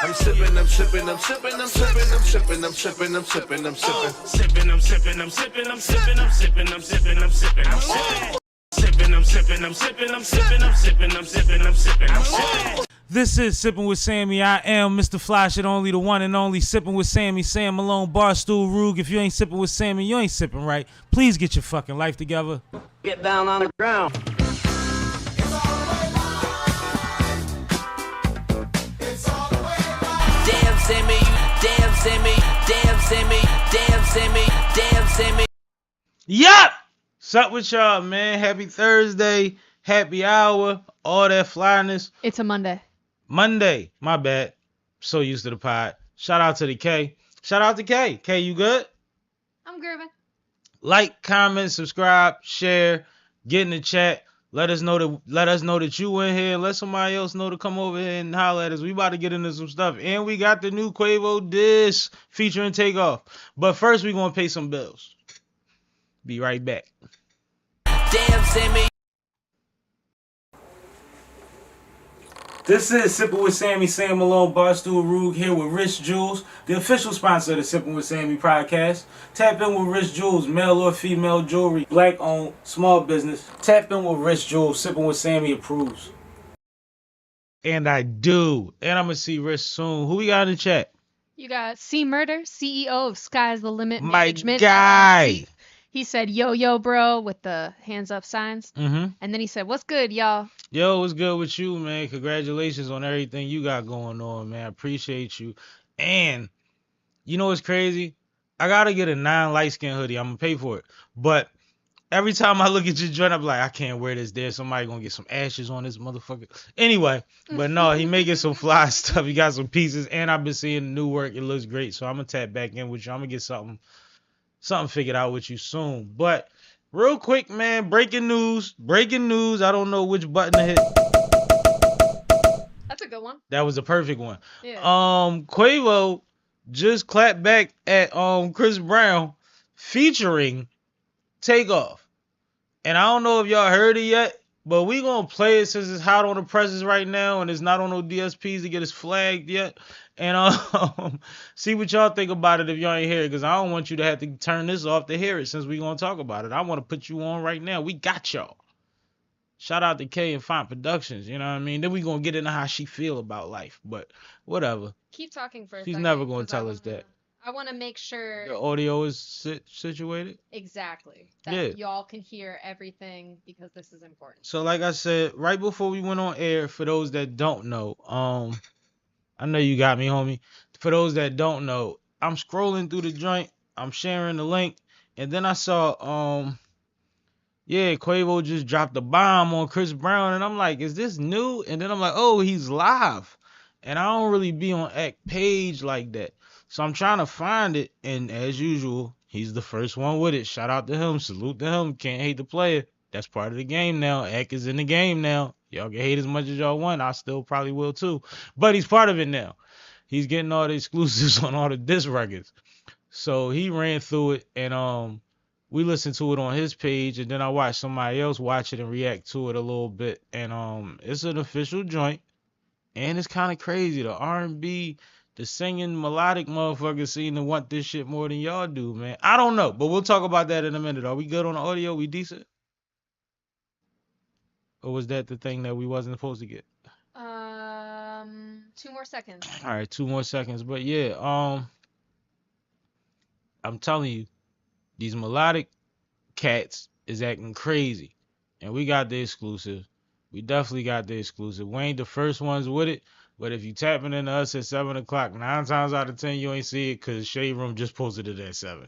I'm sipping, I'm sipping, I'm sipping, I'm sipping, I'm sipping, I'm sipping, I'm sipping, I'm sipping. Sipping, I'm sipping, I'm sipping, I'm sipping, I'm sipping, I'm sipping, I'm sipping, I'm sipping. Sipping, I'm sipping, I'm sipping, I'm sipping, I'm sipping, I'm sipping, I'm sipping, I'm sipping. This is Sipping with Sammy. I am Mr. Fly Shit Only, the one and only Sipping with Sammy, Sam Malone, Barstool Rug. If you ain't sipping with Sammy, you ain't sipping right. Please get your fucking life together. Get down on the ground. Damn Sammy, damn Sammy, damn Sammy, damn Sammy, damn Sammy. Yup! What's up with y'all, man? Happy Thursday, happy hour, all that flyness. It's a Monday. Monday, my bad. So used to the pod. Shout out to the K. Shout out to K. K, you good? I'm grooving. Like, comment, subscribe, share, get in the chat. Let us know that you in here. Let somebody else know to come over here and holler at us. We about to get into some stuff. And we got the new Quavo disc featuring Takeoff. But first, we gonna pay some bills. Be right back. Damn Sammy. This is Sipping with Sammy, Sam Malone, Barstool Rug, here with Rich Jewels, the official sponsor of the Sipping with Sammy podcast. Tap in with Rich Jewels, male or female jewelry, black owned, small business. Tap in with Rich Jewels, Sipping with Sammy approves. And I do. And I'm going to see Rich soon. Who we got in the chat? You got C Murder, CEO of Sky's the Limit My Management. guy. LLC. He said, yo, bro, with the hands up signs. Mm-hmm. And then he said, what's good, y'all? Yo, what's good with you, man? Congratulations on everything you got going on, man. I appreciate you. And you know what's crazy? I got to get a non-light skin hoodie. I'm going to pay for it. But every time I look at your joint, I'm like, I can't wear this. There's somebody going to get some ashes on this motherfucker. Anyway, but no, he making some fly stuff. He got some pieces. And I've been seeing the new work. It looks great. So I'm going to tap back in with you. I'm going to get something figured out with you soon. But real quick, man, breaking news. I don't know which button to hit. That's a good one. That was a perfect one. Yeah. Quavo just clapped back at Chris Brown featuring Takeoff. And I don't know if y'all heard it yet, but we gonna play it since it's hot on the presses right now and it's not on no DSPs to get us flagged yet. And see what y'all think about it if y'all ain't hear it, because I don't want you to have to turn this off to hear it since we gonna talk about it. I want to put you on right now. We got y'all. Shout out to K and Font Productions, you know what I mean? Then we gonna get into how she feel about life, but whatever. Keep talking for a She's second. never gonna 'Cause tell us that. I want to make sure The audio is situated. exactly that Yeah. y'all can hear everything because this is important. So like I said, right before we went on air, for those that don't know, I know you got me, homie. For those that don't know, I'm scrolling through the joint, I'm sharing the link, and then I saw Quavo just dropped a bomb on Chris Brown, and I'm like, is this new? And then I'm like, oh, he's live. And I don't really be on Act Page like that. So I'm trying to find it, and as usual, he's the first one with it. Shout out to him. Salute to him. Can't hate the player. That's part of the game now. Act is in the game now. Y'all can hate as much as y'all want. I still probably will too. But he's part of it now. He's getting all the exclusives on all the disc records. So he ran through it, and we listened to it on his page, and then I watched somebody else watch it and react to it a little bit. And it's an official joint, and it's kind of crazy. The R&B, the singing melodic motherfuckers seem to want this shit more than y'all do, man. I don't know, but we'll talk about that in a minute. Are we good on the audio? We decent? Or was that the thing that we wasn't supposed to get? 2 more seconds. All right, 2 more seconds. But yeah, I'm telling you, these melodic cats is acting crazy. And we got the exclusive. We definitely got the exclusive. We ain't the first ones with it. But if you tapping into us at 7 o'clock, 9 times out of 10, you ain't see it because Shade Room just posted it at 7.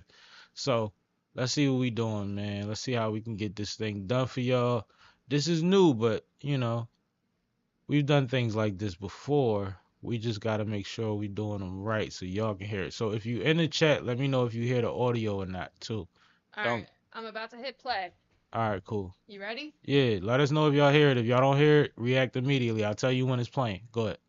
So let's see what we doing, man. Let's see how we can get this thing done for y'all. This is new, but, you know, we've done things like this before. We just got to make sure we doing them right so y'all can hear it. So if you in the chat, let me know if you hear the audio or not, too. All right. I'm about to hit play. All right, cool. You ready? Yeah, let us know if y'all hear it. If y'all don't hear it, react immediately. I'll tell you when it's playing. Go ahead.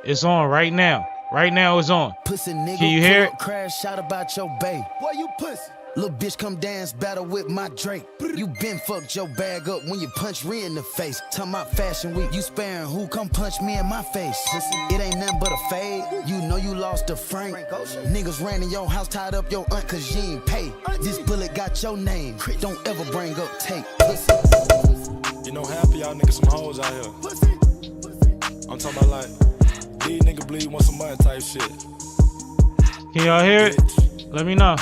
It's on right now. Right now it's on. Pussy nigga, Can you hear it? Crash out about your bae. Boy, you pussy. Little bitch come dance battle with my Drake. You been fucked your bag up when you punch Rhea in the face. Tell my fashion week, you sparing who? Come punch me in my face. It ain't nothing but a fade. You know you lost a Frank. Niggas ran in your house, tied up your aunt cause you ain't pay. This bullet got your name. Don't ever bring up tape. You know, half of y'all niggas some hoes out here. I'm talking about like, these niggas bleed want some money type shit. Can y'all hear it? Let me know.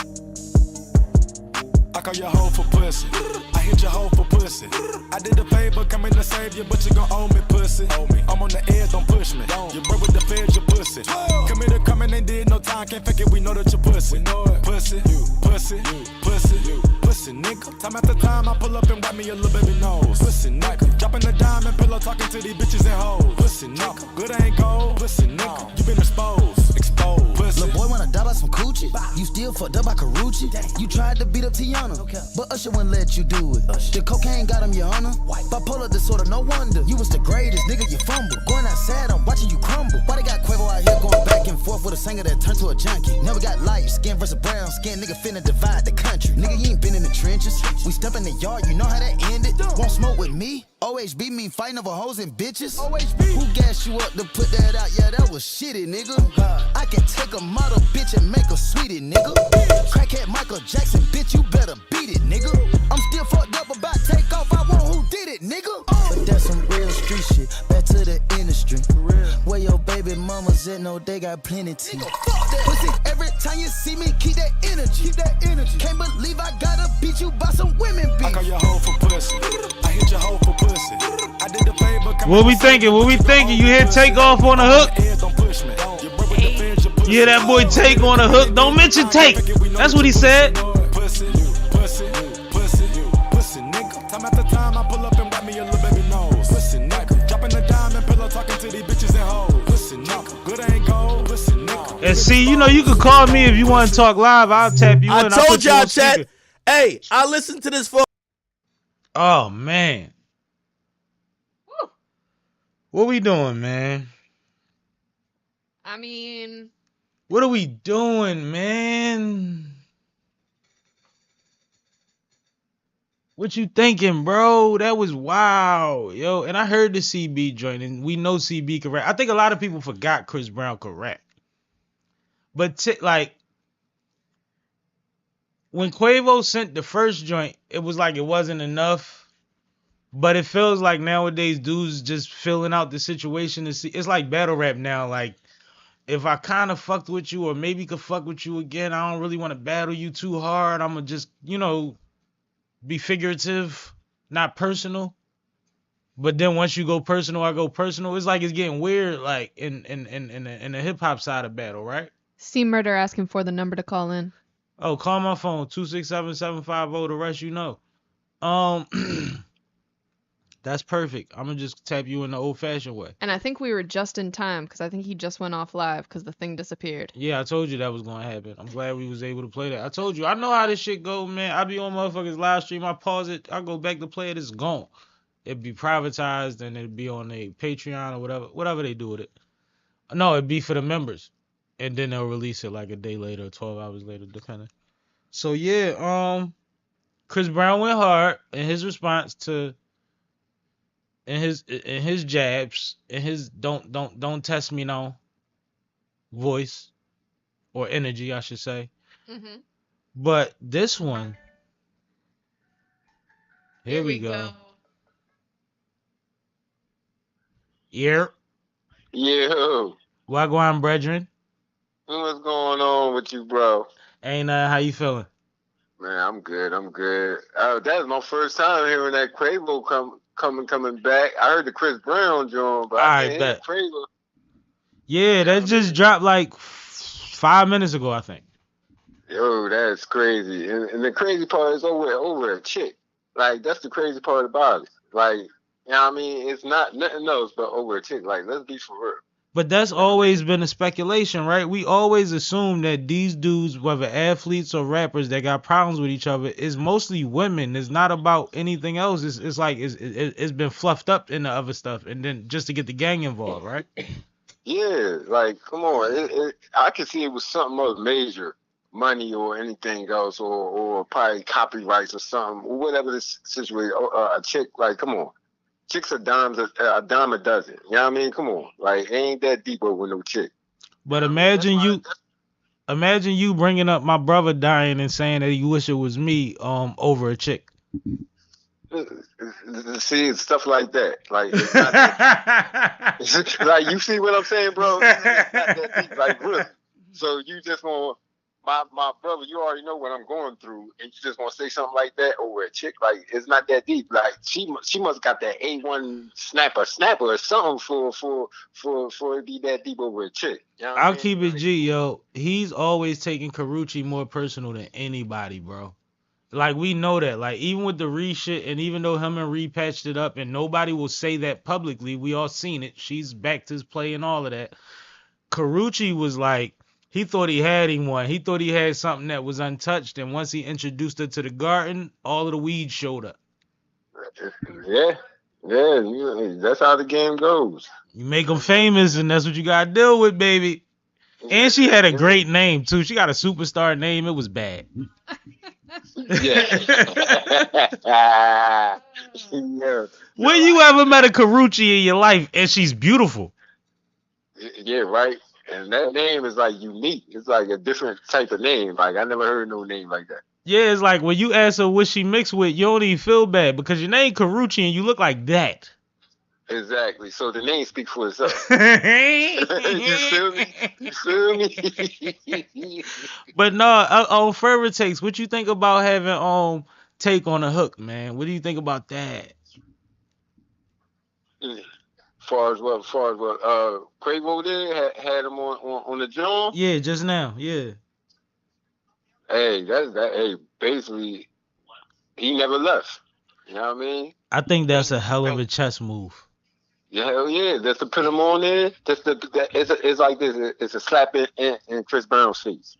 I call your hoe for pussy. I hit your hoe for pussy. I did a favor, coming to save you, but you gon' owe me pussy. I'm on the edge, don't push me. You broke with the feds, you pussy. Committed coming, ain't did no time, can't fake it, we know that you pussy. Pussy, pussy, pussy, pussy, nigga. Time after time, I pull up and wipe me a little baby nose. Pussy, nigga. Dropping the diamond pillow, talking to these bitches and hoes. Pussy, nigga. Good ain't gold. Pussy, nigga. You been exposed, exposed. Pussy. Little boy wanna die by some coochie. You still fucked up by Karuchi. You tried to beat up Tiana, but Usher wouldn't let you do it. The cocaine got him, your honor. Bipolar disorder, no wonder. You was the greatest, nigga, you fumble. Going outside, I'm watching you crumble. Why they got Quavo out here going back and forth with a singer that turned to a junkie? Never got light skin versus brown skin, nigga finna divide the country. Nigga, you ain't been in the trenches. We step in the yard, you know how that ended. Won't smoke with me? OHB mean fighting over hoes and bitches. OHB. Who gassed you up to put that out? Yeah, that was shitty, nigga. I can take a model bitch and make her sweetie, nigga. Crackhead Michael Jackson, bitch, you better beat it, nigga. I'm still fucked up about take off. I want who did it, nigga. But that's some real street shit. Back to the industry. Where your baby mamas at? No, they got plenty teeth. Pussy, every time you see me, keep that energy. Keep that energy. Can't believe I gotta beat you by some women beef. I call your hoe for pussy. I hit your hoe for pussy. I did the favor. What we thinking? What we thinking? You hear Takeoff on the hook? You hear that boy Take on the hook? Don't mention Take. That's what he said. Pussy, pussy, pussy, pussy, nigga. Time after time, I pull up and wipe me a little baby nose. Pussy, nigga. Dropping the diamond pillow, talking to these bitches and hoes. Pussy, nigga. Good ain't gold. Pussy, nigga. And see, you know, you can call me if you want to talk live. I'll tap you in. I I'll told put you y'all, on chat. speaker. Hey, I listened to this for. Oh, man. What we doing, man? I mean, What are we doing, man? What you thinking, bro? That was wild, yo. And I heard the CB joint, and we know CB correct. I think a lot of people forgot Chris Brown correct. But like, when Quavo sent the first joint, it was like it wasn't enough. But it feels like nowadays dudes just filling out the situation to see. It's like battle rap now. Like, if I kind of fucked with you or maybe could fuck with you again, I don't really want to battle you too hard. I'm going to just, you know, be figurative, not personal. But then once you go personal, I go personal. It's like it's getting weird, like in the hip hop side of battle, right? C Murder asking for the number to call in. Oh, call my phone 267-750. The rest you know. That's perfect. I'm gonna just tap you in the old-fashioned way. And I think we were just in time because I think he just went off live because the thing disappeared. Yeah, I told you that was gonna happen. I'm glad we was able to play that. I told you, I know how this shit go, man. I be on motherfuckers live stream. I pause it. I go back to play it. It's gone. It'd be privatized and it'd be on a Patreon or whatever they do with it. No, it'd be for the members, and then they'll release it like a day later, or 12 hours later, depending. So yeah, Chris Brown went hard in his response to. In his jabs, in his don't test me now voice or energy, I should say. Mm-hmm. But this one, here we go. Yeah. Yo, Wagwan brethren. what's going on with you, bro? Ain't how you feeling? Man, I'm good. I'm good. That's my first time hearing that Quavo coming back. I heard the Chris Brown joint, but I didn't hear Quavo. Yeah, that just dropped like 5 minutes ago, I think. Yo, that's crazy. And the crazy part is over a chick. Like, that's the crazy part about it. Like, you know what I mean? It's not nothing else but over a chick. Like, let's be for real. But that's always been a speculation, right? We always assume that these dudes, whether athletes or rappers that got problems with each other, is mostly women. It's not about anything else. It's like it's been fluffed up in the other stuff, and then just to get the gang involved, right? Yeah, like, come on. I could see it was something else major money or anything else, or probably copyrights or something, or whatever this situation. A chick, like, come on, chicks are dimes, a dime a dozen. You know what I mean? Come on, like, it ain't that deep over no chick. But imagine you bringing up my brother dying and saying that you wish it was me over a chick. See, it's stuff like that. Like, it's not that, like, you see what I'm saying, bro? It's not that deep, like, really. So you just want my brother, you already know what I'm going through, and you just want to say something like that over a chick. Like, it's not that deep. Like, she must got that A1 snapper or something for it to be that deep over a chick. You know what I I'll mean? keep it G, yo. He's always taking Karuchi more personal than anybody, bro. Like, we know that. Like, even with the Ree shit, and even though him and Ree patched it up, and nobody will say that publicly, we all seen it. She's backed his play and all of that. Karuchi was like, he thought he had him one. He thought he had something that was untouched, and once he introduced her to the garden, all of the weed showed up. Yeah, that's how the game goes. You make them famous, and that's what you gotta deal with, baby. And she had a great name, too. She got a superstar name. It was bad. Yeah. Yeah. When you ever met a Karuchi in your life and she's beautiful? Yeah, right. And that name is like unique. It's like a different type of name. Like, I never heard no name like that. Yeah, it's like when you ask her what she mixed with, you don't even feel bad because your name Karuchi and you look like that. Exactly. So the name speaks for itself. You feel me? You feel me? But no, on Further Takes, what you think about having Take on a hook, man? What do you think about that? Far as what Quavo did had him on the drum. Yeah, just now. Yeah. Hey, hey, basically he never left. You know what I mean? I think that's a hell of a chess move. Yeah, hell yeah. Just to put him on there, it's like this. It's a slap in Chris Brown's face.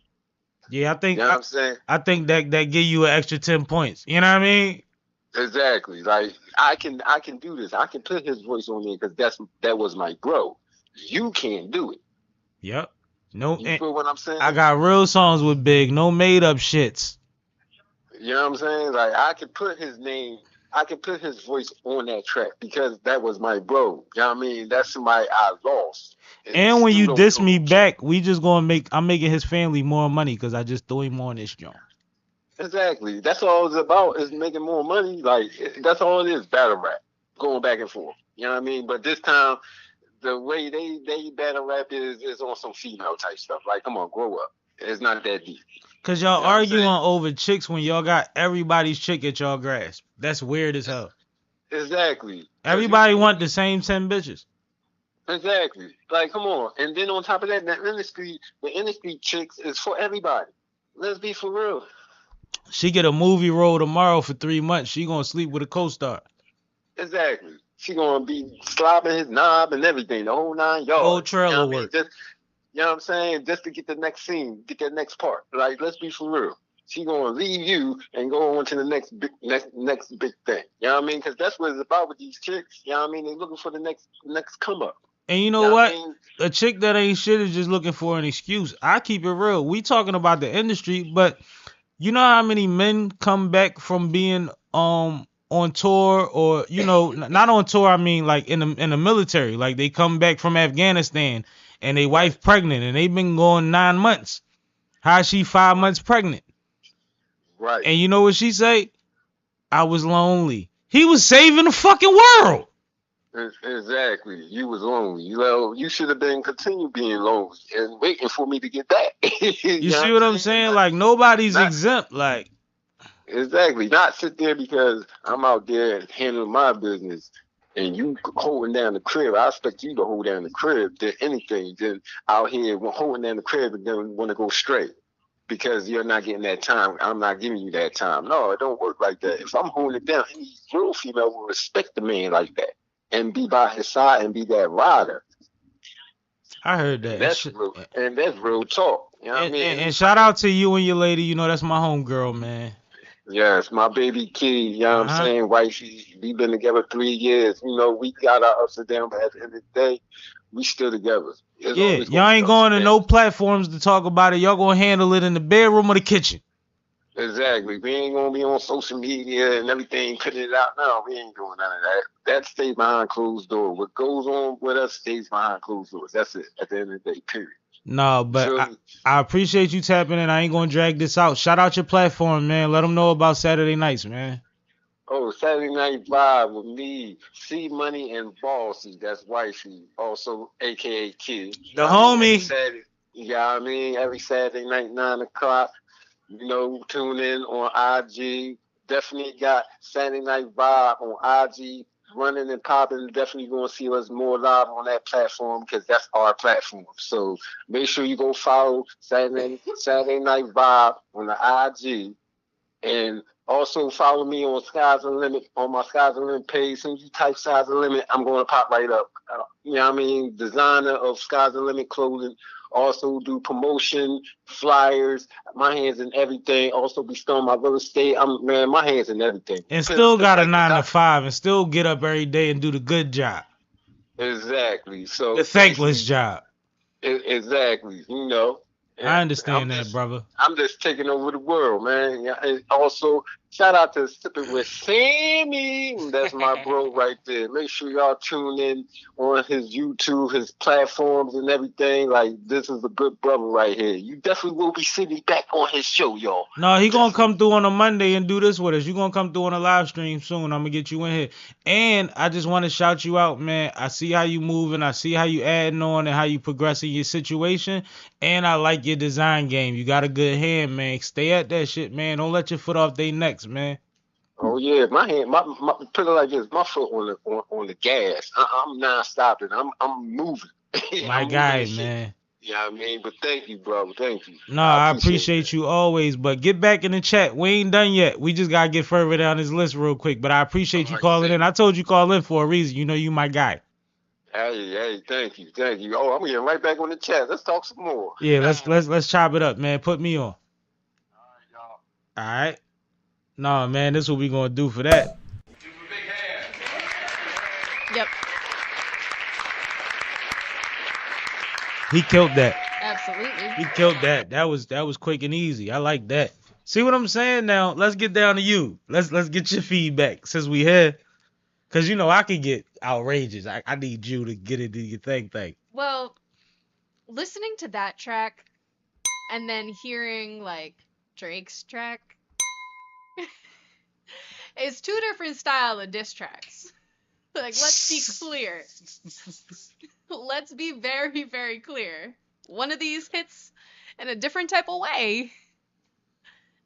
Yeah, I think You know what I'm saying? I think that give you an extra 10 points. You know what I mean? Exactly. Like, I can do this. I can put his voice on there because that was my bro. You can't do it. Yep. No. You feel what I'm saying? I got real songs with Big, no made up shits. You know what I'm saying? Like, I can put his voice on that track because that was my bro. You know what I mean? That's somebody I lost. And when you don't diss know. me back, we just gonna I'm making his family more money because I just threw him on this joint. Exactly. That's all it's about, is making more money. Like, that's all it is, battle rap. Going back and forth. You know what I mean? But this time, the way they battle rap is on some female type stuff. Like, come on, grow up. It's not that deep. Cause y'all You know what I'm arguing saying? over chicks when y'all got everybody's chick at y'all grasp. That's weird as hell. Exactly. Everybody want the same 10 bitches. Exactly. Like, come on. And then on top of that, the industry chicks is for everybody. Let's be for real. She get a movie role tomorrow for 3 months. She gonna sleep with a co-star. Exactly. She gonna be slobbing his knob and everything, the whole 9 yards. Whole trailer You know what I mean? work. Just, you know what I'm saying? Just to get the next scene, get that next part. Like, let's be for real. She gonna leave you and go on to the next big thing. You know what I mean? Because that's what it's about with these chicks. You know what I mean? They're looking for the next come up. And you know what? I mean? A chick that ain't shit is just looking for an excuse. I keep it real. We talking about the industry, but you know how many men come back from being on tour, or not on tour, I mean like in the military. Like, they come back from Afghanistan and they wife pregnant and they've been going 9 months. How is she 5 months pregnant? Right. And you know what she say? I was lonely. He was saving the fucking world. Exactly. You was lonely. You should have continue being lonely and waiting for me to get back. You see what I'm saying? Like, nobody's exempt. Like, exactly. Not sit there because I'm out there handling my business and you holding down the crib. I expect you to hold down the crib than anything. Than out here holding down the crib and then want to go straight because you're not getting that time. I'm not giving you that time. No, it don't work like that. If I'm holding it down, any real female will respect the man like that and be by his side and be that rider. I heard that. That's real, and that's real talk. You know what I mean? And shout out to you and your lady. You know, that's my homegirl, man. Yes, my baby kid, you know what I'm Uh-huh. saying? Wifey, we been together 3 years. You know, we got our ups and downs, but at the end of the day, we still together. It's Yeah, always gonna y'all be ain't ups going and to no downs. platforms to talk about it. Y'all gonna handle it in the bedroom or the kitchen. Exactly. We ain't gonna be on social media and everything, putting it out. No, we ain't doing none of that. That stays behind closed doors. What goes on with us stays behind closed doors. That's it. At the end of the day, period. No, You but feel I, me? I appreciate you tapping in. I ain't gonna drag this out. Shout out your platform, man. Let them know about Saturday nights, man. Oh, Saturday Night Vibe with me, C Money and Bossy. That's wifey. Also, AKA Kid. The I mean, every homie. Saturday. Yeah, I mean, every Saturday night, 9 o'clock. You know, tune in on IG. Definitely got Saturday Night Vibe on IG running and popping. Definitely going to see us more live on that platform because that's our platform. So make sure you go follow Saturday Night Vibe on the IG. And also follow me on Skies the Limit on my Skies the Limit page. As soon as you type Skies the Limit, I'm going to pop right up. You know what I mean? Designer of Skies the Limit clothing. Also do promotion, flyers, my hands in everything. Also be still my real estate. Man, my hands in everything. And still Just got a like the 9 to doc. 5 and still get up every day and do the good job. Exactly. So The thankless basically, job. exactly. You know. I And understand that, brother. I'm just taking over the world, man. Yeah, and also, shout out to Sipping with Sammy. That's my bro right there. Make sure y'all tune in on his YouTube, his platforms, and everything. Like, this is a good brother right here. You definitely will be seeing me back on his show, y'all. No, he gonna Definitely. come through on a Monday and do this with us. You gonna come through on a live stream soon. I'm gonna get you in here. And I just want to shout you out, man. I see how you moving. I see how you adding on and how you progressing your situation. And I like your design game. You got a good hand, man. Stay at that shit, man. Don't let your foot off their necks, man. Oh yeah, my hand, my put it like this, my foot on the gas. I'm non-stopping. I'm moving. My I'm moving guy, and shit. man. You know what I mean? But thank you, brother. Thank you. No, I I appreciate appreciate that. you always, but get back in the chat. We ain't done yet. We just gotta get further down this list real quick. But I appreciate All you right, calling in. see. I told you call in for a reason. You know you my guy. Hey, thank you, thank you. Oh, I'm getting right back on the chat. Let's talk some more. Yeah, All let's chop it up, man. Put me on. right, y'all. All right. No, man, this is what we gonna do for that. Yep, He killed that. absolutely. He killed that. That was quick and easy. I like that. See what I'm saying now? Let's get down to you. Let's get your feedback since we here. Cause you know I can get outrageous. I need you to get into your thing. Well, listening to that track and then hearing like Drake's track is two different style of diss tracks. Like, let's be clear. Let's be very, very clear. One of these hits in a different type of way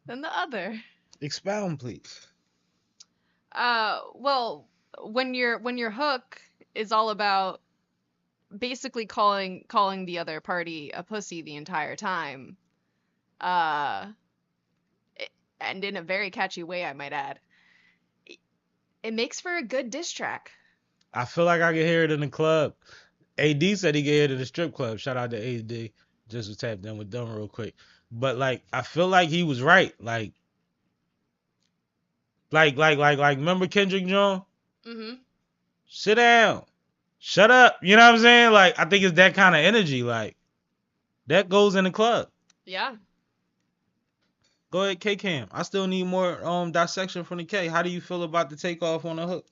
than the other. Expound, please. Well, when your hook is all about basically calling the other party a pussy the entire time, and in a very catchy way, I might add, it makes for a good diss track. I feel like I can hear it in the club. AD said he could hear it in the strip club. Shout out to AD. Just was tapped in with them real quick. But like I feel like he was right. Like remember Kendrick John? Mm-hmm. Sit down. Shut up. You know what I'm saying? Like I think it's that kind of energy. Like that goes in the club. Yeah. Go ahead, K Cam. I still need more dissection from the K. How do you feel about the takeoff on the hook?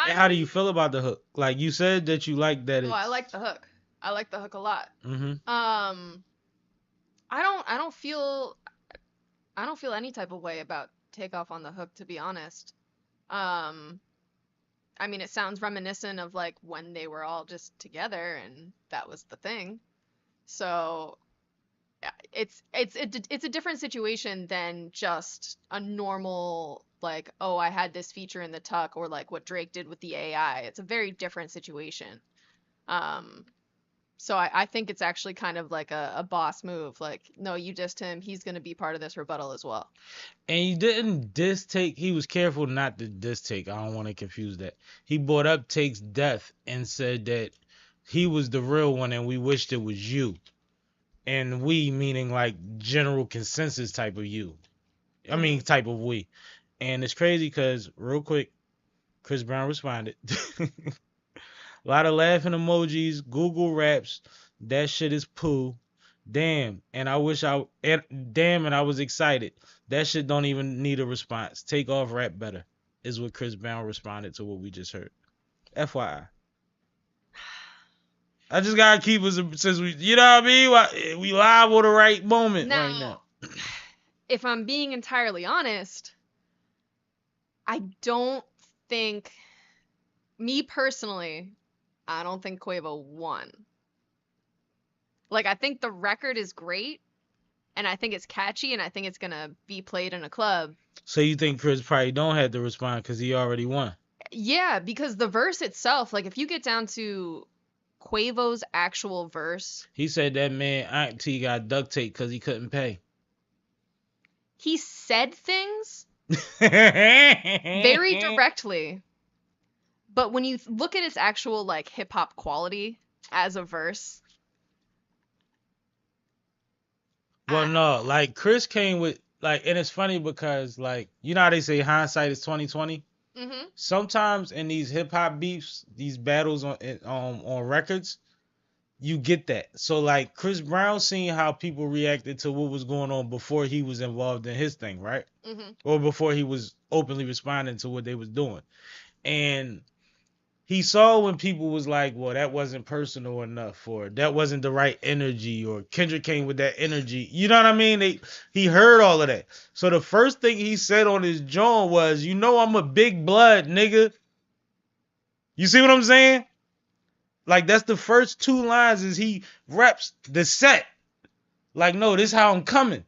And how do you feel about the hook? Like you said that you like that. Well, I like the hook. I like the hook a lot. Mm-hmm. I don't feel any type of way about takeoff on the hook, to be honest. I mean, it sounds reminiscent of like when they were all just together and that was the thing. So it's a different situation than just a normal like, oh, I had this feature in the tuck, or like what Drake did with the AI. It's a very different situation. So I think it's actually kind of like a boss move. Like, no, you dissed him. He's going to be part of this rebuttal as well. And he didn't diss Take. He was careful not to diss Take. I don't want to confuse that. He brought up Take's death and said that he was the real one and we wished it was you. and we meaning like general consensus type of you. I mean type of we. And it's crazy because real quick, Chris Brown responded. A lot of laughing emojis, Google raps. That shit is poo. Damn, and I was excited. That shit don't even need a response. Take off rap better, is what Chris Brown responded to what we just heard. FYI. I just gotta keep us since we, you know what I mean? We live on the right moment right now. If I'm being entirely honest, I don't think, me personally, I don't think Quavo won. Like, I think the record is great, and I think it's catchy, and I think it's gonna be played in a club. So you think Chris probably don't have to respond because he already won? Yeah, because the verse itself, like, if you get down to Quavo's actual verse, He said that man auntie got duct tape because he couldn't pay. he said things very directly. But when you look at its actual, like, hip-hop quality as a verse, Well, no, like Chris came with like, and it's funny because like, you know how they say hindsight is 20/20. mhm, Sometimes in these hip hop beefs, these battles on records, you get that. So like Chris Brown seeing how people reacted to what was going on before he was involved in his thing, right? mhm, Or before he was openly responding to what they was doing, and he saw when people was like, well, that wasn't personal enough, or that wasn't the right energy, or Kendrick came with that energy. You know what I mean? He heard all of that. So the first thing he said on his joint was, you know, I'm a big blood, nigga. You see what I'm saying? Like, that's the first two lines is he reps the set. Like, no, this is how I'm coming.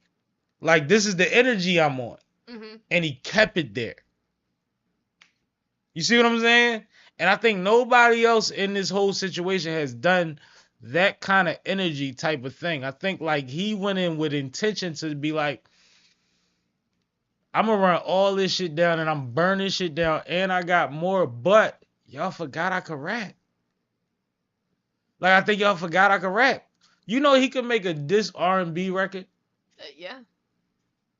Like, this is the energy I'm on. mhm. And he kept it there. You see what I'm saying? And I think nobody else in this whole situation has done that kind of energy type of thing. I think like he went in with intention to be like, I'm gonna run all this shit down and I'm burning shit down and I got more, but y'all forgot I could rap. Like, I think y'all forgot I could rap. You know he could make a diss R&B record Yeah.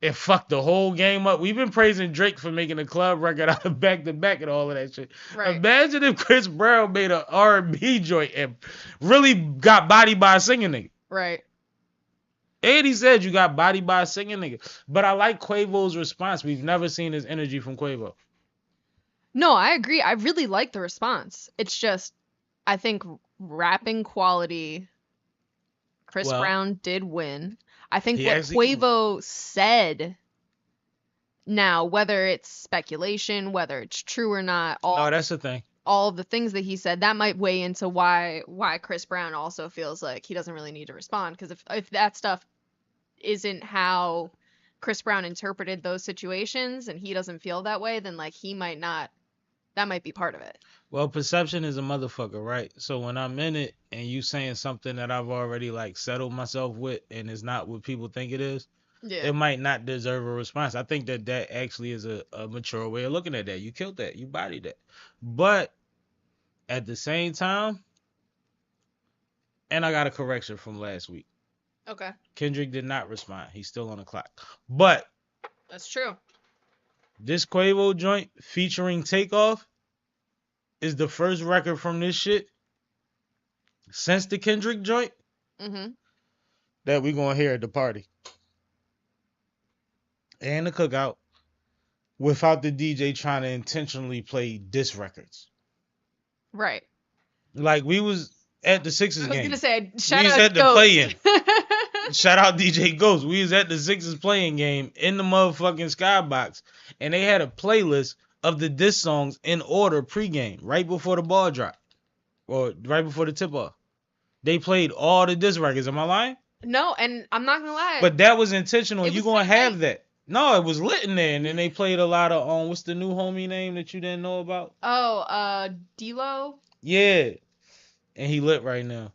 and fuck the whole game up. We've been praising Drake for making a club record out of back to back and all of that shit. Right. Imagine if Chris Brown made an R&B joint and really got bodied by a singing nigga. Right. And he said you got bodied by a singing nigga. But I like Quavo's response. We've never seen this energy from Quavo. No, I agree. I really like the response. It's just, I think rapping quality, Chris Well, Brown did win. I think he what actually- Quavo said, now, whether it's speculation, whether it's true or not, Oh, that's the thing. all of the things that he said, that might weigh into why Chris Brown also feels like he doesn't really need to respond. Because if that stuff isn't how Chris Brown interpreted those situations and he doesn't feel that way, then like he might not, that might be part of it. Well, perception is a motherfucker, right? So when I'm in it and you saying something that I've already like settled myself with and it's not what people think it is, Yeah. it might not deserve a response. I think that actually is a mature way of looking at that. You killed that. You bodied that. But at the same time, and I got a correction from last week. Okay. Kendrick did not respond. He's still on the clock. But That's true. this Quavo joint featuring Takeoff is the first record from this shit since the Kendrick joint Mm-hmm. that we gonna hear at the party and the cookout without the DJ trying to intentionally play diss records. Right. Like, we was at the I Sixers was game. gonna say, shout was out at the Ghost. play-in. Shout out DJ Ghost. We was at the Sixers playing game in the motherfucking Skybox, and they had a playlist of the diss songs in order pregame, right before the ball drop, or right before the tip-off. They played all the diss records. Am I lying? No, and I'm not gonna lie. But that was intentional. It You was gonna lit, have right? that. No, it was lit in there, and then they played a lot of what's the new homie name that you didn't know about? D-Lo. Yeah, and he lit right now.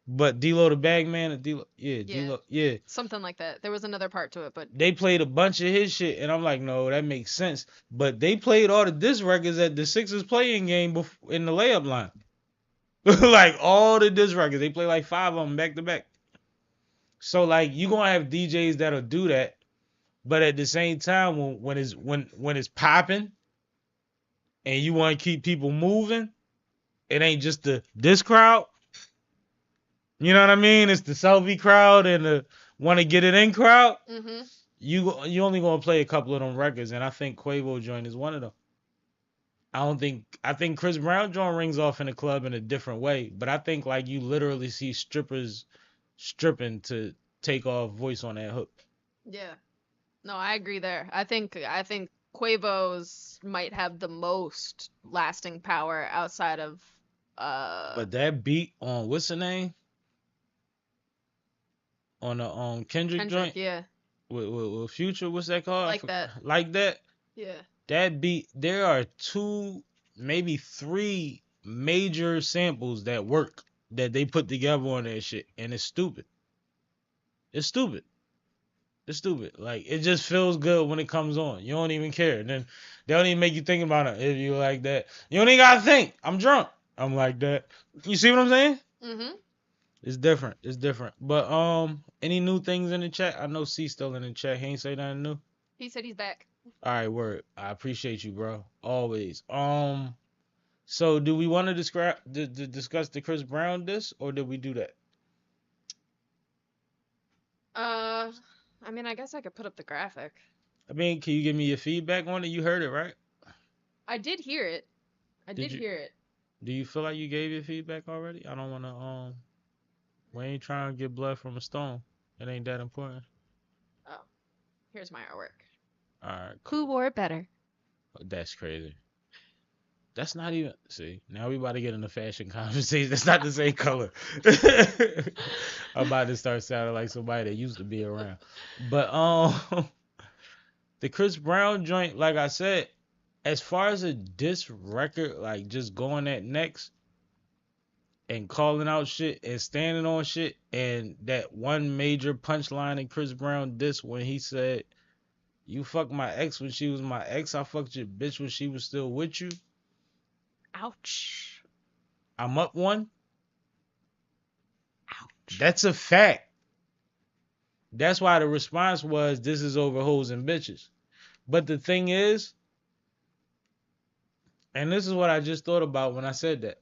But D-Lo the bag man, D-Lo, yeah, Yeah. D-Lo, yeah. Something like that. There was another part to it, but They played a bunch of his shit, and I'm like, no, that makes sense. But they played all the diss records at the Sixers playing game in the layup line. Like, all the diss records. They played like 5 of them back to back. So like you gonna have DJs that'll do that, but at the same time when it's popping and you want to keep people moving, it ain't just this crowd. You know what I mean? It's the selfie crowd and the want to get it in crowd. Mm-hmm. You only gonna play a couple of them records, and I think Quavo joint is one of them. I think Chris Brown joint rings off in the club in a different way, but I think like you literally see strippers stripping to take off voice on that hook. Yeah. No, I agree there. I think Quavo's might have the most lasting power outside of But that beat on what's the name? On the Kendrick Kendrick, joint yeah. with Future, what's that called? Like that. Like that. Yeah. That beat. There are 2, maybe 3 major samples that work that they put together on that shit, and it's stupid. It's stupid. It's stupid. Like it just feels good when it comes on. You don't even care. And then they don't even make you think about it. If you like that, you don't even gotta think. I'm drunk. I'm like that. You see what I'm saying? Mm-hmm. It's different. It's different. But any new things in the chat? I know C still in the chat. He ain't say nothing new. He said he's back. All right, word. I appreciate you, bro. Always. So do we want to discuss the Chris Brown diss, or did we do that? I mean, I guess I could put up the graphic. I mean, can you give me your feedback on it? You heard it, right? I did hear it. I Did did you- hear it. Do you feel like you gave your feedback already? I don't want to we ain't trying to get blood from a stone. It ain't that important. Oh, here's my artwork. All right, Who wore it better? that's crazy. That's not even. See, now we about to get in the fashion conversation. That's not the same color. I'm about to start sounding like somebody that used to be around. But the Chris Brown joint, like I said, as far as a diss record, like just going at next and calling out shit and standing on shit, and that one major punchline in Chris Brown diss when he said, "You fucked my ex when she was my ex. I fucked your bitch when she was still with you." Ouch. I'm up one. That's a fact. That's why the response was, "This is over hoes and bitches." But the thing is, and this is what I just thought about when I said that.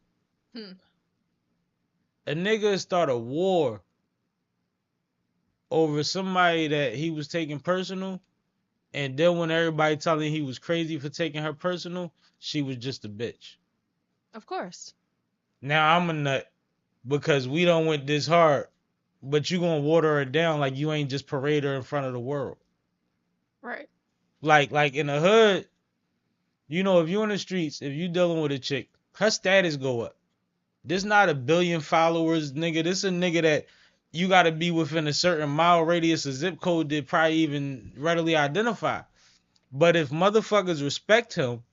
A nigga start a war over somebody that he was taking personal, and then when everybody telling he was crazy for taking her personal, she was just a bitch. Of course. Now I'm a nut because we don't went this hard, but you gonna water her down like you ain't just parade her in front of the world. Right. Like in the hood, you know, if you in the streets, if you dealing with a chick, her status go up. This not a billion followers, nigga. This a nigga that you gotta be within a certain mile radius, a zip code that probably even readily identify. But if motherfuckers respect him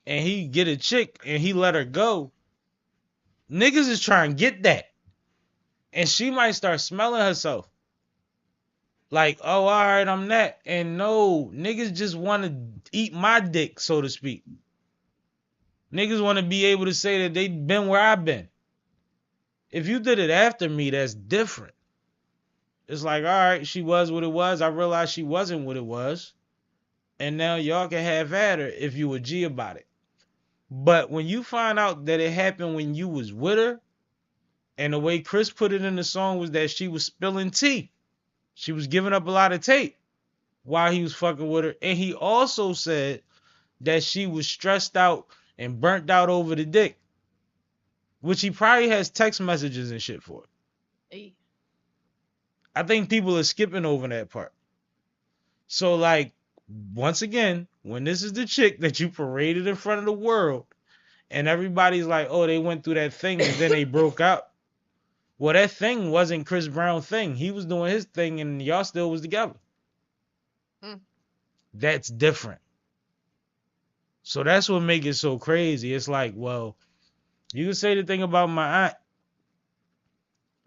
and he get a chick and he let her go, niggas is trying to get that. And she might start smelling herself. Like, oh, all right, I'm that. And no, niggas just want to eat my dick, so to speak. Niggas want to be able to say that they been where I've been. If you did it after me, that's different. It's like, all right, she was what it was. I realized she wasn't what it was. And now y'all can have at her if you a G about it. But when you find out that it happened when you was with her, and the way Chris put it in the song was that she was spilling tea. She was giving up a lot of tape while he was fucking with her. And he also said that she was stressed out and burnt out over the dick, which he probably has text messages and shit for. Hey. I think people are skipping over that part. So, like, once again, when this is the chick that you paraded in front of the world, and everybody's like, oh, they went through that thing and then they broke out. Well, that thing wasn't Chris Brown's thing. He was doing his thing and y'all still was together. That's different. So that's what makes it so crazy. It's like, well, you can say the thing about my aunt.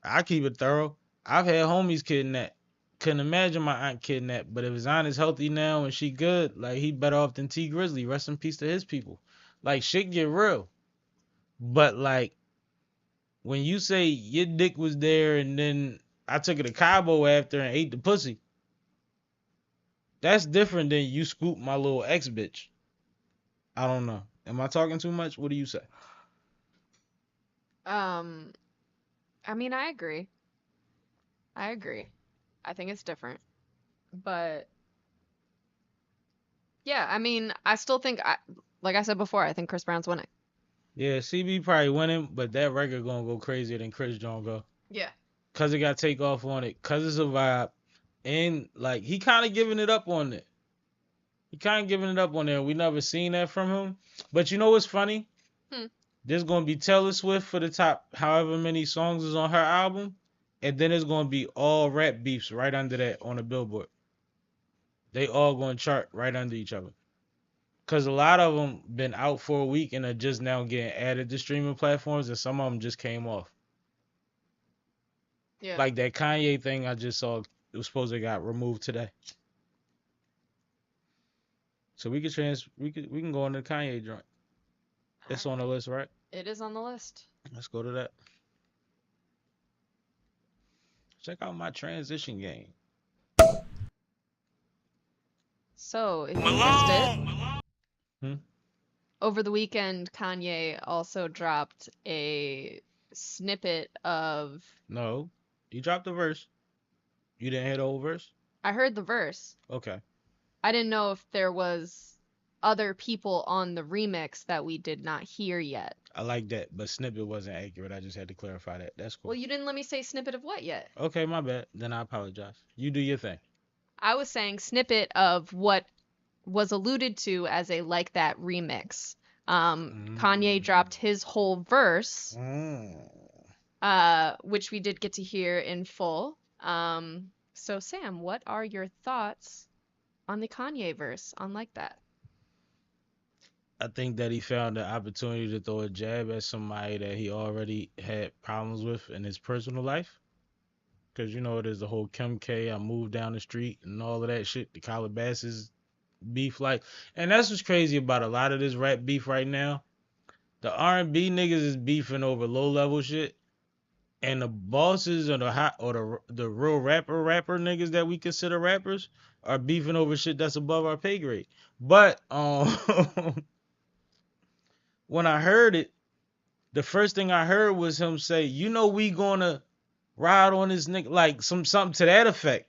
I keep it thorough. I've had homies kidnapped. Couldn't imagine my aunt kidnapped. But if his aunt is healthy now and she good, like, he better off than T Grizzly. Rest in peace to his people. Like, shit get real. But, like, when you say your dick was there and then I took it to Cabo after and ate the pussy. That's different than you scoop my little ex bitch. I don't know. Am I talking too much? What do you say? I mean, I agree. I agree. I think it's different. But yeah, I mean, I still think like I said before, I think Chris Brown's winning. Yeah, CB probably winning, but that record gonna go crazier than Chris John go. Yeah. Cause it got Takeoff on it, cause it's a vibe, and like he kind of giving it up on it. He kind of giving it up on there. We never seen that from him. But you know what's funny? There's gonna be Taylor Swift for the top however many songs is on her album, and then it's gonna be all rap beefs right under that on the Billboard. They all gonna chart right under each other. Cause a lot of them been out for a week and are just now getting added to streaming platforms, and some of them just came off. Yeah. Like that Kanye thing I just saw, it was supposed to got removed today. So we can go on the Kanye joint. It's on the list, right? It is on the list. Let's go to that. Check out my transition game. So, if you missed it, Hmm? over the weekend, Kanye also dropped a snippet of. No, you dropped the verse. You didn't hear the whole verse? I heard the verse. Okay. I didn't know if there was other people on the remix that we did not hear yet. I like that, but snippet wasn't accurate. I just had to clarify that. That's cool. Well, you didn't let me say snippet of what yet? Okay, my bad. Then I apologize. You do your thing. I was saying snippet of what was alluded to as a Like That remix. Kanye dropped his whole verse, which we did get to hear in full. So Sam, what are your thoughts on the Kanye verse on Like That? I think that he found the opportunity to throw a jab at somebody that he already had problems with in his personal life. Because, you know, there's the whole Kim K, I moved down the street and all of that shit, the Calabasas beef. Like, and that's what's crazy about a lot of this rap beef right now. The R&B niggas is beefing over low-level shit. And the bosses or the real rapper niggas that we consider rappers are beefing over shit that's above our pay grade. But, when I heard it, the first thing I heard was him say, you know, we gonna ride on this nigga, like something to that effect.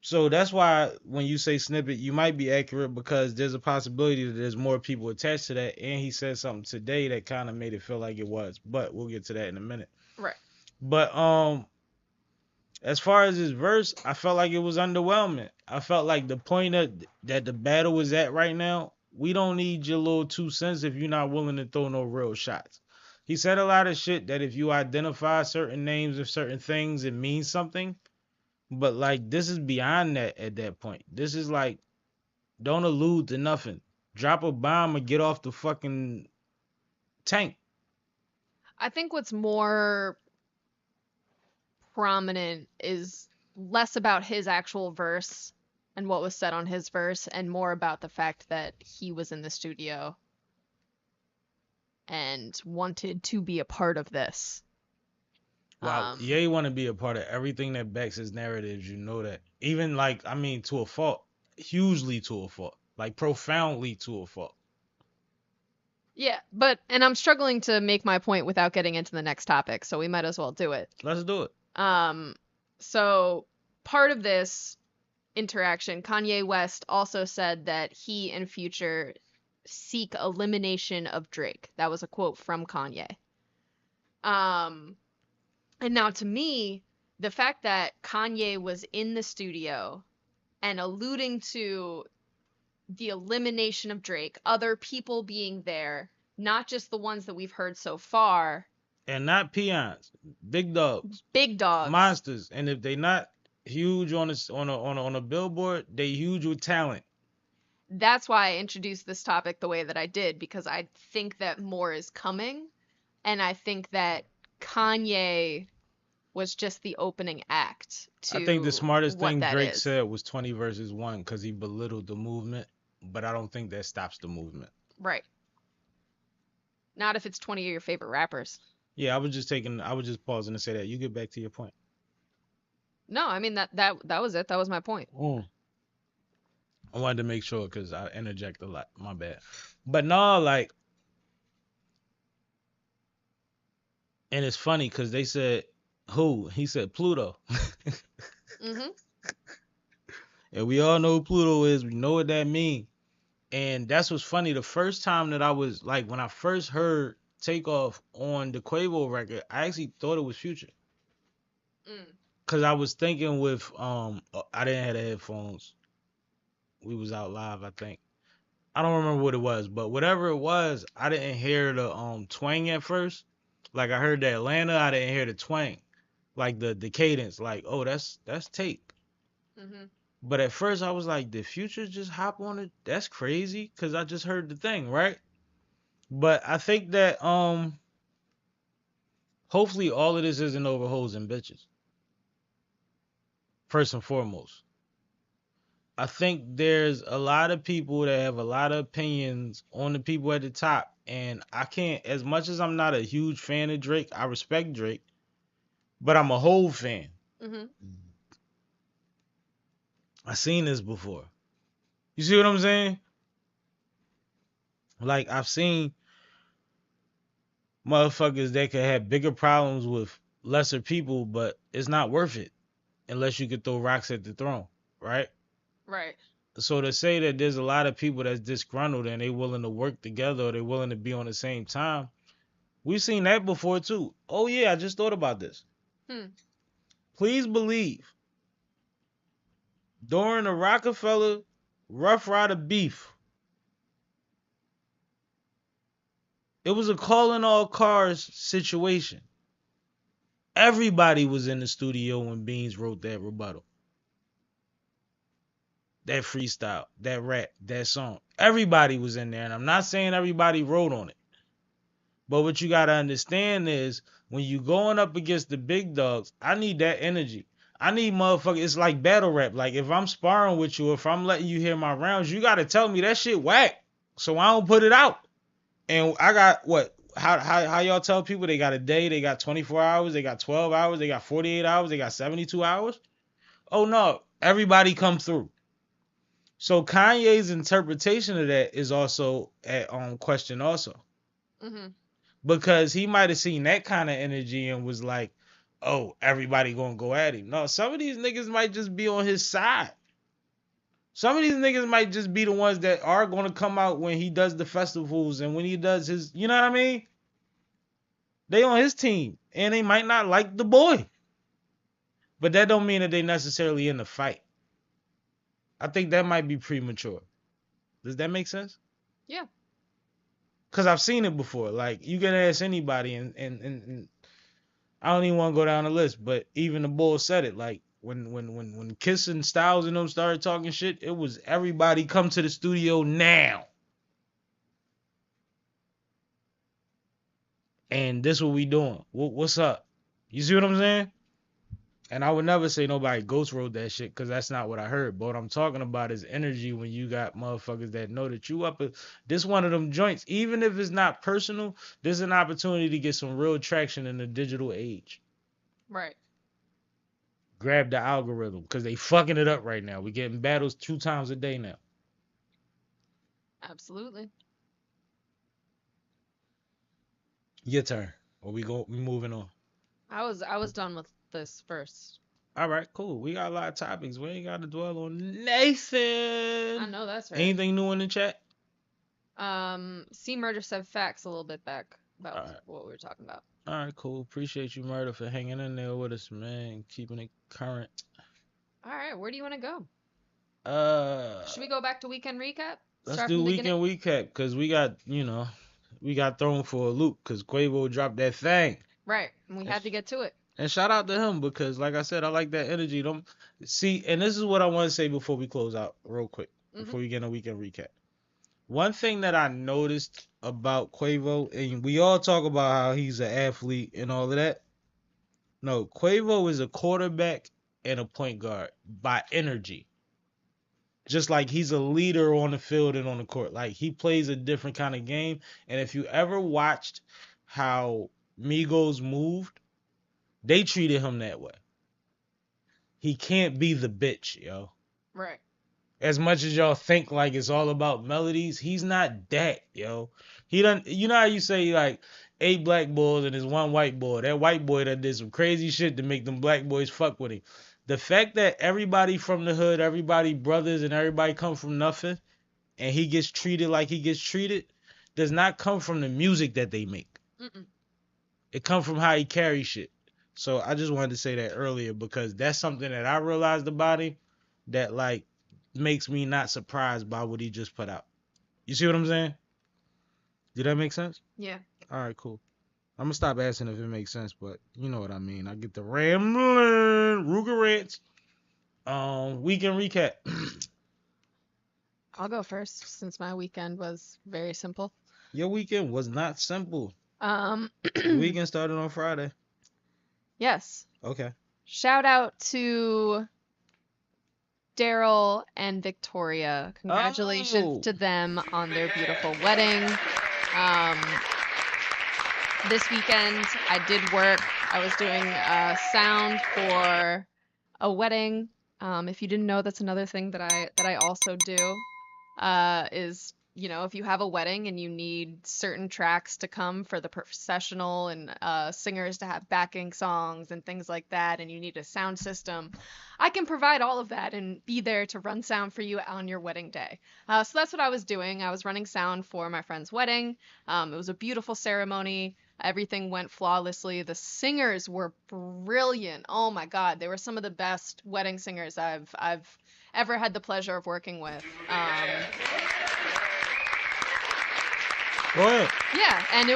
So that's why when you say snippet, you might be accurate because there's a possibility that there's more people attached to that. And he said something today that kind of made it feel like it was, but we'll get to that in a minute. Right. But as far as his verse, I felt like it was underwhelming. I felt like the point that the battle was at right now, we don't need your little 2 cents if you're not willing to throw no real shots. He said a lot of shit that if you identify certain names of certain things, it means something. But like, this is beyond that at that point. This is like, don't allude to nothing. Drop a bomb and get off the fucking tank. I think what's more prominent is less about his actual verse and what was said on his verse and more about the fact that he was in the studio and wanted to be a part of this. Wow, Ye want to be a part of everything that backs his narratives. You know that. Even like, I mean, to a fault. Hugely to a fault. Like, profoundly to a fault. Yeah, and I'm struggling to make my point without getting into the next topic, so we might as well do it. Let's do it. So part of this interaction, Kanye West also said that he and Future seek elimination of Drake. That was a quote from Kanye. And now to me, the fact that Kanye was in the studio and alluding to the elimination of Drake, other people being there, not just the ones that we've heard so far. And not peons, big dogs. Big dogs. Monsters. And if they not huge on a billboard, they huge with talent. That's why I introduced this topic the way that I did, because I think that more is coming. And I think that Kanye was just the opening act to I think the smartest what thing that Drake is. said was 20 versus 1 because he belittled the movement, but I don't think that stops the movement. Right. Not if it's 20 of your favorite rappers. Yeah, I was just pausing to say that. You get back to your point. No, I mean that was it. That was my point. I wanted to make sure because I interject a lot. My bad. But no, like, and it's funny because they said who? He said Pluto. Mm-hmm. And we all know who Pluto is. We know what that means. And that's what's funny. The first time that I was like, when I first heard Takeoff on the Quavo record, I actually thought it was Future. Cause I was thinking with I didn't have the headphones. We was out live, I think. I don't remember what it was, but whatever it was, I didn't hear the twang at first. Like I heard the Atlanta, I didn't hear the twang. Like the cadence, like, oh, that's Take. Mm-hmm. But at first I was like, did Future just hop on it? That's crazy, cause I just heard the thing, right? But I think that hopefully all of this isn't over hoes and bitches. First and foremost. I think there's a lot of people that have a lot of opinions on the people at the top. And I can't, as much as I'm not a huge fan of Drake, I respect Drake, but I'm a whole fan. Mm-hmm. I seen this before. You see what I'm saying? Like, I've seen motherfuckers that could have bigger problems with lesser people, but it's not worth it unless you could throw rocks at the throne, right? Right. So to say that there's a lot of people that's disgruntled and they willing to work together or they willing to be on the same time, we've seen that before too. Oh yeah, I just thought about this. Please believe, during the Rockefeller Rough Rider beef, it was a calling all cars situation. Everybody was in the studio when Beans wrote that rebuttal. That freestyle, that rap, that song. Everybody was in there. And I'm not saying everybody wrote on it. But what you got to understand is when you going up against the big dogs, I need that energy. I need motherfuckers. It's like battle rap. Like if I'm sparring with you, if I'm letting you hear my rounds, you got to tell me that shit whack. So I don't put it out. And I got what? How y'all tell people they got a day, they got 24 hours, they got 12 hours, they got 48 hours, they got 72 hours? Oh no, everybody come through. So Kanye's interpretation of that is also at question also. Mm-hmm. Because he might have seen that kind of energy and was like, oh, everybody gonna go at him. No, some of these niggas might just be on his side. Some of these niggas might just be the ones that are going to come out when he does the festivals and when he does his, you know what I mean? They on his team and they might not like the boy. But that don't mean that they necessarily in the fight. I think that might be premature. Does that make sense? Yeah. Because I've seen it before. Like, you can ask anybody and I don't even want to go down the list, but even the bull said it. Like, when Kiss and Styles and them started talking shit, it was everybody come to the studio now. And this what we doing. What's up? You see what I'm saying? And I would never say nobody ghost wrote that shit because that's not what I heard. But what I'm talking about is energy when you got motherfuckers that know that you up. This one of them joints. Even if it's not personal, there's an opportunity to get some real traction in the digital age. Right. Grab the algorithm because they fucking it up right now. We're getting battles 2 times a day now. Absolutely. Your turn. Or we moving on. I was done with this first. All right, cool. We got a lot of topics. We ain't got to dwell on Nathan. I know that's right. Anything new in the chat? C Murder said facts a little bit back about All right. what we were talking about. All right, cool. Appreciate you, Murder, for hanging in there with us, man. Keeping it current. All right, where do you want to go? Should we go back to weekend recap? Let's Start do from the weekend beginning? recap because we got thrown for a loop because Quavo dropped that thing. Right, and we had to get to it. And shout out to him because, like I said, I like that energy. Don't see, and this is what I want to say before we close out, real quick, before we get a weekend recap. One thing that I noticed about Quavo, and we all talk about how he's an athlete and all of that. No, Quavo is a quarterback and a point guard by energy. Just like he's a leader on the field and on the court. Like he plays a different kind of game. And if you ever watched how Migos moved, they treated him that way. he can't be the bitch, yo. Right. As much as y'all think like it's all about melodies, he's not that, yo. He done, you know how you say like 8 black boys and there's 1 white boy. That white boy that did some crazy shit to make them black boys fuck with him. The fact that everybody from the hood, everybody brothers and everybody come from nothing, and he gets treated like he gets treated, does not come from the music that they make. Mm-mm. It comes from how he carries shit. So I just wanted to say that earlier because that's something that I realized about him that like makes me not surprised by what he just put out. You see what I'm saying? Did that make sense? Yeah. All right, cool. I'm gonna stop asking if it makes sense, but you know what I mean. I get the rambling Ruger rants. Weekend recap. I'll go first since my weekend was very simple. Your weekend was not simple. The weekend started on Friday. Yes. Okay. Shout out to Daryl and Victoria. Congratulations Oh. to them on their beautiful wedding. This weekend I did work. I was doing sound for a wedding. If you didn't know, that's another thing that I also do. Is, you know, if you have a wedding and you need certain tracks to come for the processional and singers to have backing songs and things like that, and you need a sound system, I can provide all of that and be there to run sound for you on your wedding day. So that's what I was doing. I was running sound for my friend's wedding. It was a beautiful ceremony. Everything went flawlessly. The singers were brilliant. Oh my God, they were some of the best wedding singers I've ever had the pleasure of working with. Go ahead. Yeah, and it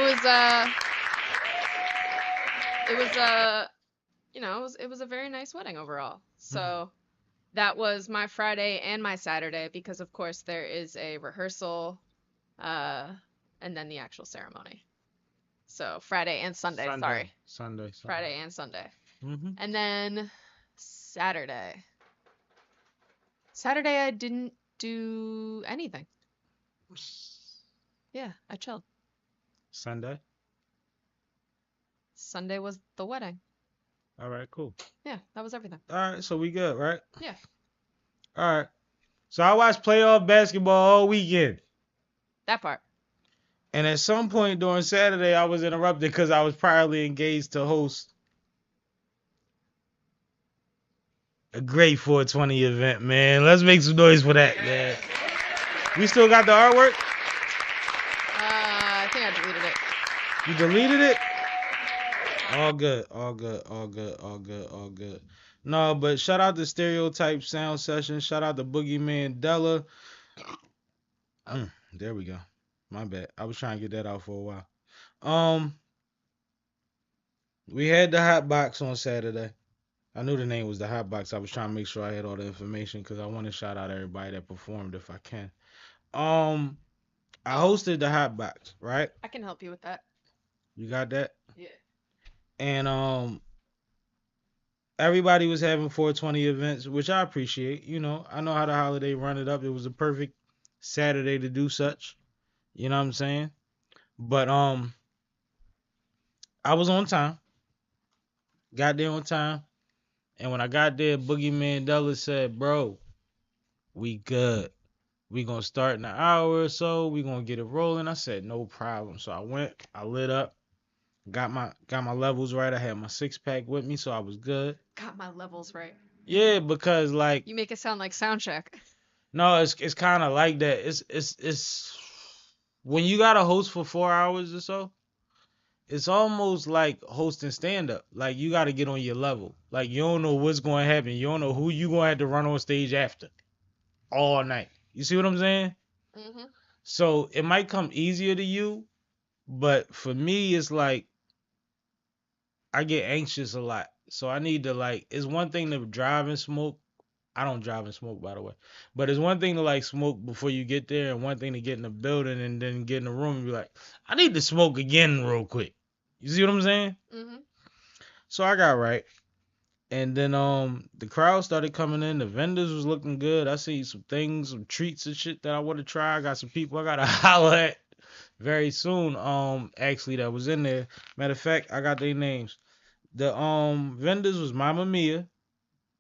was a very nice wedding overall. So that was my Friday and my Saturday because of course there is a rehearsal and then the actual ceremony. So Friday and Sunday, sorry. Sunday. Friday and Sunday. Mm-hmm. And then Saturday. Saturday I didn't do anything. Yeah, I chilled. Sunday. Sunday was the wedding. All right, cool. Yeah, that was everything. All right, so we good, right? Yeah. All right. So I watched playoff basketball all weekend. That part. And at some point during Saturday, I was interrupted because I was priorly engaged to host a great 420 event, man. Let's make some noise for that, man. We still got the artwork? I think I deleted it. You deleted it? All good. No, but shout out to Stereotype Sound Session. Shout out to Boogeyman Della. There we go. My bad. I was trying to get that out for a while. We had the hot box on Saturday. I knew the name was the hot box. I was trying to make sure I had all the information because I want to shout out everybody that performed if I can. I hosted the hot box, right? I can help you with that. You got that? Yeah. And everybody was having 420 events, which I appreciate. You know, I know how the holiday run it up. It was a perfect Saturday to do such. You know what I'm saying? But I was on time. Got there on time. And when I got there, Boogeyman Della said, "Bro, we good. We gonna start in an hour or so. We gonna get it rolling." I said, "No problem." So I went, I lit up, got my levels right. I had my 6-pack with me, so I was good. Got my levels right. Yeah, because like You make it sound like sound check. no, it's kind of like that. It's when you gotta host for 4 hours or so, it's almost like hosting stand up. Like you gotta get on your level. Like you don't know what's going to happen. You don't know who you gonna have to run on stage after all night. You see what I'm saying? Mm-hmm. So it might come easier to you, but for me, it's like I get anxious a lot. So I need to like, it's one thing to drive and smoke. I don't drive and smoke, by the way. But it's one thing to like smoke before you get there and one thing to get in the building and then get in the room and be like, I need to smoke again real quick. You see what I'm saying? Mm-hmm. So I got right. And then the crowd started coming in. The vendors was looking good. I see some things, some treats and shit that I want to try. I got some people I gotta holler at very soon. Actually that was in there. Matter of fact, I got their names. The vendors was Mama Mia,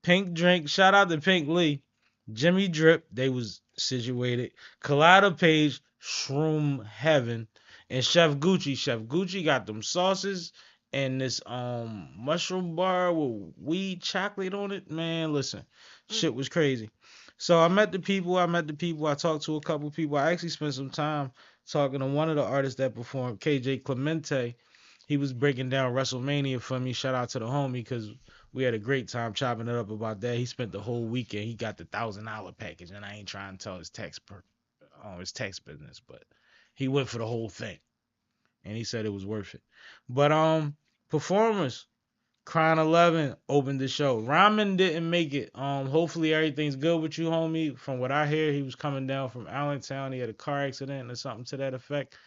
Pink Drink, shout out to Pink Lee, Jimmy Drip, they was situated, Colada Page, Shroom Heaven, and Chef Gucci. Chef Gucci got them sauces and this mushroom bar with weed chocolate on it. Man, listen, shit was crazy. So I met the people. I talked to a couple people. I actually spent some time talking to one of the artists that performed, KJ Clemente. He was breaking down WrestleMania for me. Shout out to the homie because we had a great time chopping it up about that. He spent the whole weekend. He got the $1,000 package, and I ain't trying to tell his tax business, but he went for the whole thing, and he said it was worth it. But performers, Crown 11 opened the show. Ramen didn't make it. Hopefully everything's good with you, homie. From what I hear, he was coming down from Allentown. He had a car accident or something to that effect,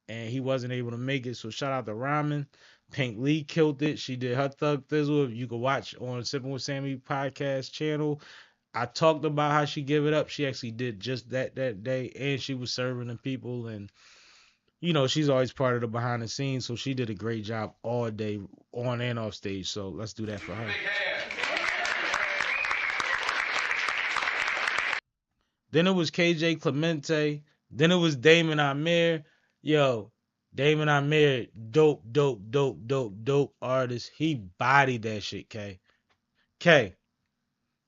and he wasn't able to make it. So shout out to Ramen. Pink Lee killed it. She did her Thug Thizzle. You can watch on Sipping with Sammy podcast channel. I talked about how she give it up. She actually did just that day, and she was serving the people. And you know she's always part of the behind the scenes, so she did a great job all day, on and off stage. So let's do that for her. Then it was KJ Clemente. Then it was Damon Amir. Yo, Damon Amir, dope artist. He bodied that shit, K.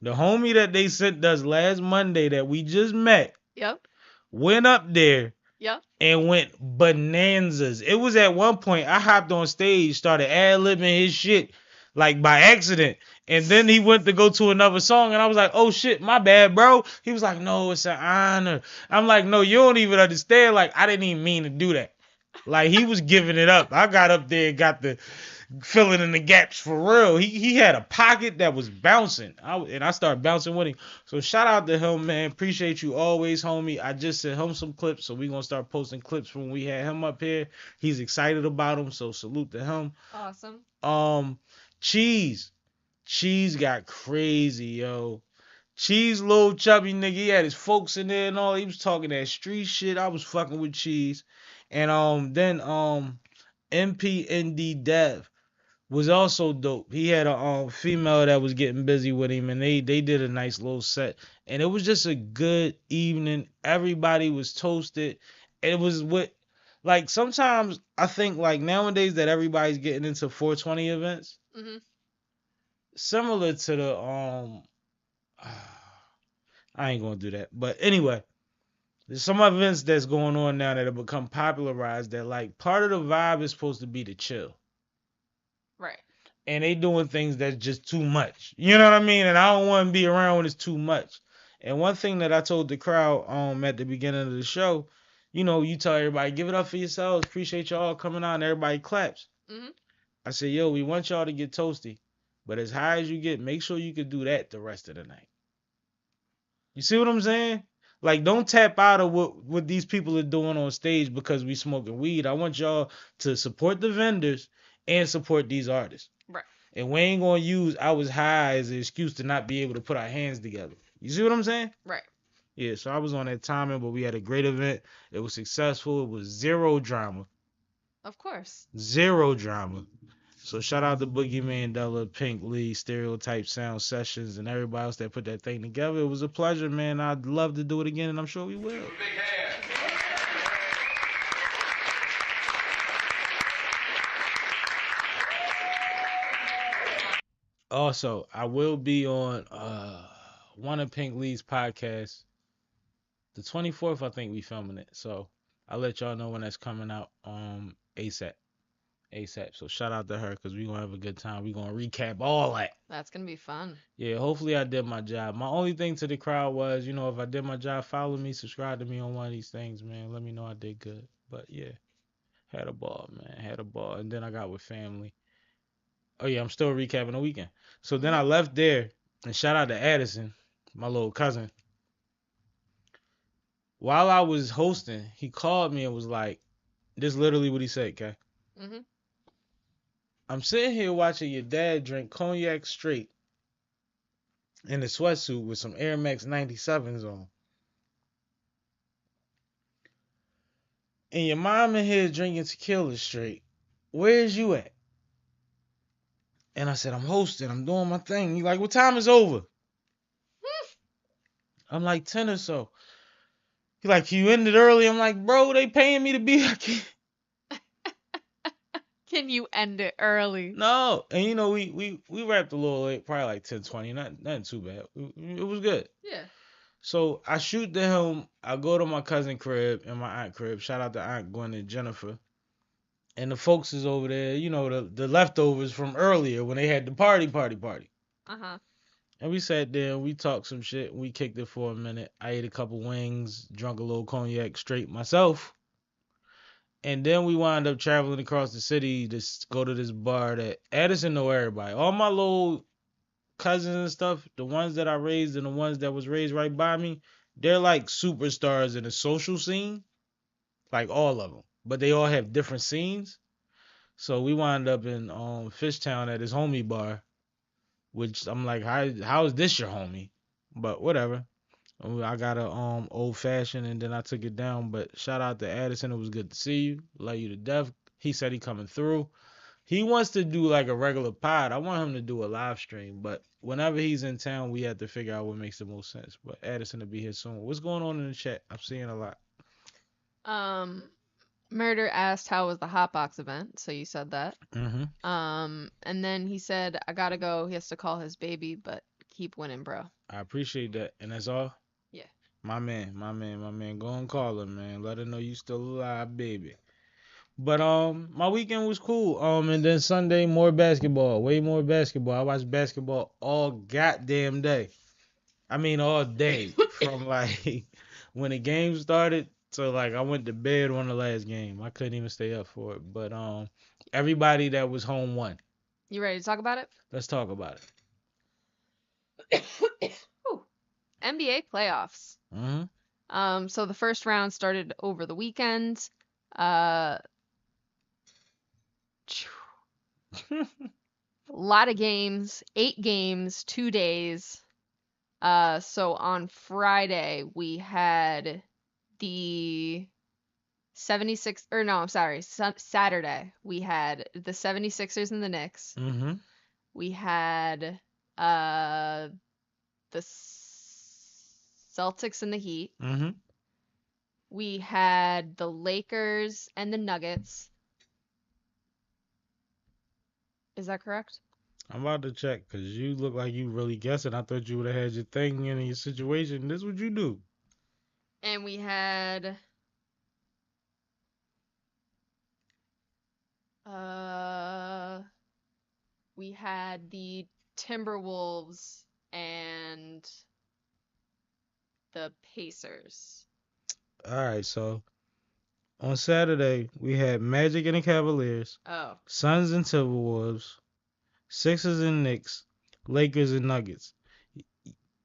The homie that they sent us last Monday that we just met Yep. went up there Yep. and went bonanzas. It was at one point I hopped on stage, started ad-libbing his shit like by accident. And then he went to go to another song and I was like, oh shit, my bad, bro. He was like, no, it's an honor. I'm like, no, you don't even understand. Like, I didn't even mean to do that. Like, he was giving it up. I got up there and got the filling in the gaps for real. He had a pocket that was bouncing. I started bouncing with him. So shout out to him, man. Appreciate you always, homie. I just sent him some clips, so we're going to start posting clips from when we had him up here. He's excited about them, so salute to him. Awesome. Cheese got crazy, yo. Cheese, little chubby nigga. He had his folks in there and all. He was talking that street shit. I was fucking with Cheese. And then MPND Dev was also dope. He had a female that was getting busy with him, and they did a nice little set. And it was just a good evening. Everybody was toasted. It was like sometimes I think like nowadays that everybody's getting into 420 events. Mm-hmm. Similar to the I ain't gonna do that. But anyway, there's some events that's going on now that have become popularized that like part of the vibe is supposed to be to chill. Right. And they doing things that's just too much. You know what I mean? And I don't want to be around when it's too much. And one thing that I told the crowd at the beginning of the show, you know, you tell everybody, give it up for yourselves. Appreciate y'all coming out, and everybody claps. Mm-hmm. I said, yo, we want y'all to get toasty. But as high as you get, make sure you can do that the rest of the night. You see what I'm saying? Like, don't tap out of what these people are doing on stage because we smoking weed. I want y'all to support the vendors and support these artists. Right. And we ain't going to use I was high as an excuse to not be able to put our hands together. You see what I'm saying? Right. Yeah, so I was on that timing, but we had a great event. It was successful. It was zero drama. Of course. Zero drama. So shout out to Boogie Mandela, Pink Lee, Stereotype Sound Sessions, and everybody else that put that thing together. It was a pleasure, man. I'd love to do it again, and I'm sure we will. Also, I will be on one of Pink Lee's podcasts. The 24th, I think we filming it. So I'll let y'all know when that's coming out ASAP. So shout out to her because we're going to have a good time. We're going to recap all that. That's going to be fun. Yeah, hopefully I did my job. My only thing to the crowd was, you know, if I did my job, follow me, subscribe to me on one of these things, man. Let me know I did good. But yeah, had a ball, man. Had a ball. And then I got with family. Oh yeah, I'm still recapping the weekend. So then I left there, and shout out to Addison, my little cousin. While I was hosting, he called me and was like, this is literally what he said, okay? Mm-hmm. I'm sitting here watching your dad drink cognac straight in a sweatsuit with some Air Max 97s on. And your mom in here drinking tequila straight. Where's you at? And I said, I'm hosting. I'm doing my thing. He like, what time is over? I'm like, 10 or so. He like, you ended early. I'm like, bro, they paying me to be here. Can you end it early? No. And you know, we wrapped a little late, probably like 10:20. Nothing too bad. It was good. Yeah. So I shoot the him. I go to my cousin crib and my aunt crib. Shout out to Aunt Gwen and Jennifer. And the folks is over there, you know, the leftovers from earlier when they had the party. Uh-huh. And we sat there and we talked some shit. We kicked it for a minute. I ate a couple wings, drunk a little cognac straight myself. And then we wound up traveling across the city to go to this bar that Addison know everybody. All my little cousins and stuff, the ones that I raised and the ones that was raised right by me, they're like superstars in the social scene. Like all of them. But they all have different scenes. So we wound up in Fishtown at his homie bar. Which I'm like, how is this your homie? But whatever. I got a old fashioned and then I took it down. But shout out to Addison. It was good to see you. Love you to death. He said he coming through. He wants to do like a regular pod. I want him to do a live stream. But whenever he's in town, we have to figure out what makes the most sense. But Addison will be here soon. What's going on in the chat? I'm seeing a lot. Murder asked how was the Hotbox event, so you said that. Mm-hmm. And then he said, I gotta go. He has to call his baby, but keep winning, bro. I appreciate that. And that's all? Yeah. My man. Go and call her, man. Let her know you still alive, baby. But my weekend was cool. And then Sunday, more basketball. Way more basketball. I watched basketball all goddamn day. I mean all day. From like when the game started to like I went to bed on the last game. I couldn't even stay up for it. But everybody that was home won. You ready to talk about it? Let's talk about it. NBA playoffs. Mm-hmm. So the first round started over the weekend. A lot of games, 8 games, 2 days. So on Friday we had the 76 or no, I'm sorry, Saturday we had the 76ers and the Knicks. Mm-hmm. We had the Celtics and the Heat. Mm-hmm. We had the Lakers and the Nuggets. Is that correct? I'm about to check because you look like you really guessing. I thought you would have had your thing in your situation. This is what you do. And we had the Timberwolves and the Pacers. All right, so on Saturday we had Magic and the Cavaliers, Suns and Timberwolves, Sixers and Knicks, Lakers and Nuggets.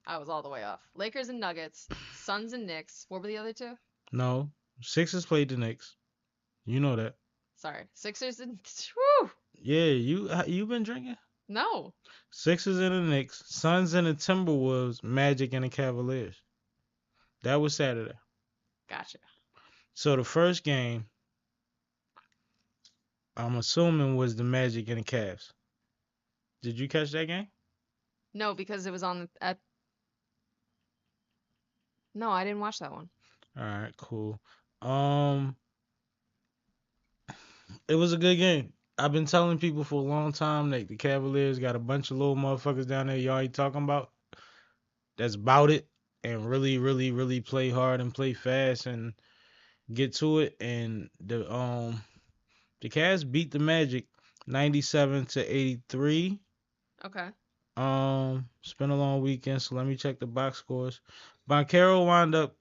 I was all the way off. Lakers and Nuggets, Suns and Knicks. What were the other two? No, Sixers played the Knicks. You know that. Sorry, Sixers and whew. Yeah, you been drinking? No. Sixers and the Knicks, Suns and the Timberwolves, Magic and the Cavaliers. That was Saturday. Gotcha. So the first game, I'm assuming, was the Magic and the Cavs. Did you catch that game? No, because it was on at. No, I didn't watch that one. All right, cool. It was a good game. I've been telling people for a long time that the Cavaliers got a bunch of little motherfuckers down there y'all ain't talking about. That's about it. And really, really, really play hard and play fast and get to it. And the Cavs beat the Magic 97-83. Okay. It's been a long weekend, so let me check the box scores. Banchero wound up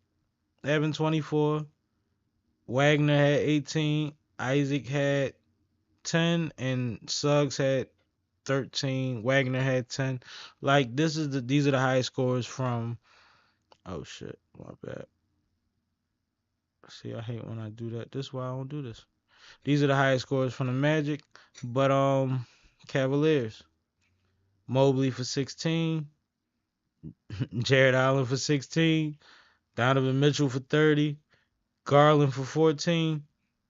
having 24. Wagner had 18. Isaac had 10, and Suggs had 13. Wagner had 10. Like these are the highest scores from. Oh shit, my bad. See, I hate when I do that. This is why I don't do this. These are the highest scores from the Magic, but Cavaliers. Mobley for 16. Jared Allen for 16. Donovan Mitchell for 30. Garland for 14.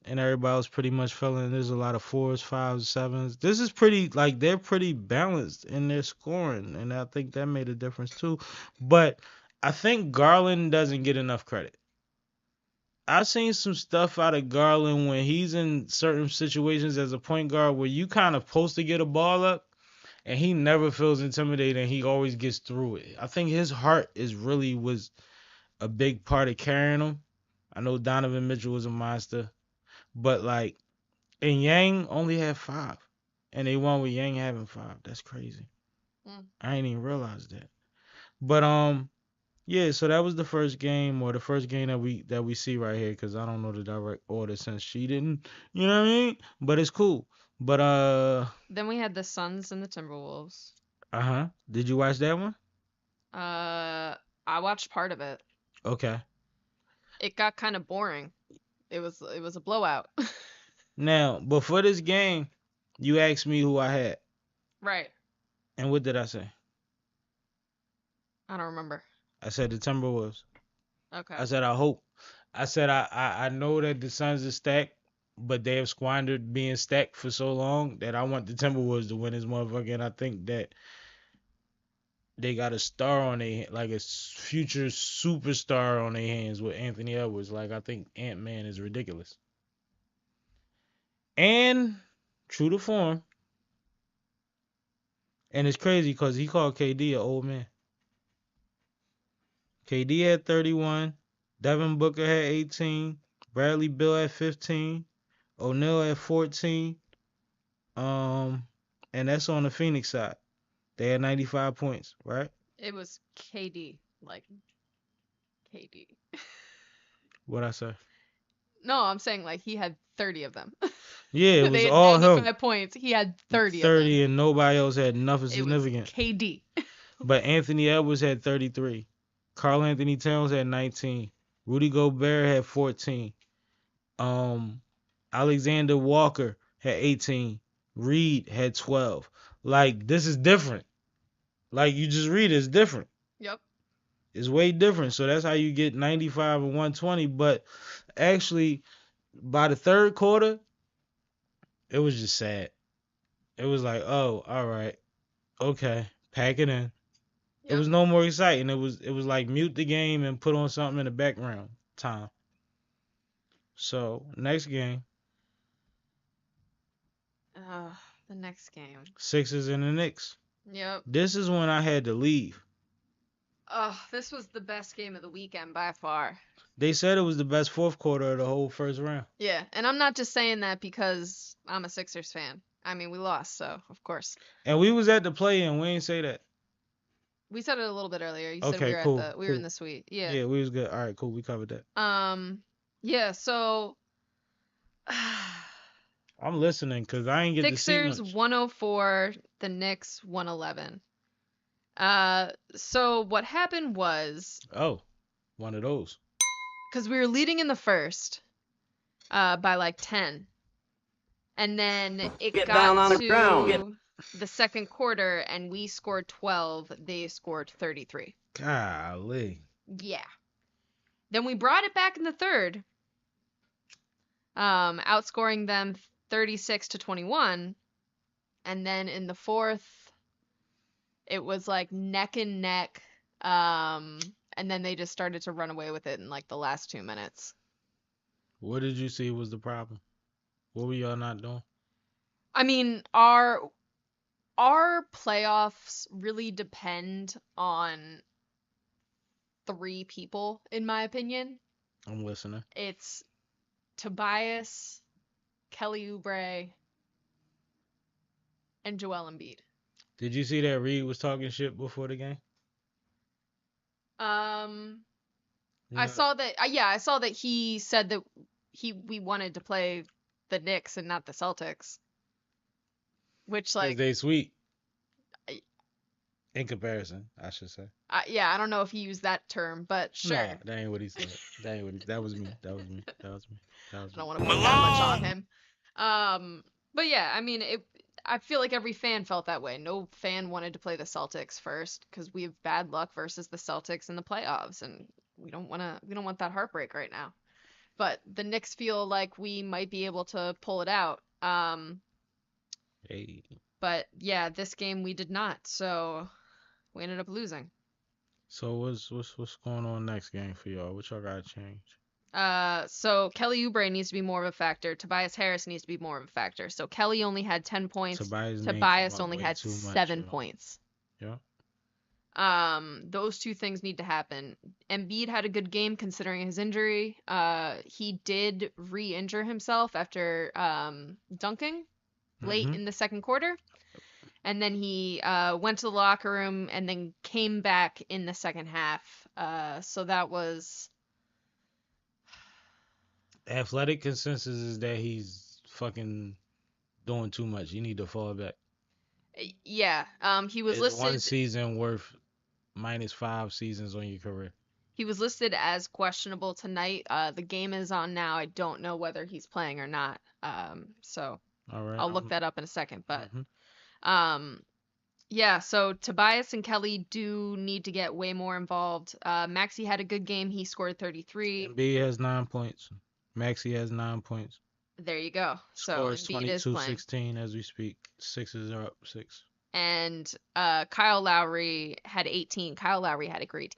and everybody else pretty much fell in. There's a lot of 4s, 5s, 7s. This is pretty like they're pretty balanced in their scoring, and I think that made a difference too. But I think Garland doesn't get enough credit. I've seen some stuff out of Garland when he's in certain situations as a point guard where you kind of supposed to get a ball up, and he never feels intimidated, and he always gets through it. I think his heart was a big part of carrying him. I know Donovan Mitchell was a monster, but like, and Yang only had 5, and they won with Yang having 5. That's crazy. I ain't even realized that. But yeah. So that was the first game, or the first game that we see right here, because I don't know the direct order since she didn't. You know what I mean? But it's cool. But Then we had the Suns and the Timberwolves. Did you watch that one? I watched part of it. Okay. It got kind of boring. It was a blowout. Now, before this game, you asked me who I had, Right. and what did I say? I don't remember. I said the Timberwolves. Okay. I said I hope. I said I know that the Suns are stacked, but they have squandered being stacked for so long that I want the Timberwolves to win this motherfucker, and I think that they got a star on their like a future superstar on their hands with Anthony Edwards. Like, I think Ant-Man is ridiculous. And true to form, and it's crazy because he called KD an old man. KD had 31, Devin Booker had 18, Bradley Beal had 15, O'Neal had 14. And that's on the Phoenix side. They had 95 points, right? It was KD, like KD. What'd I say? No, I'm saying like he had 30 of them. Yeah, it They was had all 95 him. points. He had 30 of them. 30, and nobody else had nothing It was significant. KD. But Anthony Edwards had 33. Karl Anthony Towns had 19. Rudy Gobert had 14. Alexander Walker had 18. Reed had 12. Like, this is different. Like, you just read it, it's different. Yep. It's way different. So that's how you get 95 and 120. But actually, by the third quarter, it was just sad. It was like, oh, all right. Okay. Pack it in. It was no more exciting. It was like mute the game and put on something in the background time. So, next game. The next game. Sixers and the Knicks. Yep. This is when I had to leave. This was the best game of the weekend by far. They said it was the best fourth quarter of the whole first round. Yeah, and I'm not just saying that because I'm a Sixers fan. I mean, we lost, so of course. And we was at the play-in. We ain't say that. We said it a little bit earlier. You said Okay, we were cool, we were in the suite. Yeah. Yeah, we was good. All right, cool. We covered that. Yeah, so I'm listening because I ain't get to see Sixers much. 104, the Knicks 111. So what happened was, Oh, one of those. because we were leading in the first, by like 10, and then it Get got down on the to ground. the second quarter, and we scored 12. They scored 33. Golly. Yeah. Then we brought it back in the third, outscoring them 36-21, and then in the fourth, it was like neck and neck, and then they just started to run away with it in like the last 2 minutes. What did you see was the problem? What were y'all not doing? I mean, our playoffs really depend on 3 people, in my opinion. I'm listening. It's Tobias, Kelly Oubre, and Joel Embiid. Did you see that Reed was talking shit before the game? I saw that. I saw that he said that we wanted to play the Knicks and not the Celtics. Which, like, they sweet. In comparison, I should say. yeah, I don't know if he used that term, but sure. Nah, that ain't what he said. That was me. That was me. I don't want to put that much on him. But yeah, I mean, I feel like every fan felt that way. No fan wanted to play the Celtics first because we have bad luck versus the Celtics in the playoffs, and we don't want that heartbreak right now. but the Knicks feel like we might be able to pull it out. Hey. But yeah, this game we did not, so we ended up losing. So what's going on next game for y'all? What y'all gotta change? So Kelly Oubre needs to be more of a factor. Tobias Harris needs to be more of a factor. So Kelly only had 10 points. Tobias name Tobias come up only way had too much, 7 yo. points. Yeah. Those two things need to happen. Embiid had a good game considering his injury. He did re-injure himself after dunking late Mhm. in the second quarter. And then he went to the locker room and then came back in the second half. So that was Athletic consensus is that he's fucking doing too much. You need to fall back. yeah. He was It's one listed. season worth -5 seasons on your career. He was listed as questionable tonight. The game is on now. I don't know whether he's playing or not. So All right. I'll look that up in a second. But Mhm. yeah. So Tobias and Kelly do need to get way more involved. Maxey had a good game. He scored 33. Embiid has 9 points. Maxey has 9 points. There you go. So Scores Embiid is playing. 22-16 as we speak. Sixers are up 6. And Kyle Lowry had 18. Kyle Lowry had a great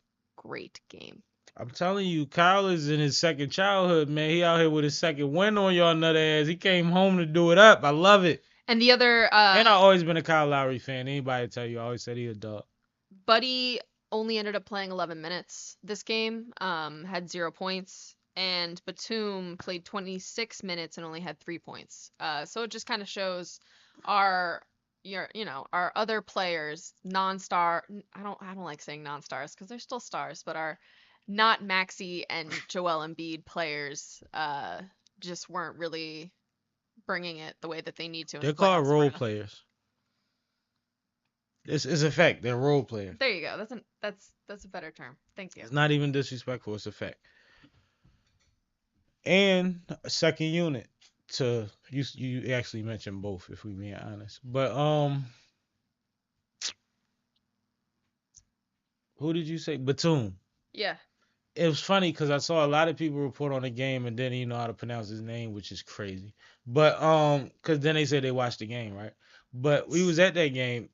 game. I'm telling you, Kyle is in his second childhood, man. He out here with his second win on y'all nut ass. He came home to do it up. I love it. And the other And I always been a Kyle Lowry fan. Anybody tell you, I always said he a dog. Buddy only ended up playing 11 minutes this game, had 0 points, and Batum played 26 minutes and only had 3 points. So it just kind of shows our other players, non-star. I don't like saying non-stars because they're still stars, but our not Maxey and Joel Embiid players just weren't really bringing it the way that they need to. in They're the called playoffs role right now. players. It's a fact. They're role players. There you go. That's a better term. Thank you. It's not even disrespectful. It's a fact. And a second unit to you actually mentioned both, if we being honest. But who did you say? Batum. Yeah. It was funny because I saw a lot of people report on the game and didn't even know how to pronounce his name, which is crazy. But because then they said they watched the game, right? But we was at that game,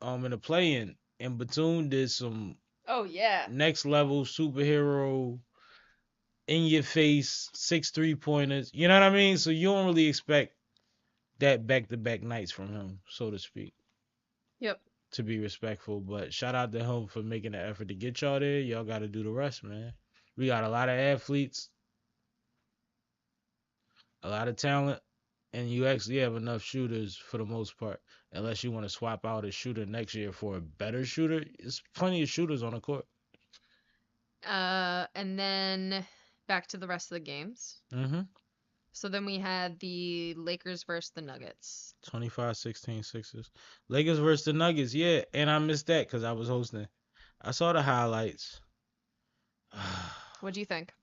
in the play-in, and Batum did some Oh yeah. next level superhero in your face 6 3-pointers. You know what I mean? So you don't really expect that back-to-back nights from him, so to speak, Yep. to be respectful. But shout out to him for making the effort to get y'all there. Y'all got to do the rest, man. We got a lot of athletes, a lot of talent, and you actually have enough shooters for the most part. Unless you want to swap out a shooter next year for a better shooter, there's plenty of shooters on the court. And then back to the rest of the games. Mm-hmm. So then we had the Lakers versus the Nuggets. 25-16 Sixers. Lakers versus the Nuggets, yeah. And I missed that because I was hosting. I saw the highlights. What do you think?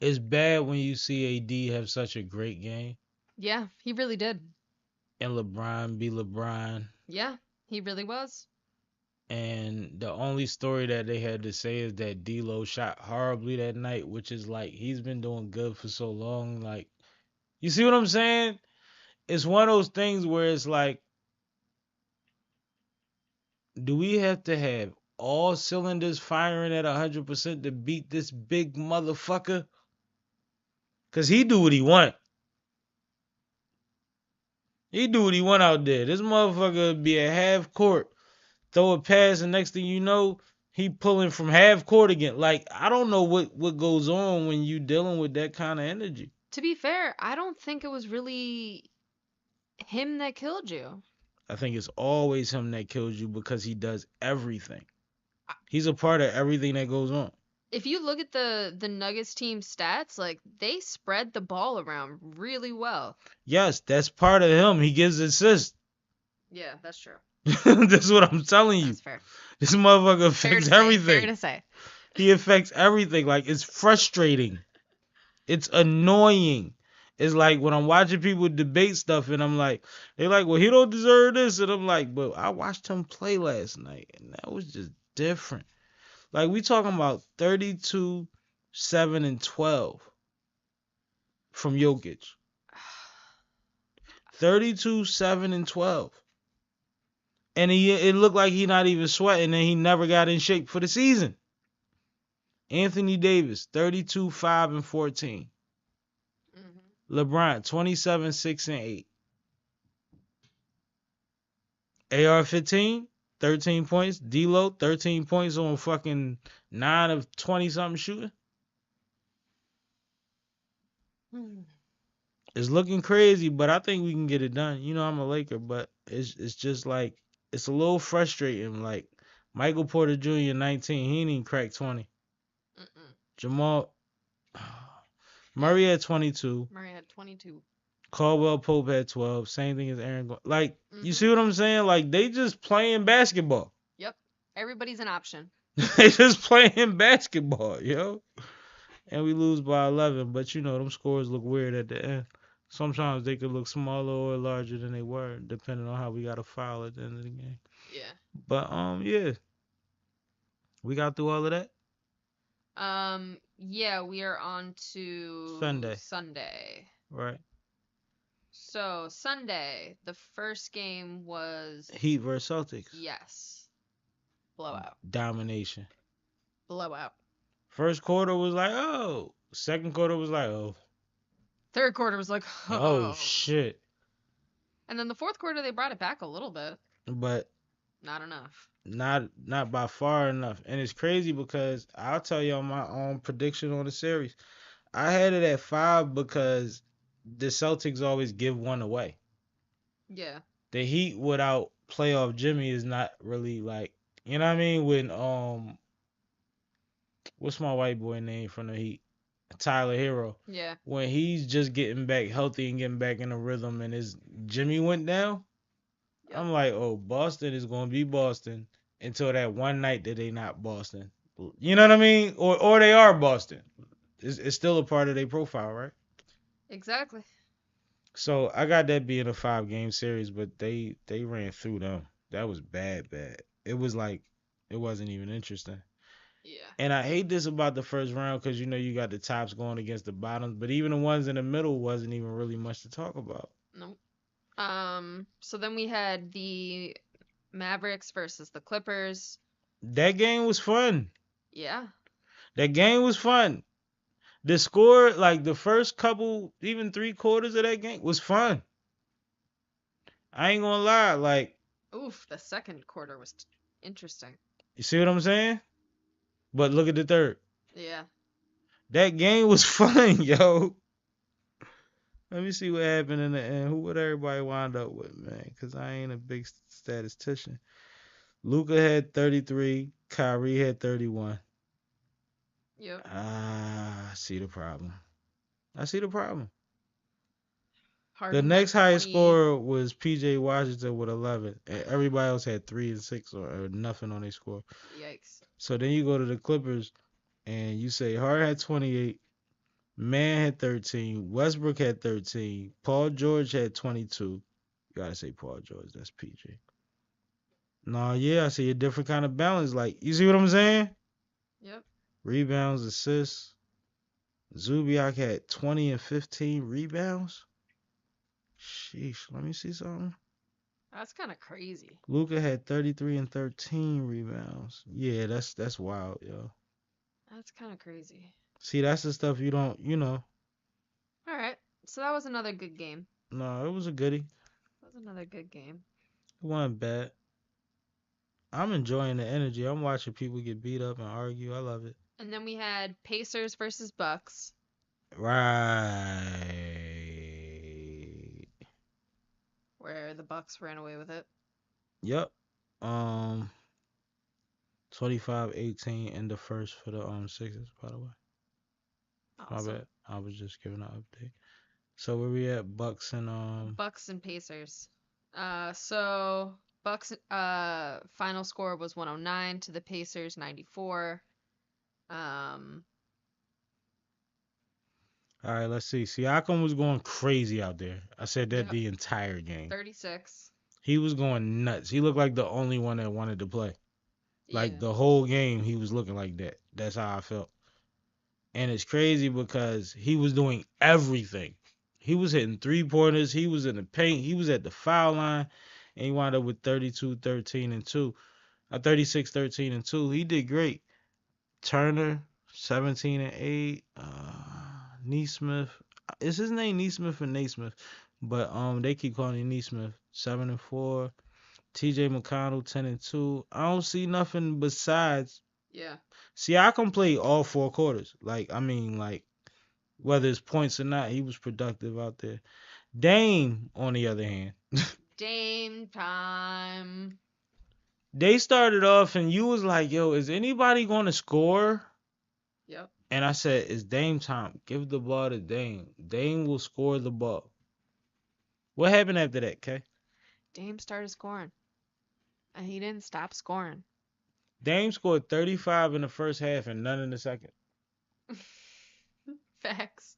It's bad when you see AD have such a great game Yeah, he really did. and LeBron be LeBron. Yeah, he really was. And the only story that they had to say is that D'Lo shot horribly that night, which is like he's been doing good for so long. Like, you see what I'm saying? It's one of those things where it's like, do we have to have all cylinders firing at 100% to beat this big motherfucker? Cause he do what he want. He do what he want out there. This motherfucker be at half court, throw a pass, and next thing you know, he pulling from half court again. Like, I don't know what goes on when you dealing with that kind of energy. To be fair, I don't think it was really him that killed you. I think it's always him that kills you because he does everything. He's a part of everything that goes on. If you look at the Nuggets team stats, like they spread the ball around really well. Yes, that's part of him. He gives assists. Yeah, that's true. That's what I'm telling you. That's fair. This motherfucker Fair to affects say, everything. Fair to say. He affects everything. Like, it's frustrating. It's annoying. It's like when I'm watching people debate stuff and I'm like, they're like, well, he don't deserve this. And I'm like, but I watched him play last night and that was just different. Like we talking about 32, 7, and 12 from Jokic. 32, 7, and 12. And it looked like he not even sweating and he never got in shape for the season. Anthony Davis, 32, 5, and 14. LeBron, 27, 6, and 8. AR-15, 13 points. D-Lo, 13 points on fucking 9 of 20-something shooting. It's looking crazy, but I think we can get it done. You know I'm a Laker, but it's just like, it's a little frustrating. Like, Michael Porter Jr., 19, he ain't even cracked 20. Jamal Murray had 22. Murray had 22. Caldwell Pope had 12. Same thing as Aaron. Like, you see what I'm saying? Like, they just playing basketball. Yep. Everybody's an option. They just playing basketball, yo. And we lose by 11. But, you know, them scores look weird at the end. Sometimes they could look smaller or larger than they were, depending on how we got a foul at the end of the game. Yeah. But, yeah. We got through all of that? Yeah, we are on to Sunday. Right. So, Sunday, the first game was... Heat versus Celtics. Yes. Blowout. Domination. Blowout. First quarter was like, oh. Second quarter was like, oh. Third quarter was like, oh shit. And then the fourth quarter, they brought it back a little bit. But not enough. Not by far enough. And it's crazy because I'll tell y'all my own prediction on the series. I had it at 5 because the Celtics always give one away. Yeah. The Heat without playoff Jimmy is not really like, you know what I mean? When what's my white boy name from the Heat? Tyler Hero. Yeah. When he's just getting back healthy and getting back in a rhythm and his Jimmy went down, yep. I'm like, oh, Boston is going to be Boston until that one night that they not Boston. You know what I mean? Or they are Boston. It's still a part of their profile, right? Exactly. So I got that being a 5-game series, but they ran through them. That was bad. It was like, it wasn't even interesting. Yeah. And I hate this about the first round because, you know, you got the tops going against the bottoms, but even the ones in the middle wasn't even really much to talk about. Nope. So then we had the Mavericks versus the Clippers. That game was fun. Yeah. That game was fun. The score, like the first couple, even 3 quarters of that game was fun. I ain't gonna lie, like. Oof, the second quarter was interesting. You see what I'm saying? But look at the third. Yeah. That game was fun, yo. Let me see what happened in the end. Who would everybody wind up with, man? Because I ain't a big statistician. Luka had 33. Kyrie had 31. Yep. I see the problem. Harden The next had highest 20. scorer was P.J. Washington with 11. And everybody else had 3 and 6 or nothing on their score. Yikes. So then you go to the Clippers and you say Harden had 28, Man had 13, Westbrook had 13, Paul George had 22. You gotta say Paul George, that's PJ. No, yeah, I see a different kind of balance. Like, you see what I'm saying? Yep. Rebounds, assists. Zubiak had 20 and 15 rebounds. Sheesh, let me see something. That's kind of crazy. Luka had 33 and 13 rebounds. Yeah, that's wild, yo. That's kind of crazy. See, that's the stuff you don't, you know. All right. So that was another good game. No, it was a goodie. That was another good game. It wasn't bad. I'm enjoying the energy. I'm watching people get beat up and argue. I love it. And then we had Pacers versus Bucks. Right. Where the Bucks ran away with it. Yep. 25-18 in the first for the Sixers, by the way. Awesome. My bad. I was just giving an update. So where we at? Bucks and Bucks and Pacers. So Bucks final score was 109 to the Pacers 94. All right, let's see. Siakam was going crazy out there. I said that the entire game. 36. He was going nuts. He looked like the only one that wanted to play. Like Yeah. the whole game, he was looking like that. That's how I felt. And it's crazy because he was doing everything. He was hitting 3-pointers. He was in the paint. He was at the foul line. And he wound up with 32, 13, and 2. 36, 13, and 2. He did great. Turner, 17 and 8. Neesmith. Is his name Neesmith or Naismith? But they keep calling him Neesmith. 7 and 4. TJ McConnell, 10 and 2. I don't see nothing besides. Yeah. See, I can play all 4 quarters. Like, I mean, like, whether it's points or not, he was productive out there. Dame, on the other hand, Dame time. they started off and you was like, yo, is anybody going to score? Yep. And I said, it's Dame time. Give the ball to Dame. Dame will score the ball. What happened after that, Kay? Dame started scoring. And he didn't stop scoring. Dame scored 35 in the first half and none in the second. Facts.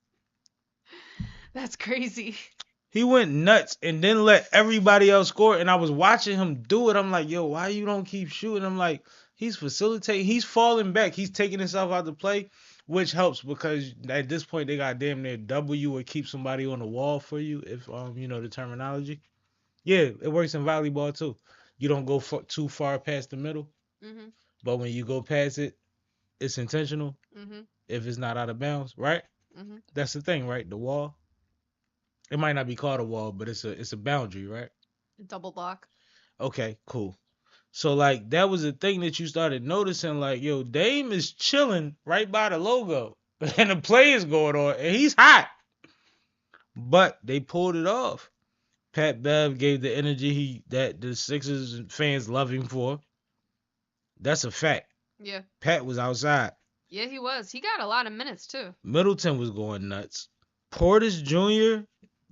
That's crazy. He went nuts and then let everybody else score. And I was watching him do it. I'm like, yo, why you don't keep shooting? I'm like, he's facilitating. He's falling back. He's taking himself out to play, which helps because at this point they got damn near double you or keep somebody on the wall for you, if you know the terminology. Yeah, it works in volleyball too. You don't go too far past the middle, Mm-hmm. but when you go past it, it's intentional. Mm-hmm. If it's not out of bounds, right? Mm-hmm. That's the thing, right? The wall. It might not be called a wall, but it's a boundary, right? Double block. Okay, cool. So like that was the thing that you started noticing, like, yo, Dame is chilling right by the logo. And the play is going on, and he's hot. But they pulled it off. Pat Bev gave the energy that the Sixers fans love him for. That's a fact. Yeah. Pat was outside. Yeah, he was. He got a lot of minutes too. Middleton was going nuts. Portis Jr.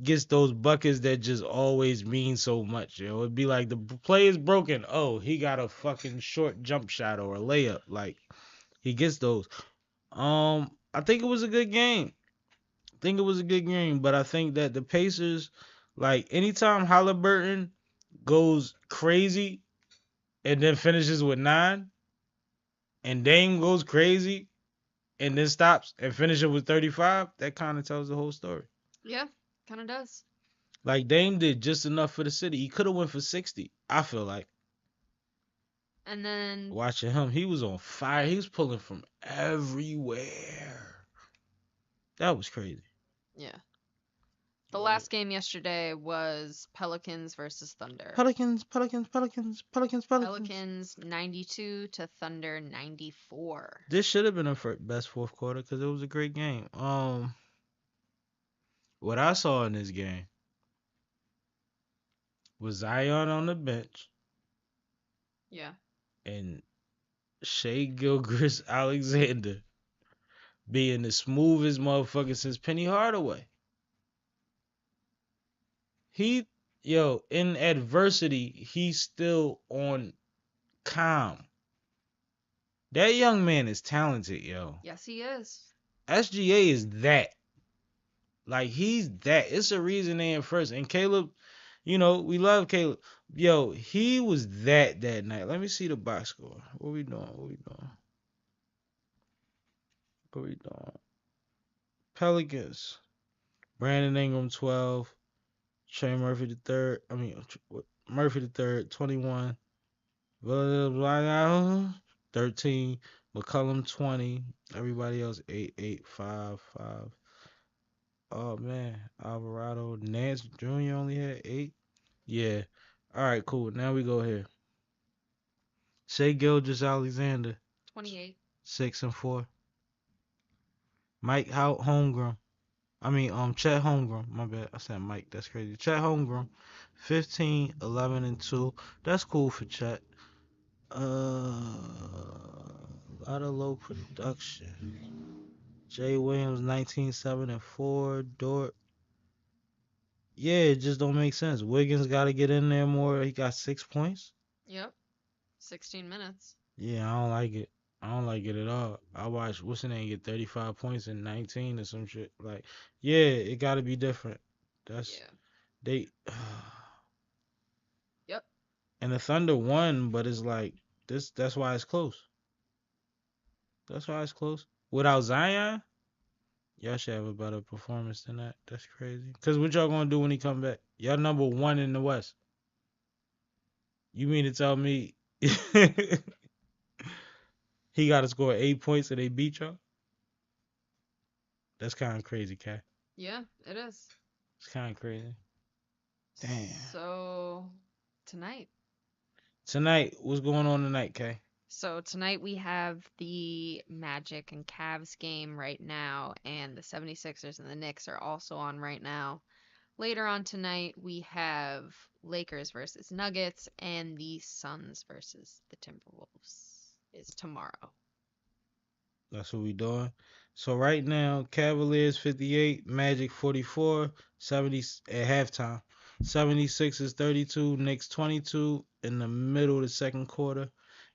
gets those buckets that just always mean so much. You know, it'd be like the play is broken. Oh, he got a fucking short jump shot or a layup. Like he gets those. I think it was a good game. But I think that the Pacers, like anytime Halliburton goes crazy and then finishes with 9, and Dame goes crazy and then stops and finishes with 35, that kind of tells the whole story. Yeah, kind of does. Like Dame did just enough for the city. He could have went for 60, I feel like. And then Watching him, he was on fire. He was pulling from everywhere. That was crazy. yeah. The last game yesterday was Pelicans versus Thunder. Pelicans. Pelicans 92 to Thunder 94. This should have been a best fourth quarter because it was a great game. What I saw in this game was Zion on the bench Yeah. and Shea Gilgeous Alexander being the smoothest motherfucker since Penny Hardaway. In adversity, he's still on calm. That young man is talented, yo. Yes, he is. SGA is that. Like, he's that. It's a reason they in first. And Caleb, we love Caleb. Yo, he was that night. Let me see the box score. What we doing? Pelicans. Brandon Ingram, 12. Trey Murphy the third. Murphy the third, 21. 13. McCollum, 20. Everybody else, 8, 8, 5, 5. Oh, man. Alvarado. Nance Jr. only had 8. Yeah. All right, cool. Now we go here. Shea Gilgeous Alexander, 28. 6 and 4. Mike Holmgren. Chet Holmgren. My bad. I said Mike. That's crazy. Chet Holmgren, 15, 11, and 2. That's cool for Chet. A lot of low production. Jay Williams, 19, 7, and 4. Dort. Yeah, it just don't make sense. Wiggins got to get in there more. He got 6 points. Yep. 16 minutes. Yeah, I don't like it. I don't like it at all. I watched what's his name get 35 points in 19 or some shit. Like, yeah, it got to be different. That's they. Yep. And the Thunder won, but it's like That's why it's close. That's why it's close. Without Zion, y'all should have a better performance than that. That's crazy. Cause what y'all gonna do when he come back? Y'all number 1 in the West. You mean to tell me he got to score 8 points and they beat y'all? That's kind of crazy, Kat. Yeah, it is. It's kind of crazy. Damn. So tonight. Tonight, what's going on tonight, Kay? So tonight we have the Magic and Cavs game right now, and the 76ers and the Knicks are also on right now. Later on tonight, we have Lakers versus Nuggets, and the Suns versus the Timberwolves is tomorrow. That's what we doing. So right now, Cavaliers 58, Magic 44, 70 at halftime. 76ers 32, Knicks 22 in the middle of the second quarter.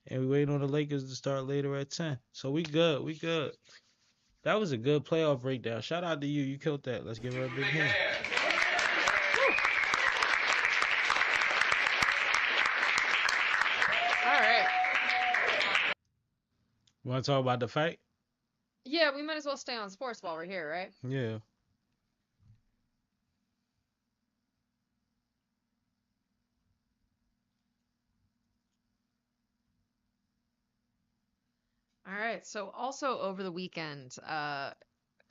And we waiting on the Lakers to start later at 10. So we good. We good. That was a good playoff breakdown. Shout out to you. You killed that. Let's give her a big hand. All right. You want to talk about the fight? Yeah, we might as well stay on sports while we're here, right? Yeah. All right. So also over the weekend, oh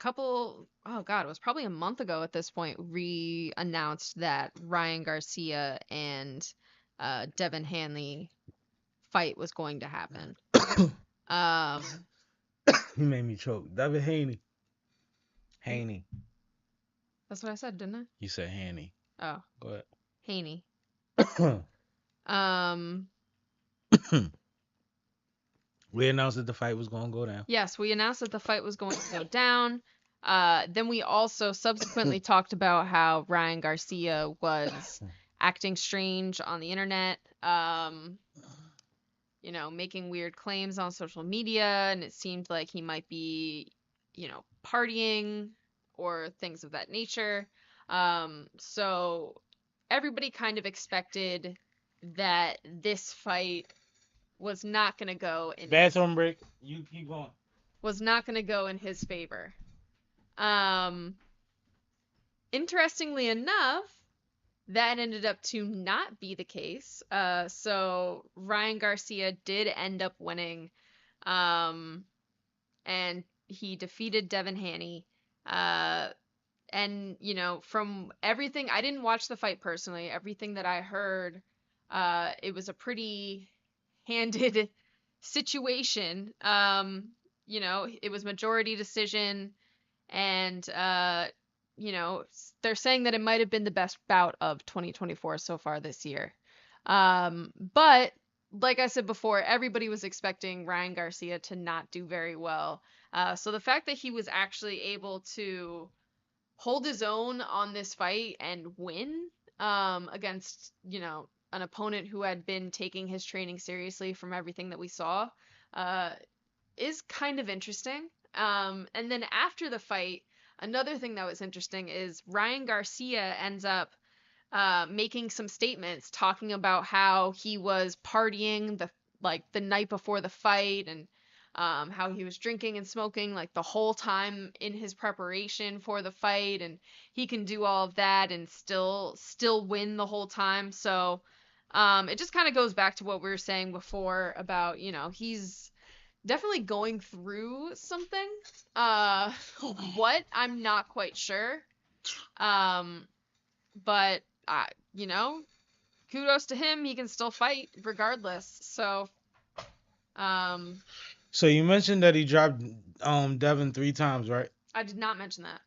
God, it was probably a month ago at this point, we announced that Ryan Garcia and Devin Haney fight was going to happen. He made me choke. Devin Haney. Haney. That's what I said, didn't I? You said Haney. Oh, Go Haney. ahead. Um, We announced that the fight was going to go down. yes, we announced that the fight was going to go down. Then we also subsequently talked about how Ryan Garcia was acting strange on the internet, making weird claims on social media, and it seemed like he might be, partying or things of that nature. So everybody kind of expected that this fight was not going to go in Bathroom break. You keep going. was not going to go in his favor. Interestingly enough, that ended up to not be the case. So Ryan Garcia did end up winning, and he defeated Devin Haney. And from everything, I didn't watch the fight personally. Everything that I heard, it was a pretty handed situation. It was majority decision, and they're saying that it might have been the best bout of 2024 so far this year. But like I said before, everybody was expecting Ryan Garcia to not do very well. So the fact that he was actually able to hold his own on this fight and win against, an opponent who had been taking his training seriously from everything that we saw is kind of interesting. And then after the fight, another thing that was interesting is Ryan Garcia ends up making some statements talking about how he was partying the night before the fight, and how he was drinking and smoking like the whole time in his preparation for the fight, and he can do all of that and still win the whole time. So it just kind of goes back to what we were saying before about, he's definitely going through something. What? I'm not quite sure. But kudos to him. He can still fight regardless. So So you mentioned that he dropped Devin 3 times, right? I did not mention that.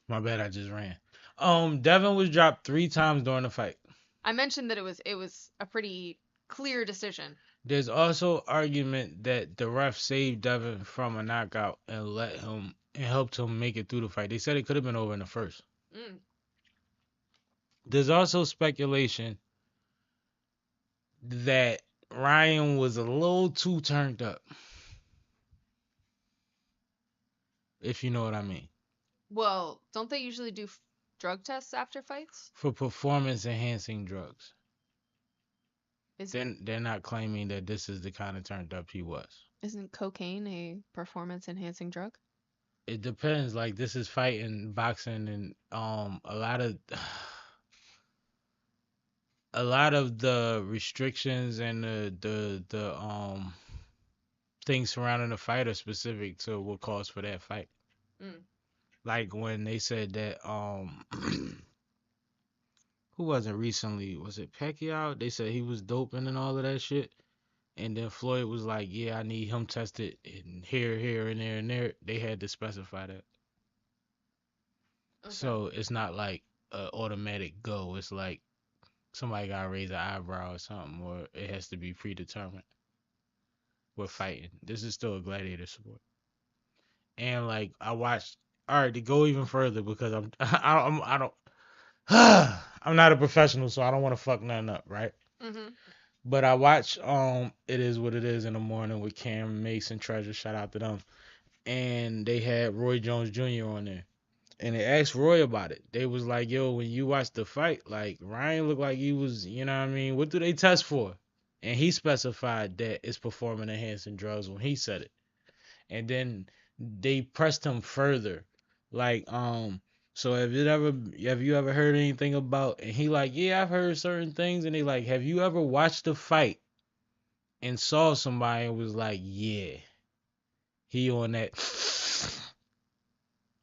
My bad, I just ran. Devin was dropped 3 times during the fight. I mentioned that it was a pretty clear decision. There's also argument that the ref saved Devin from a knockout and helped him make it through the fight. They said it could have been over in the first. There's also speculation that Ryan was a little too turned up, if you know what I mean, Well, don't they usually do drug tests after fights? for performance enhancing drugs. They're not claiming that this is the kind of turned up he was. Isn't cocaine a performance enhancing drug? It depends. Like this is fighting, boxing, and a lot of the restrictions and the things surrounding the fight are specific to what calls for that fight. Mm. Like when they said that who wasn't recently, was it Pacquiao? They said he was doping and all of that shit. And then Floyd was like, yeah, I need him tested in here, and there, and there. They had to specify that. Okay. So it's not like an automatic go. It's like somebody got to raise an eyebrow or something, or it has to be predetermined. We're fighting. This is still a gladiator sport. And like I watched, all right, to go even further because I don't I'm not a professional, so I don't want to fuck nothing up, right? Mm-hmm. But I watch It Is What It Is in the morning with Cam Mason Treasure, shout out to them. And they had Roy Jones Jr. on there. And they asked Roy about it. They was like, yo, when you watch the fight, like Ryan looked like he was, you know what I mean? What do they test for? And he specified that it's performing enhancing drugs when he said it. And then they pressed him further. Like, so have you ever heard anything about, and he like, yeah, I've heard certain things, and they like, have you ever watched a fight and saw somebody and was like, yeah, he on that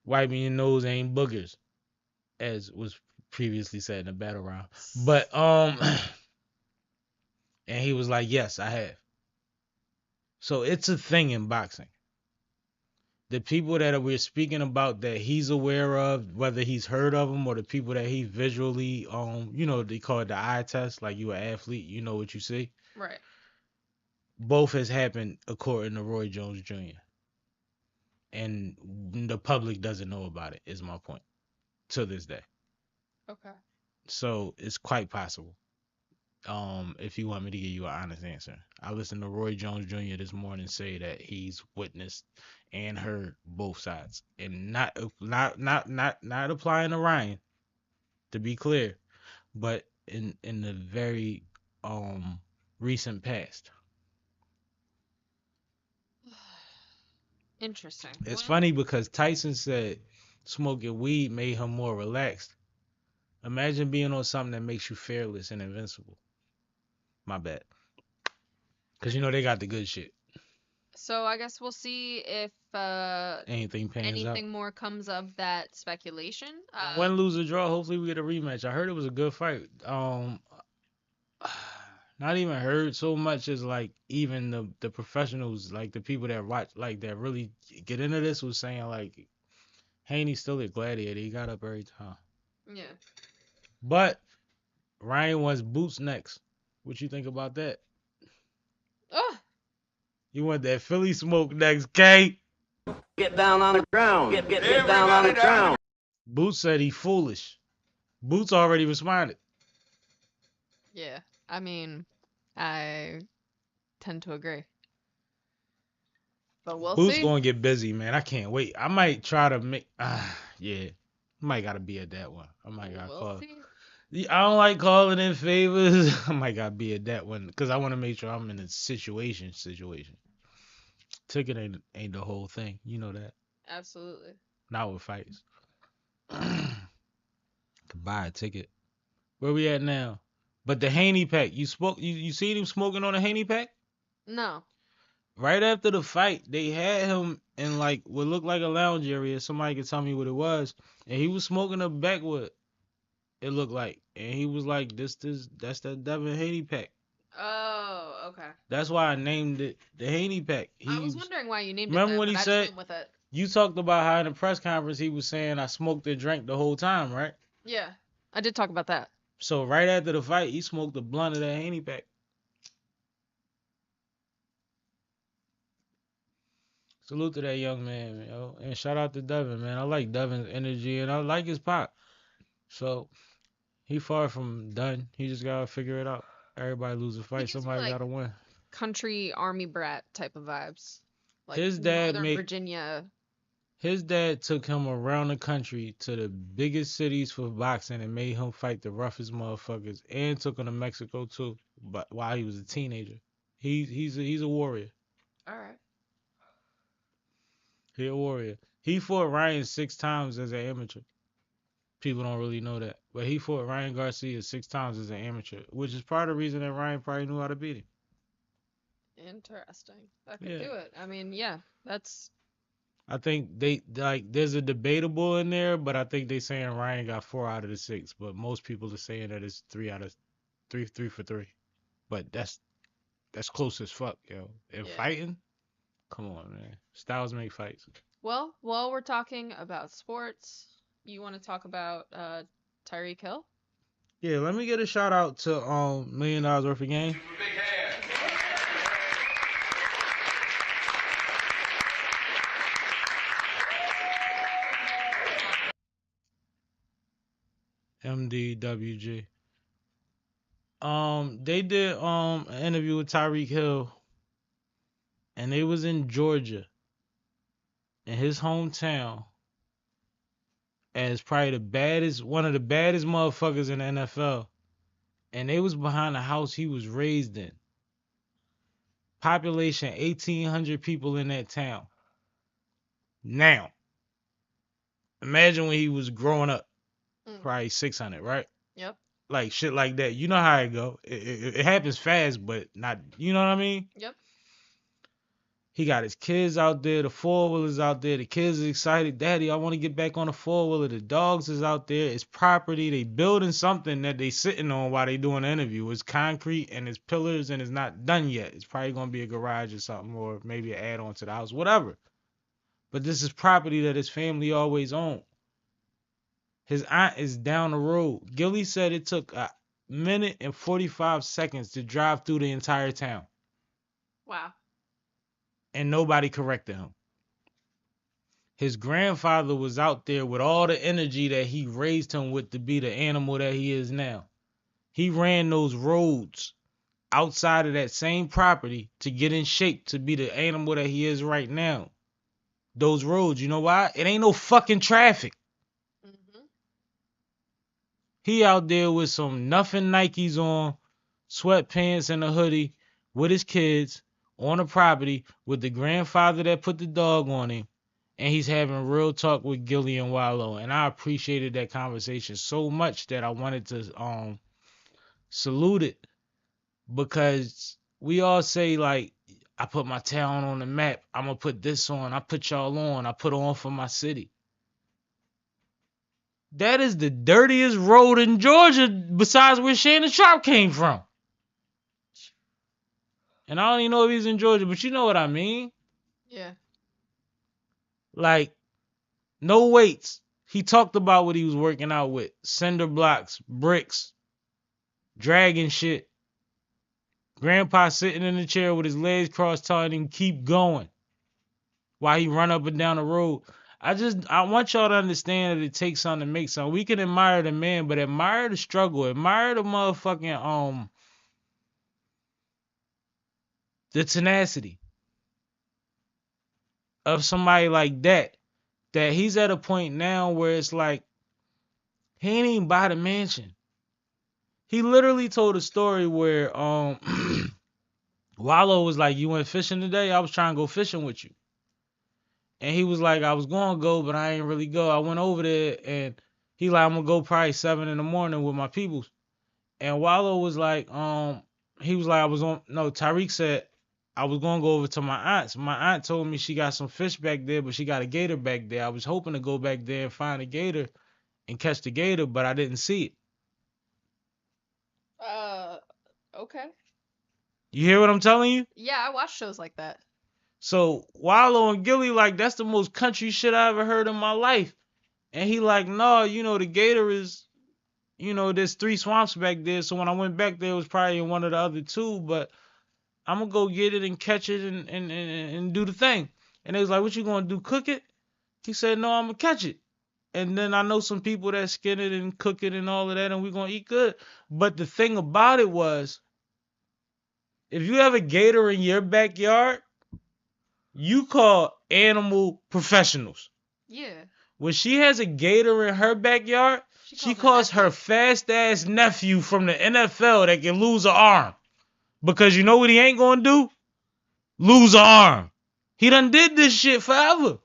wiping your nose ain't boogers, as was previously said in the battle round. But and he was like, yes, I have. So it's a thing in boxing. The people that we're speaking about that he's aware of, whether he's heard of them or the people that he visually, they call it the eye test, like you an athlete, you know what you see. Right. Both has happened according to Roy Jones Jr. And the public doesn't know about it, is my point, to this day. Okay. So it's quite possible. If you want me to give you an honest answer, I listened to Roy Jones Jr. this morning say that he's witnessed and heard both sides, and not applying to Ryan, to be clear, but in the very recent past. Interesting. It's funny because Tyson said smoking weed made him more relaxed. Imagine being on something that makes you fearless and invincible. My bad. Because they got the good shit. So I guess we'll see if Anything pans out. more comes of that speculation. Win, lose, or draw. Hopefully we get a rematch. I heard it was a good fight. Not even heard so much as like even the professionals, like the people that watch, like that really get into this, was saying like Haney's still a gladiator. He got up every time. Yeah. But Ryan wants Boots next. What you think about that? Oh. You want that Philly smoke next, K? Get down on the ground. Get down on the ground. Boots said he foolish. Boots already responded. Yeah. I mean, I tend to agree. But we'll Boots see. gonna get busy, man. I can't wait. I might try to make. Yeah. Might gotta be at that one. I might gotta call. See. I don't like calling in favors. I might gotta be at that one because I want to make sure I'm in a situation. Ticket ain't the whole thing. You know that. Absolutely. Not with fights. Could buy a ticket. Where we at now? But the Haney pack. You seen him smoking on a Haney pack? No. Right after the fight, they had him in like what looked like a lounge area. Somebody could tell me what it was, and he was smoking a backwood. It looked like, and he was like, that's that Devin Haney pack. Oh, okay. That's why I named it the Haney pack. I was wondering why you named it. Remember that, when he but I said, just went with it. You talked about how in the press conference he was saying I smoked and drank the whole time, right? Yeah, I did talk about that. So right after the fight, he smoked a blunt of that Haney pack. Salute to that young man, yo. And shout out to Devin, man. I like Devin's energy and I like his pop. So he far from done. He just gotta figure it out. Everybody lose a fight. Somebody gotta win. Country army brat type of vibes. Like His dad Northern make- Virginia. His dad took him around the country to the biggest cities for boxing and made him fight the roughest motherfuckers, and took him to Mexico too. But while he was a teenager, he's a warrior. All right. He a warrior. He fought Ryan 6 times as an amateur. People don't really know that, but he fought Ryan Garcia 6 times as an amateur, which is part of the reason that Ryan probably knew how to beat him. Interesting. That could Yeah. do it. I mean, yeah, that's I think they like there's a debatable in there, but I think they saying Ryan got 4 out of the 6, but most people are saying that it's 3 for 3. But that's close as fuck, yo. And Yeah. fighting, come on, man. Styles make fights. well. While we're talking about sports, you want to talk about Tyreek Hill? Yeah, let me get a shout out to $1 million worth of game. MDWG. They did an interview with Tyreek Hill, and they was in Georgia, in his hometown, as probably one of the baddest motherfuckers in the NFL, and they was behind the house he was raised in. Population 1,800 people in that town. Now, imagine when he was growing up, probably 600, right? Yep. Like shit like that. You know how it go. It happens fast, but not. You know what I mean? Yep. He got his kids out there, the 4-wheelers out there. The kids are excited. Daddy, I want to get back on the 4-wheeler. The dogs is out there. It's property. They building something that they sitting on while they doing the interview. It's concrete and it's pillars and it's not done yet. It's probably going to be a garage or something, or maybe an add-on to the house, whatever. But this is property that his family always owned. His aunt is down the road. Gilly said it took a minute and 45 seconds to drive through the entire town. Wow. And nobody corrected him. His grandfather was out there with all the energy that he raised him with to be the animal that he is now. He ran those roads outside of that same property to get in shape to be the animal that he is right now. Those roads, you know why? It ain't no fucking traffic. He out there with some nothing Nikes on, sweatpants and a hoodie with his kids on the property with the grandfather that put the dog on him. And he's having real talk with Gilly and Wallow. And I appreciated that conversation so much that I wanted to salute it. Because we all say, like, I put my town on the map. I'm going to put this on. I put y'all on. I put on for my city. That is the dirtiest road in Georgia besides where Shannon Sharp came from. And I don't even know if he's in Georgia, but you know what I mean. Yeah. Like, no weights. He talked about what he was working out with. Cinder blocks, bricks, dragging shit. Grandpa sitting in the chair with his legs crossed telling him keep going while he run up and down the road. I want y'all to understand that it takes something to make something. We can admire the man, but admire the struggle. Admire the motherfucking, the tenacity of somebody like that. That he's at a point now where it's like, he ain't even buy the mansion. He literally told a story where, Wallow was like, you went fishing today? I was trying to go fishing with you. And he was like, I was going to go, but I ain't really go. I went over there, and he like, I'm going to go probably 7 in the morning with my peoples. And Wallow was like, he was like, Tyreek said, I was going to go over to my aunt's. My aunt told me she got some fish back there, but she got a gator back there. I was hoping to go back there and find a gator and catch the gator, but I didn't see it. Okay. You hear what I'm telling you? Yeah, I watch shows like that. So Wallow and Gilly, like, that's the most country shit I ever heard in my life. And he like, no, the gator is, there's 3 swamps back there. So when I went back there, it was probably in one of the other 2, but I'm going to go get it and catch it and do the thing. And they was like, what you going to do, cook it? He said, no, I'm going to catch it. And then I know some people that skin it and cook it and all of that, and we're going to eat good. But the thing about it was, if you have a gator in your backyard, you call animal professionals. Yeah. When she has a gator in her backyard, she calls her fast ass nephew from the NFL that can lose an arm. Because you know what he ain't gonna do? Lose an arm. He done did this shit forever.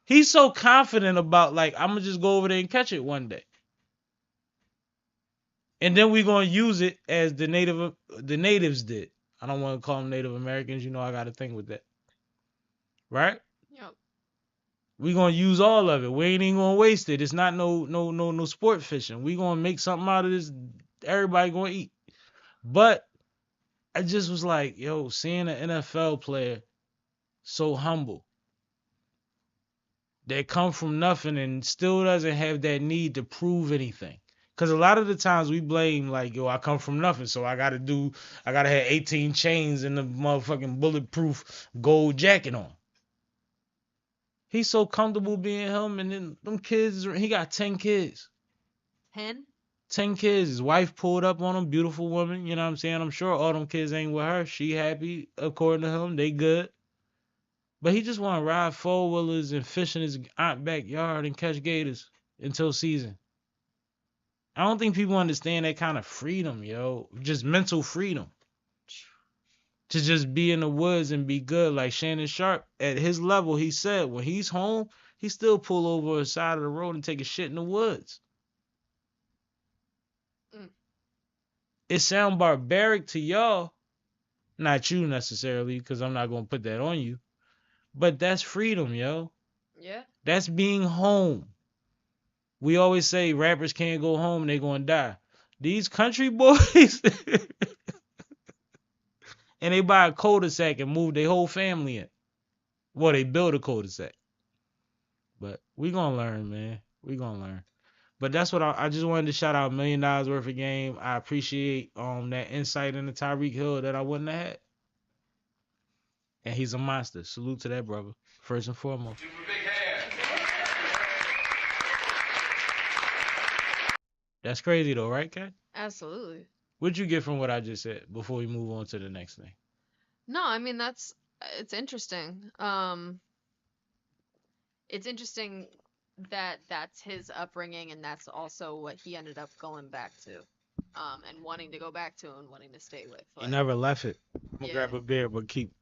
He's so confident about, like, I'm gonna just go over there and catch it one day. And then we gonna use it as the natives did. I don't want to call them Native Americans. You know I got a thing with that. Right? Yep. We gonna use all of it. We ain't even gonna waste it. It's not no sport fishing. We gonna make something out of this. Everybody gonna eat. But I just was like, yo, seeing an NFL player so humble that come from nothing and still doesn't have that need to prove anything. Because a lot of the times we blame, like, yo, I come from nothing, so I gotta have 18 chains and the motherfucking bulletproof gold jacket on. He's so comfortable being him, and then them kids, he got 10 kids. 10? 10 kids. His wife pulled up on him, beautiful woman, you know what I'm saying? I'm sure all them kids ain't with her. She happy, according to him, they good. But he just want to ride four-wheelers and fish in his aunt backyard and catch gators until season. I don't think people understand that kind of freedom, yo. Just mental freedom. To just be in the woods and be good. Like Shannon Sharp, at his level, he said when he's home, he still pull over the side of the road and take a shit in the woods. It sound barbaric to y'all. Not you necessarily, because I'm not going to put that on you. But that's freedom, yo. Yeah. That's being home. We always say rappers can't go home, they going to die. These country boys, and they buy a cul-de-sac and move their whole family in. Well, they build a cul-de-sac. But we going to learn, man. We going to learn. But that's what I just wanted to shout out $1 million worth of game. I appreciate that insight into Tyreek Hill that I wouldn't have had. And he's a monster. Salute to that brother, first and foremost. That's crazy though, right, Kat? Absolutely. What'd you get from what I just said before we move on to the next thing? No, I mean it's interesting. It's interesting that that's his upbringing and that's also what he ended up going back to. And wanting to go back to and wanting to stay with. He never left it. I'm gonna Yeah. grab a beer, but keep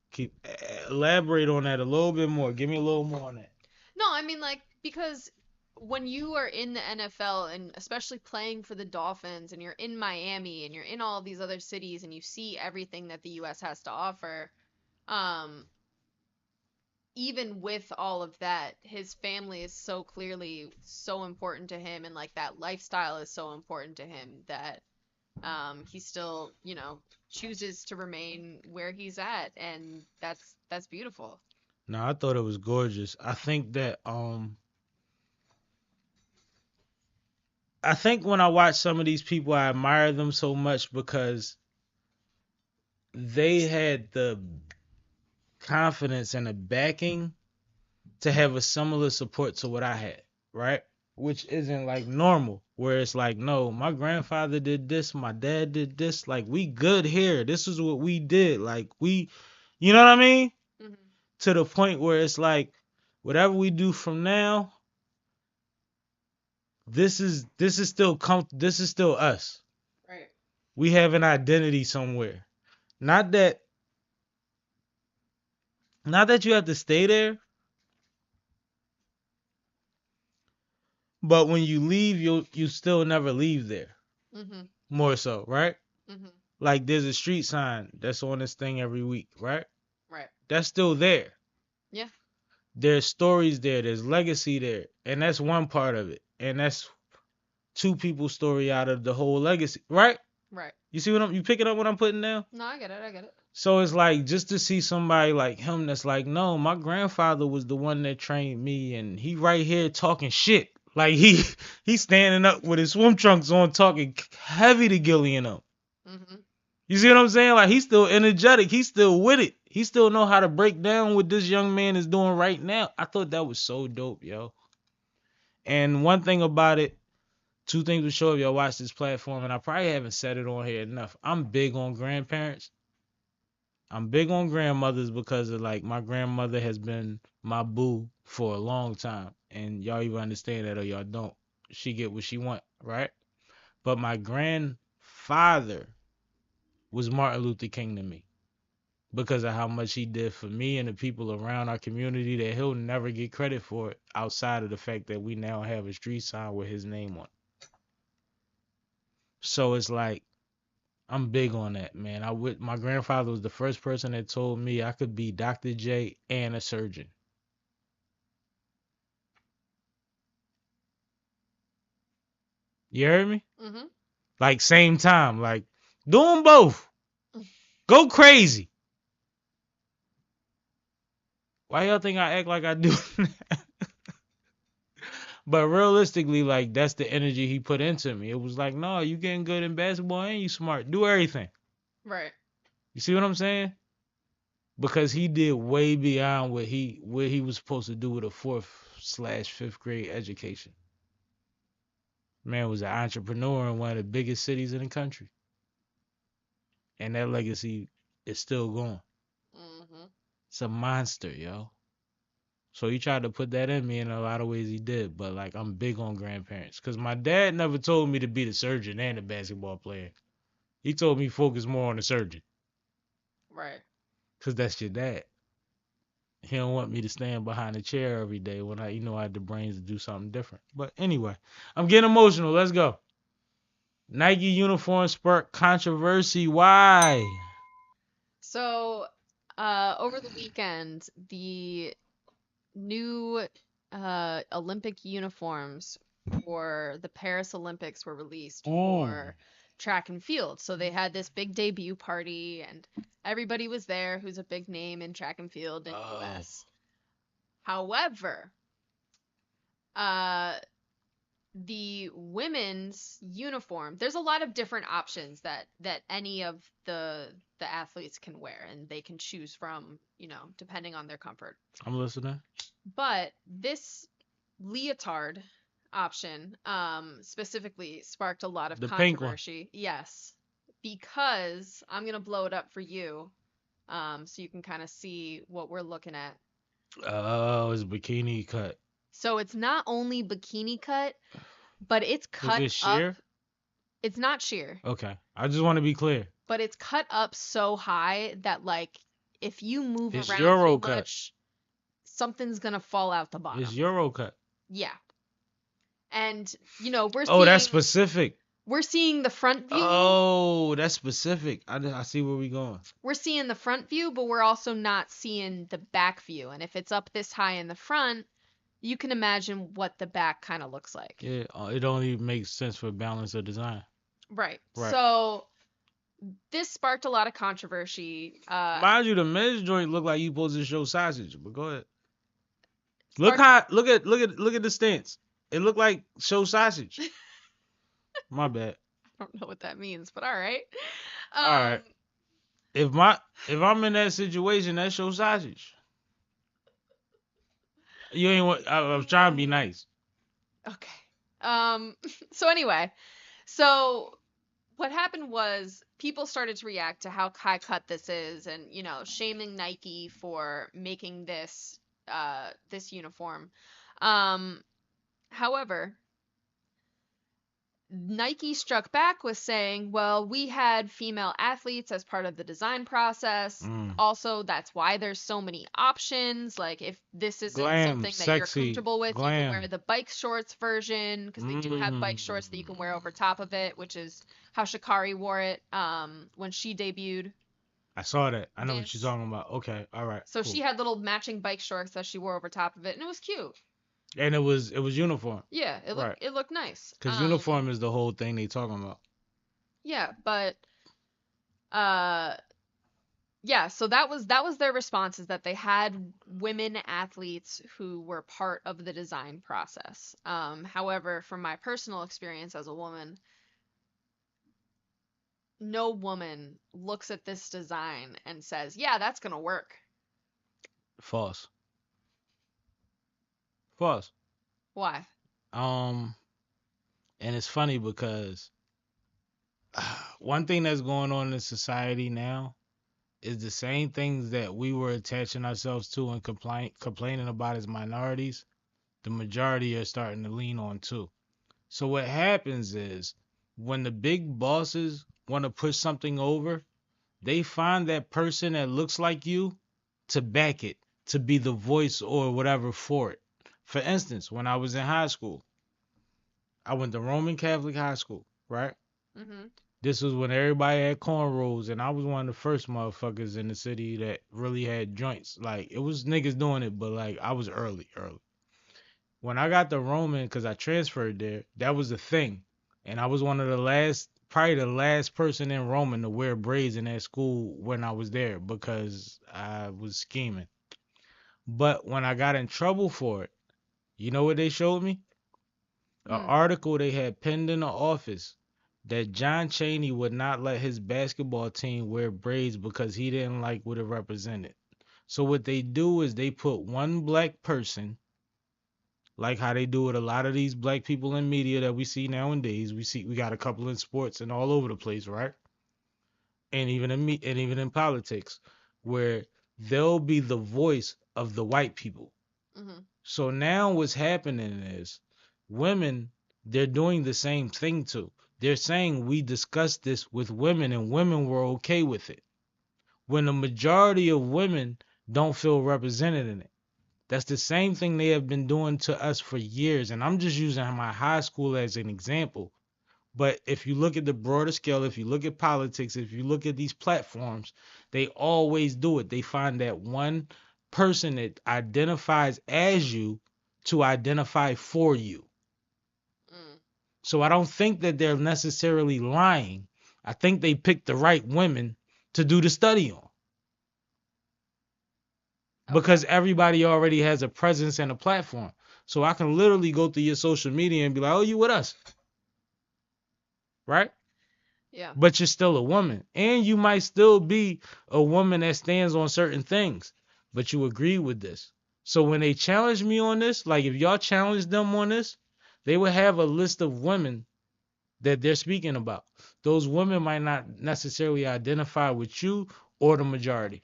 elaborate on that a little bit more. Give me a little more on that. No, I mean like because when you are in the NFL and especially playing for the Dolphins and you're in Miami and you're in all these other cities and you see everything that the US has to offer, even with all of that, his family is so clearly so important to him and like that lifestyle is so important to him that he still, chooses to remain where he's at, and that's beautiful. No, I thought it was gorgeous. I think that I think when I watch some of these people, I admire them so much because they had the confidence and the backing to have a similar support to what I had, right? Which isn't like normal, where it's like, no, my grandfather did this, my dad did this, like we good here. This is what we did. Like you know what I mean? Mm-hmm. To the point where it's like, whatever we do from now, this is still this is still us. Right. We have an identity somewhere. Not that you have to stay there, but when you leave, you still never leave there. Mm-hmm. More so, right? Mm-hmm. Like there's a street sign that's on this thing every week, right? Right. That's still there. Yeah. There's stories there. There's legacy there. And that's one part of it. And that's two people's story out of the whole legacy, right? Right. You see you picking up what I'm putting down? No, I get it. So it's like, just to see somebody like him that's like, no, my grandfather was the one that trained me, and he right here talking shit. Like he's standing up with his swim trunks on talking heavy to Gilly and them. Mm-hmm. You see what I'm saying? Like he's still energetic. He's still with it. He still know how to break down what this young man is doing right now. I thought that was so dope, yo. And one thing about it, two things to show if y'all watch this platform, and I probably haven't said it on here enough. I'm big on grandparents. I'm big on grandmothers because of like my grandmother has been my boo for a long time. And y'all even understand that or y'all don't. She get what she want, right? But my grandfather was Martin Luther King to me because of how much he did for me and the people around our community that he'll never get credit for it outside of the fact that we now have a street sign with his name on it. So it's like, I'm big on that, man. My grandfather was the first person that told me I could be Dr. J and a surgeon. You heard me? Mm-hmm. Like same time, like do them both. Go crazy. Why y'all think I act like I do? But realistically, like that's the energy he put into me. It was like, no, you getting good in basketball and you smart. Do everything. Right. You see what I'm saying? Because he did way beyond what he was supposed to do with a 4th/5th grade education. Man was an entrepreneur in one of the biggest cities in the country. And that legacy is still going. Mm-hmm. It's a monster, yo. So he tried to put that in me in a lot of ways he did. But like I'm big on grandparents. Because my dad never told me to be the surgeon and the basketball player. He told me focus more on the surgeon. Right. Because that's your dad. He don't want me to stand behind a chair every day when I had the brains to do something different. But anyway, I'm getting emotional. Let's go. Nike uniform sparked controversy. Why? So, over the weekend, the new Olympic uniforms for the Paris Olympics were released for track and field. So they had this big debut party, and everybody was there who's a big name in track and field in the US. However, the women's uniform, there's a lot of different options that any of the athletes can wear, and they can choose from, depending on their comfort. I'm listening. But this leotard option specifically sparked a lot of The pink one. controversy. Yes, because I'm going to blow it up for you so you can kind of see what we're looking at. Oh, it's bikini cut. So it's not only bikini cut, but it's cut Is it sheer? up. It's not sheer, Okay. I just want to be clear. but it's cut up so high that like if you move It's around Euro too cut. much, something's gonna fall out the bottom. It's Euro cut. Yeah. And we're Oh, seeing that's specific. we're seeing the front view. Oh, that's specific. I see where we going. We're seeing the front view, but we're also not seeing the back view. And if it's up this high in the front, you can imagine what the back kind of looks like. Yeah, it only makes sense for balance of design. Right. Right. So this sparked a lot of controversy. Mind you, the men's joint look like you supposed to show sausage, but go ahead. Sparked- Look at the stance. It looked like show sausage. My bad. I don't know what that means, but all right. All right. If I'm in that situation, that show sausage. You ain't want. I was trying to be nice. Okay. So anyway, so what happened was people started to react to how high cut this is, and shaming Nike for making this this uniform. However, Nike struck back with saying, well, we had female athletes as part of the design process. Also, that's why there's so many options. Like, if this isn't Glam, something that sexy, you're comfortable with, you glam. can wear the bike shorts version, because they do have bike shorts that you can wear over top of it, which is how Sha'Carri wore it when she debuted. I saw that. I know what Yes. you're talking about. Okay, all right. So cool. she had little matching bike shorts that she wore over top of it, and it was cute. And it was uniform. Yeah, it looked nice. Because uniform is the whole thing they talking about. Yeah, but yeah, so that was their response, is that they had women athletes who were part of the design process. However, from my personal experience as a woman, no woman looks at this design and says, "Yeah, that's going to work." False. Why? And it's funny because one thing that's going on in society now is the same things that we were attaching ourselves to and complaining about as minorities. The majority are starting to lean on too. So what happens is when the big bosses want to push something over, they find that person that looks like you to back it, to be the voice or whatever for it. For instance, when I was in high school, I went to Roman Catholic High School, right? Mhm. This was when everybody had cornrows, and I was one of the first motherfuckers in the city that really had joints. Like, it was niggas doing it, but like I was early. When I got to Roman, because I transferred there, that was the thing. And I was one of the last, probably the last person in Roman to wear braids in that school when I was there because I was scheming. But when I got in trouble for it, you know what they showed me? An article they had pinned in the office that John Chaney would not let his basketball team wear braids because he didn't like what it represented. So what they do is they put one black person, like how they do with a lot of these black people in media that we see nowadays. We got a couple in sports and all over the place, right? And even in politics, where they'll be the voice of the white people. Mhm. So now what's happening is women, they're doing the same thing too. They're saying we discussed this with women and women were okay with it. When the majority of women don't feel represented in it. That's the same thing they have been doing to us for years. And I'm just using my high school as an example. But if you look at the broader scale, if you look at politics, if you look at these platforms, they always do it. They find that one person that identifies as you to identify for you. So I don't think that they're necessarily lying. I think they picked the right women to do the study on. Because everybody already has a presence and a platform. So I can literally go through your social media and be like, oh, you with us. Right? Yeah. But you're still a woman. And you might still be a woman that stands on certain things. But you agree with this. So when they challenge me on this, like if y'all challenge them on this, they would have a list of women that they're speaking about. Those women might not necessarily identify with you or the majority.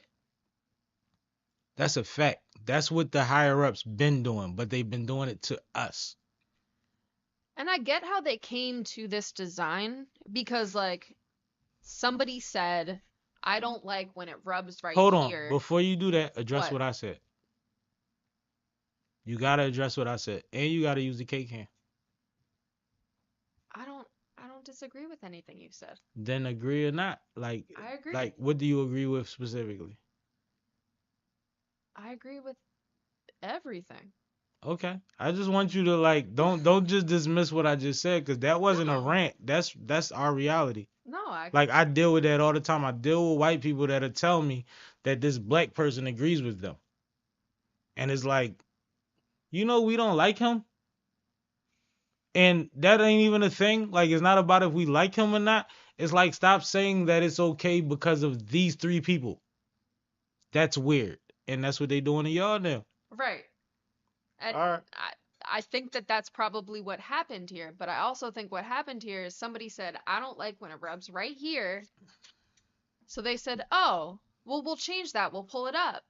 That's a fact. That's what the higher ups been doing, but they've been doing it to us. And I get how they came to this design because like somebody said, I don't like when it rubs right Hold on. here. Before you do that, address What? what I said. You gotta address what I said. And you gotta use the cake hand. I don't disagree with anything you said. Then agree or not. Like I agree. Like what do you agree with specifically? I agree with everything. Okay. I just want you to like don't just dismiss what I just said because that wasn't a rant. That's our reality. No, Like I deal with that all the time. I deal with white people that'll tell me that this black person agrees with them. And it's like, we don't like him. And that ain't even a thing. Like it's not about if we like him or not. It's like stop saying that it's okay because of these three people. That's weird. And that's what they doing to y'all now. Right. And All right. I think that that's probably what happened here, but I also think what happened here is somebody said, I don't like when it rubs right here. So they said, oh, well, we'll change that. We'll pull it up.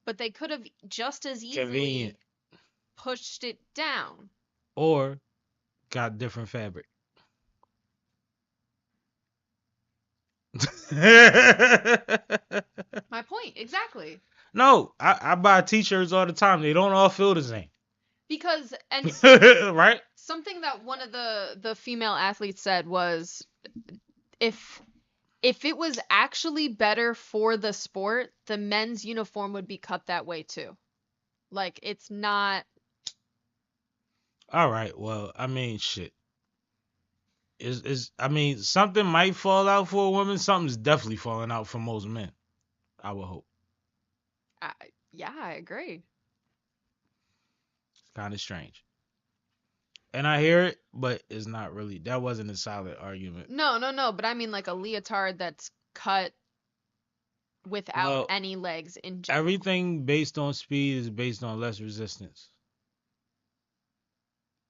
But they could have just as easily Convenient. pushed it down. Or got different fabric. My point, exactly. No, I buy t-shirts all the time. They don't all feel the same. Because, and right? something that one of the female athletes said was, if it was actually better for the sport, the men's uniform would be cut that way too. Like, it's not. All right. Well, I mean, shit. Something might fall out for a woman. Something's definitely falling out for most men. I would hope. Yeah, I agree. Kind of strange. And I hear it, but it's not really. That wasn't a solid argument. No, but I mean like a leotard that's cut without any legs in general. Everything based on speed is based on less resistance.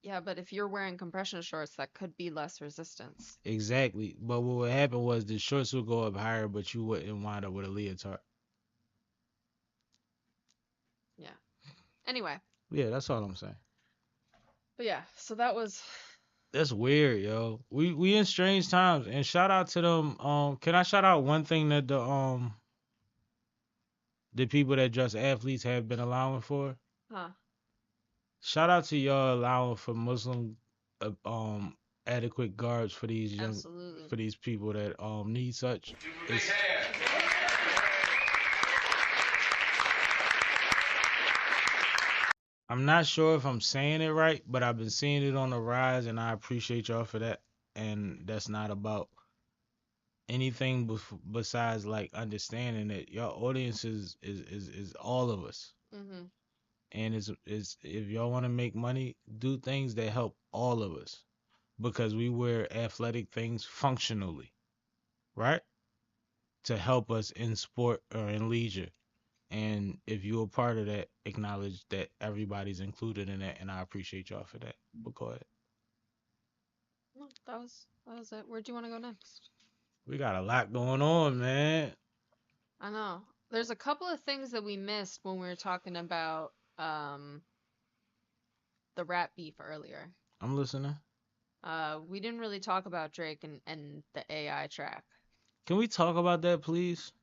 Yeah, but if you're wearing compression shorts, that could be less resistance. Exactly. But what would happen was the shorts would go up higher, but you wouldn't wind up with a leotard. Yeah. Anyway, Yeah, that's all I'm saying. but yeah, so that was That's weird, yo. We in strange times. And shout out to them. Can I shout out one thing that the people that dress athletes have been allowing for? huh. Shout out to y'all allowing for Muslim adequate guards for these Absolutely. for these people that need such. It's, I'm not sure if I'm saying it right, but I've been seeing it on the rise, and I appreciate y'all for that. And that's not about anything besides like understanding that your audience is all of us. Mhm. And is if y'all want to make money, do things that help all of us, because we wear athletic things functionally, right? To help us in sport or in leisure. And if you're a part of that, acknowledge that everybody's included in that, and I appreciate y'all for that. But go ahead. No, that was it. Where do you want to go next? We got a lot going on, man. I know. There's a couple of things that we missed when we were talking about the rap beef earlier. I'm listening. We didn't really talk about Drake and the AI track. Can we talk about that, please?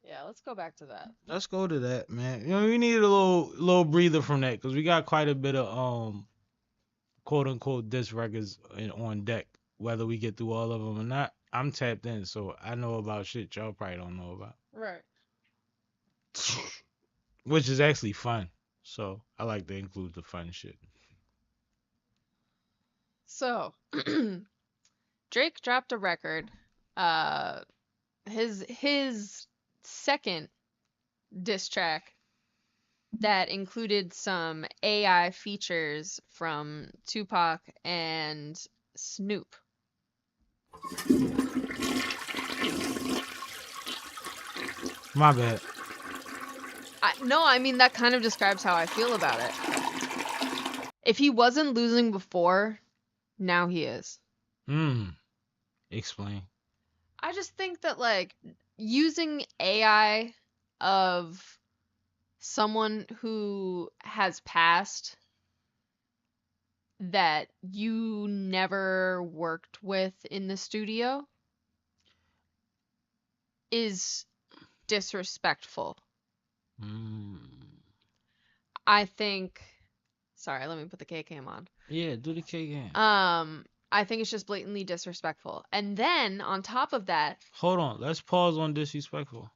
Yeah, let's go back to that. Let's go to that, man. You know, we need a little breather from that, because we got quite a bit of quote unquote diss records on deck. Whether we get through all of them or not, I'm tapped in, so I know about shit y'all probably don't know about. Right. Which is actually fun. So I like to include the fun shit. So, Drake dropped a record. His second diss track that included some AI features from Tupac and Snoop. My bad. No, I mean, that kind of describes how I feel about it. If he wasn't losing before, now he is. Explain. I just think that, like, using AI of someone who has passed that you never worked with in the studio is disrespectful. I think. Sorry, let me put the K cam on. Yeah, do the K game. I think it's just blatantly disrespectful. And then on top of that, Hold on. Let's pause on disrespectful.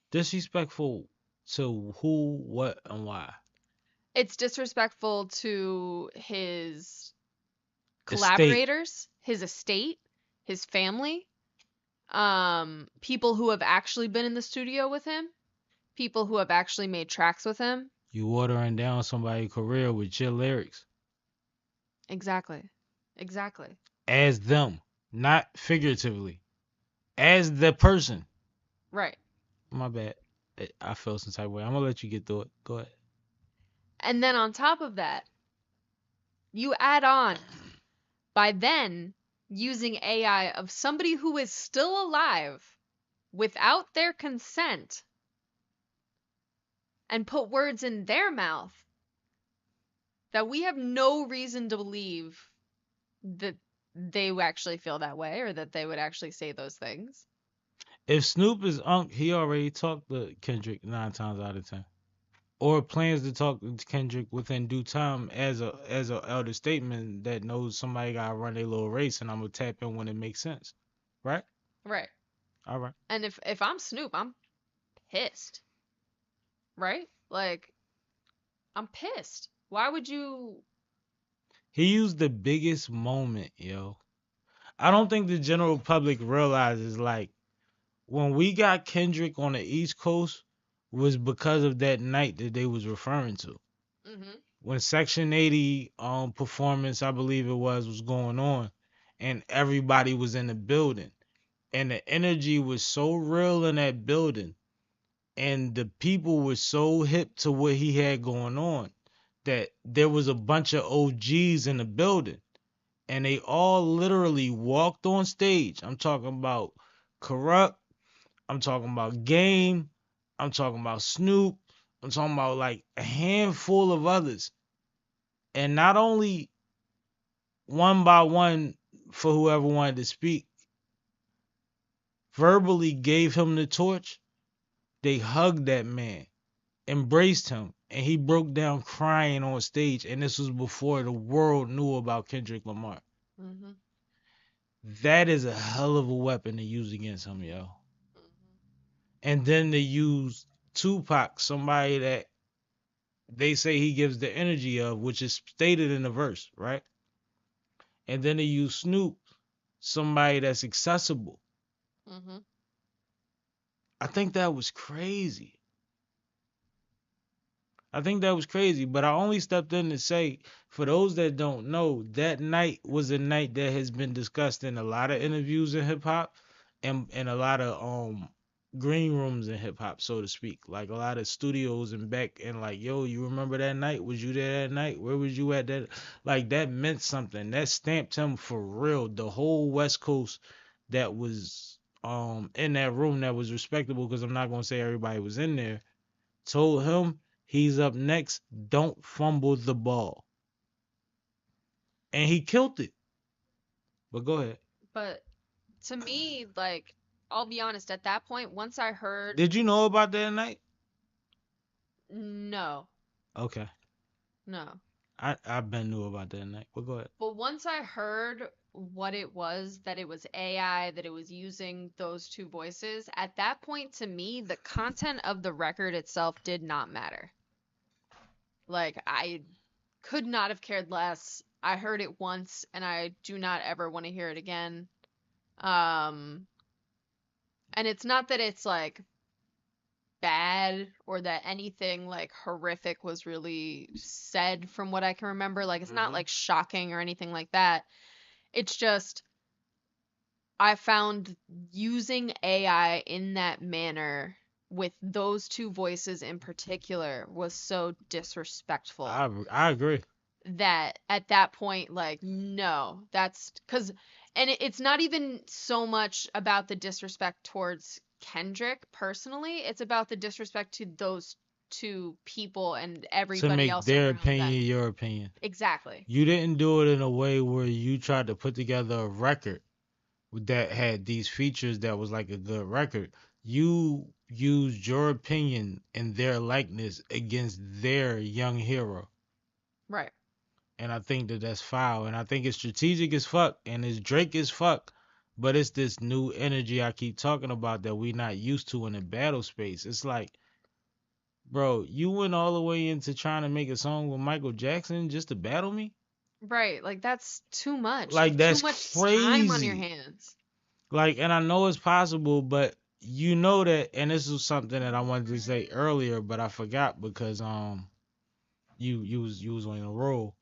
Disrespectful to who, what, and why? it's disrespectful to his Estate. collaborators, his estate, his family, people who have actually been in the studio with him, people who have actually made tracks with him. You watering down somebody's career with your lyrics. Exactly. Exactly. As them, not figuratively. As the person. Right. My bad. I felt some type of way. I'm gonna let you get through it. Go ahead. And then on top of that, you add on by then using AI of somebody who is still alive without their consent and put words in their mouth that we have no reason to believe that they actually feel that way or that they would actually say those things. If Snoop is Unc, he already talked to Kendrick 9 times out of 10. Or plans to talk to Kendrick within due time as a elder statement that knows somebody gotta run their little race, and I'm gonna tap in when it makes sense. Right? Right. All right. And if I'm Snoop, I'm pissed. Right? Like, I'm pissed. Why would you... He used the biggest moment, yo. I don't think the general public realizes, like, when we got Kendrick on the East Coast was because of that night that they was referring to. Mm-hmm. When Section 80 performance, I believe it was going on, and everybody was in the building. And the energy was so real in that building, and the people were so hip to what he had going on, that there was a bunch of OGs in the building, and they all literally walked on stage. I'm talking about Corrupt. I'm talking about Game. I'm talking about Snoop. I'm talking about like a handful of others. And not only one by one, for whoever wanted to speak, verbally gave him the torch. They hugged that man, embraced him, and he broke down crying on stage. And this was before the world knew about Kendrick Lamar. Mm-hmm. That is a hell of a weapon to use against him, yo. And then they use Tupac, somebody that they say he gives the energy of, which is stated in the verse, right? And then they use Snoop, somebody that's accessible. Mm-hmm. I think that was crazy. But I only stepped in to say, for those that don't know, that night was a night that has been discussed in a lot of interviews in hip hop and a lot of green rooms in hip hop, so to speak. Like a lot of studios and back and like, yo, you remember that night? Was you there that night? Where was you at that? Like that meant something. That stamped him for real. The whole West Coast that was in that room that was respectable, because I'm not gonna say everybody was in there, told him he's up next. Don't fumble the ball. And he killed it. But go ahead. But to me, like, I'll be honest, at that point, once I heard Did you know about that night? no, Okay. no. I've been knew about that night. But go ahead. But once I heard what it was, that it was AI, that it was using those two voices, at that point, to me, the content of the record itself did not matter. Like, I could not have cared less. I heard it once, and I do not ever want to hear it again. And it's not that it's, like, bad or that anything, like, horrific was really said from what I can remember. Like, it's not, like, shocking or anything like that. It's just, I found using AI in that manner with those two voices in particular was so disrespectful I agree. that at that point, like, no, that's because, and it's not even so much about the disrespect towards Kendrick personally, it's about the disrespect to those two people and To everybody make else their around opinion them. your opinion. Exactly. You didn't do it in a way where you tried to put together a record that had these features that was like a good record. You used your opinion and their likeness against their young hero. Right. And I think that that's foul. And I think it's strategic as fuck. And it's Drake as fuck. But it's this new energy I keep talking about that we not used to in the battle space. It's like, bro, you went all the way into trying to make a song with Michael Jackson just to battle me? Right. Like, that's too much. Like, You have that's too much time on your crazy. hands. Like, and I know it's possible, but you know that, and this was something that I wanted to say earlier, but I forgot because you was on a roll.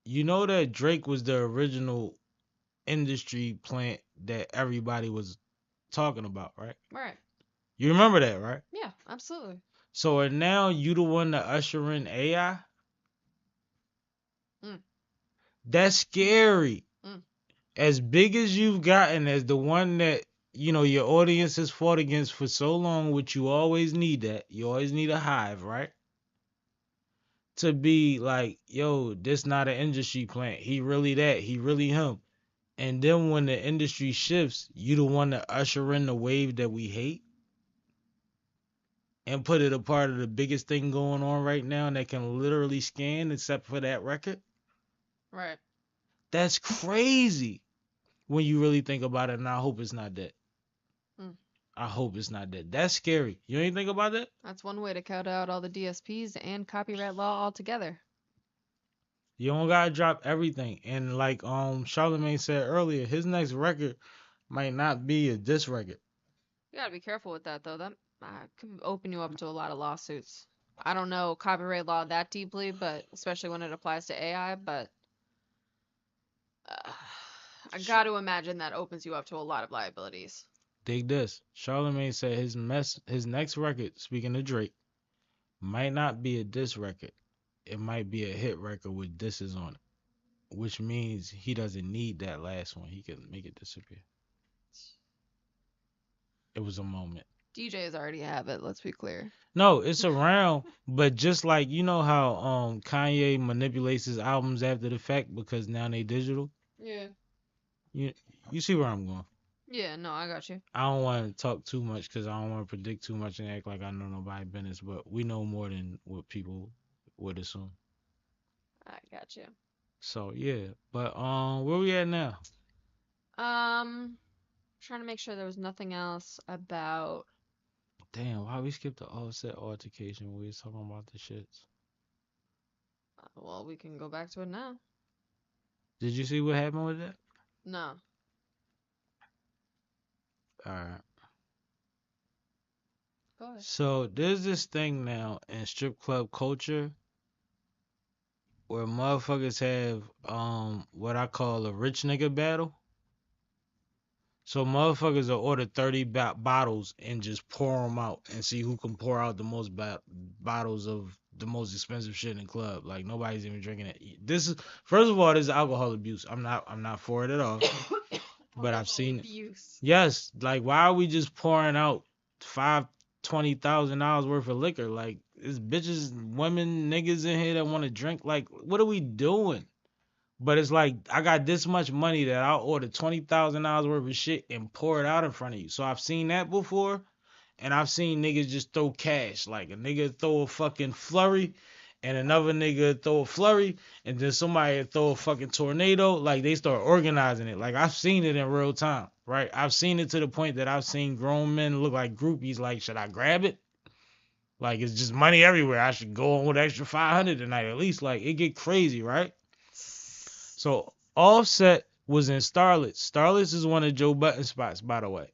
You know that Drake was the original industry plant that everybody was talking about, right? Right. You remember that, right? Yeah, absolutely. So and now you the one to usher in AI? Mm. That's scary. Mm. As big as you've gotten, as the one that, you know, your audience has fought against for so long, which you always need that. You always need a hive, right? To be like, yo, this not an industry plant. He really that. He really him. And then when the industry shifts, you the one to usher in the wave that we hate and put it a part of the biggest thing going on right now that can literally scan except for that record. Right. That's crazy when you really think about it. And I hope it's not that. I hope it's not that. That's scary. You ain't think about that? That's one way to cut out all the DSPs and copyright law altogether. You don't gotta drop everything. And like Charlamagne said earlier, his next record might not be a diss record. You gotta be careful with that, though. That could open you up to a lot of lawsuits. I don't know copyright law that deeply, but especially when it applies to AI, but I got to imagine that opens you up to a lot of liabilities. Dig this. Charlamagne said his next record, speaking of Drake, might not be a diss record. it might be a hit record with disses on it, which means he doesn't need that last one. He can make it disappear. It was a moment. DJs already have it. Let's be clear. No, it's around, but just like you know how Kanye manipulates his albums after the fact because now they digital. Yeah. You see where I'm going. Yeah. No, I got you. I don't want to talk too much because I don't want to predict too much and act like I know nobody business, but we know more than what people would assume. I got you. So yeah, but where we at now? Trying to make sure there was nothing else about. Damn, why we skipped the Offset altercation when we was talking about the shits? Well, we can go back to it now. Did you see what happened with that? No. All right. Go ahead. So there's this thing now in strip club culture where motherfuckers have what I call a rich nigga battle. So motherfuckers will order 30 bottles and just pour them out and see who can pour out the most bottles of the most expensive shit in the club. Like nobody's even drinking it. This is first of all, this is alcohol abuse. I'm not for it at all. But I've seen it. Abuse. Yes, like why are we just pouring out $20,000 worth of liquor? Like there's bitches, women, niggas in here that want to drink. Like what are we doing? But it's like I got this much money that I'll order $20,000 worth of shit and pour it out in front of you. So I've seen that before, and I've seen niggas just throw cash. Like a nigga throw a fucking flurry, and another nigga throw a flurry, and then somebody throw a fucking tornado. Like they start organizing it. Like I've seen it in real time, right? I've seen it to the point that I've seen grown men look like groupies. Like, should I grab it? Like it's just money everywhere. I should go on with extra 500 tonight at least. Like it get crazy, right? So Offset was in Starlets. Starlets is one of Joe Budden's spots, by the way,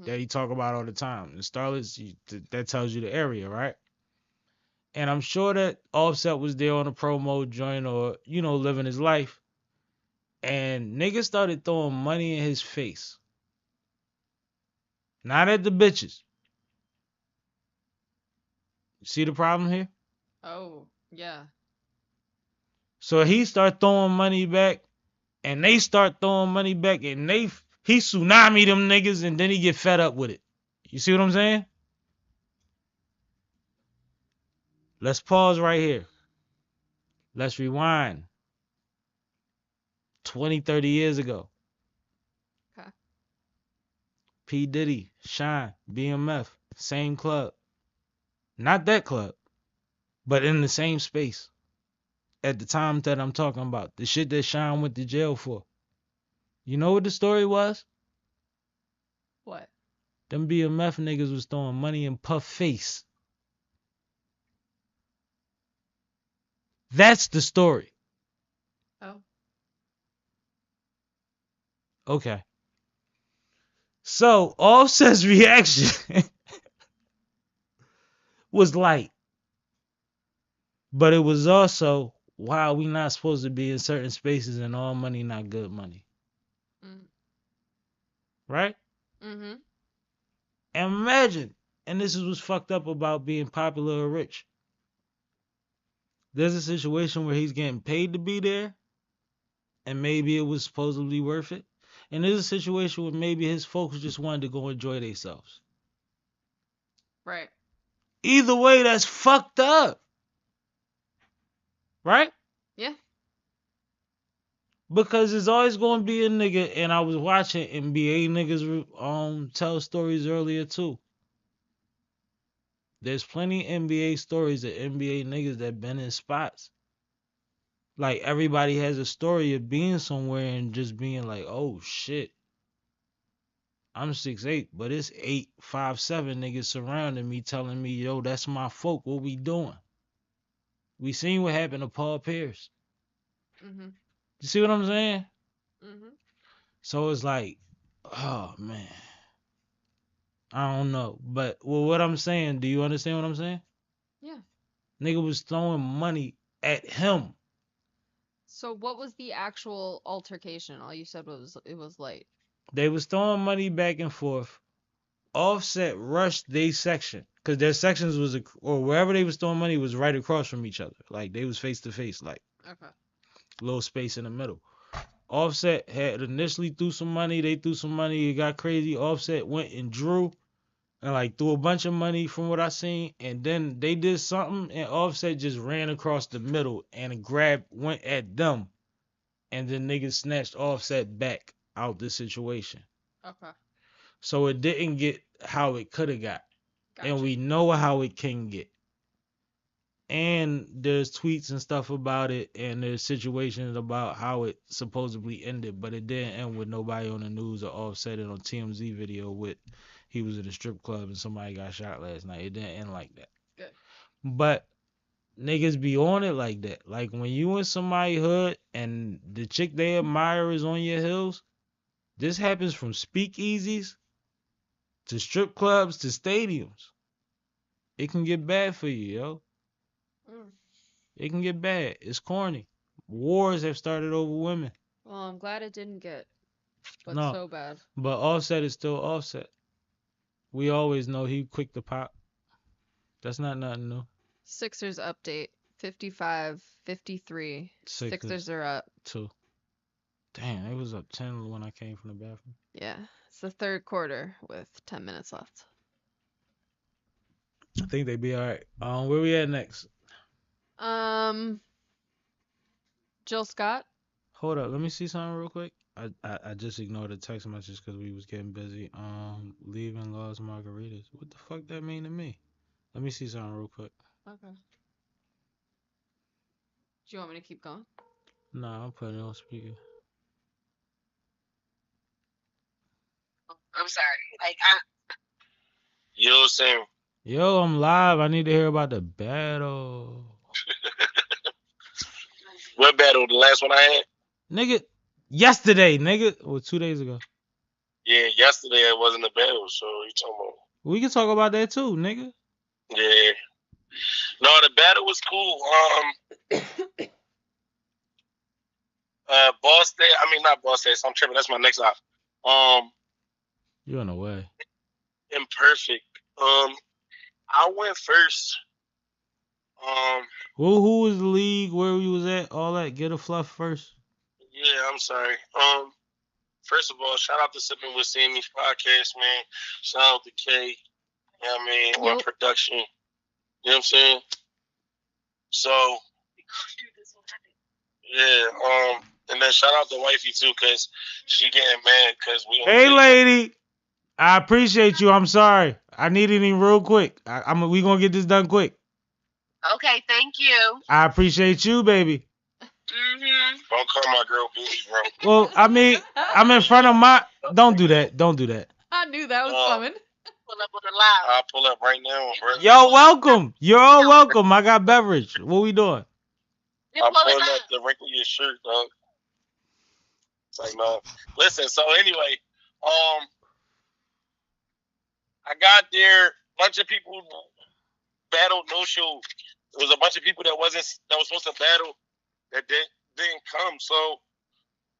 that he talk about all the time. And Starlets, that tells you the area, right? And I'm sure that Offset was there on a promo joint or, you know, living his life. And niggas started throwing money in his face. Not at the bitches. See the problem here? Oh, yeah. So he start throwing money back, and they start throwing money back, and he tsunami them niggas, and then he get fed up with it. You see what I'm saying? Let's pause right here. Let's rewind. 20, 30 years ago. Okay. P. Diddy, Shine, BMF, same club. Not that club, but in the same space. At the time that I'm talking about, the shit that Shine went to jail for. You know what the story was? What? Them BMF niggas was throwing money in Puff face. That's the story. Oh. Okay. So Offset's reaction was light. But it was also, why are we not supposed to be in certain spaces and all money not good money? Right? Mm-hmm. And imagine, and this is what's fucked up about being popular or rich. There's a situation where he's getting paid to be there, and maybe it was supposedly worth it. And there's a situation where maybe his folks just wanted to go enjoy themselves. Right. Either way, that's fucked up. Right? Yeah. Because there's always going to be a nigga, and I was watching NBA niggas tell stories earlier too. There's plenty of NBA stories of NBA niggas that been in spots. Like everybody has a story of being somewhere and just being like, oh shit. I'm 6'8", but it's 8'5'7" niggas surrounding me telling me, yo, that's my folk. What we doing? We seen what happened to Paul Pierce. Mm-hmm. You see what I'm saying? Mm-hmm. So it's like, oh man, I don't know. But what I'm saying, do you understand what I'm saying? Yeah. Nigga was throwing money at him. So what was the actual altercation? All you said was it was late. They was throwing money back and forth. Offset rushed their section. Cause their sections was or wherever they was throwing money was right across from each other. Like they was face to face, like Okay. little space in the middle. Offset had initially threw some money. They threw some money. It got crazy. Offset went and drew and like threw a bunch of money from what I seen. And then they did something and Offset just ran across the middle and a grab went at them. And then niggas snatched Offset back out the situation. Okay. So it didn't get how it could have got. Gotcha. And we know how it can get. And there's tweets and stuff about it, and there's situations about how it supposedly ended, but it didn't end with nobody on the news or Offset it on TMZ video with he was at a strip club and somebody got shot last night. It didn't end like that. Good. But niggas be on it like that. Like when you in somebody's hood and the chick they admire is on your heels, this happens from speakeasies to strip clubs to stadiums. It can get bad for you, yo. It can get bad. It's corny. Wars have started over women. Well, I'm glad it didn't get No. so bad. But Offset is still Offset. We always know he quick to pop. That's not nothing new. Sixers update 55-53. Sixers are up. 2. Damn, it was up 10 when I came from the bathroom. Yeah. It's the third quarter with 10 minutes left. I think they be all right. Where we at next? Jill Scott. Hold up, let me see something real quick. I just ignored the text message because we was getting busy. Leaving Las Margaritas. What the fuck that mean to me? Let me see something real quick. Okay. Do you want me to keep going? Nah, I'm putting it on speaker. I'm sorry. You know what I'm saying? Yo, I'm live. I need to hear about the battle. What battle? The last one I had? Nigga, yesterday, nigga. Or 2 days ago. Yeah, yesterday it wasn't a battle, so you talking about? We can talk about that too, nigga. Yeah. No, the battle was cool. Boss Day. I mean, not Boss Day. So I'm tripping. That's my next op. You on the way. Imperfect. I went first. Who was the league? Where we was at? All that. Get a fluff first. Yeah, I'm sorry. First of all, shout out to Sipping with Sammy's podcast, man. Shout out to K. You know what I mean? On production. You know what I'm saying? So, yeah. And then shout out to Wifey too, cause she getting mad cause we. Hey, lady. I appreciate you. I'm sorry. I needed him real quick. We gonna get this done quick. Okay, thank you. I appreciate you, baby. Don't call my girl baby, bro. Well, I mean, I'm in front of my. Don't do that. Don't do that. I knew that was coming. Pull up on the live. I'll pull up right now, bro. Yo, welcome. You're all welcome. I got beverage. What we doing? I'm pulling up to wrinkle your shirt, dog. It's like, no. Listen, so anyway, I got there. Bunch of people battled no show. There was a bunch of people that was supposed to battle that didn't come. So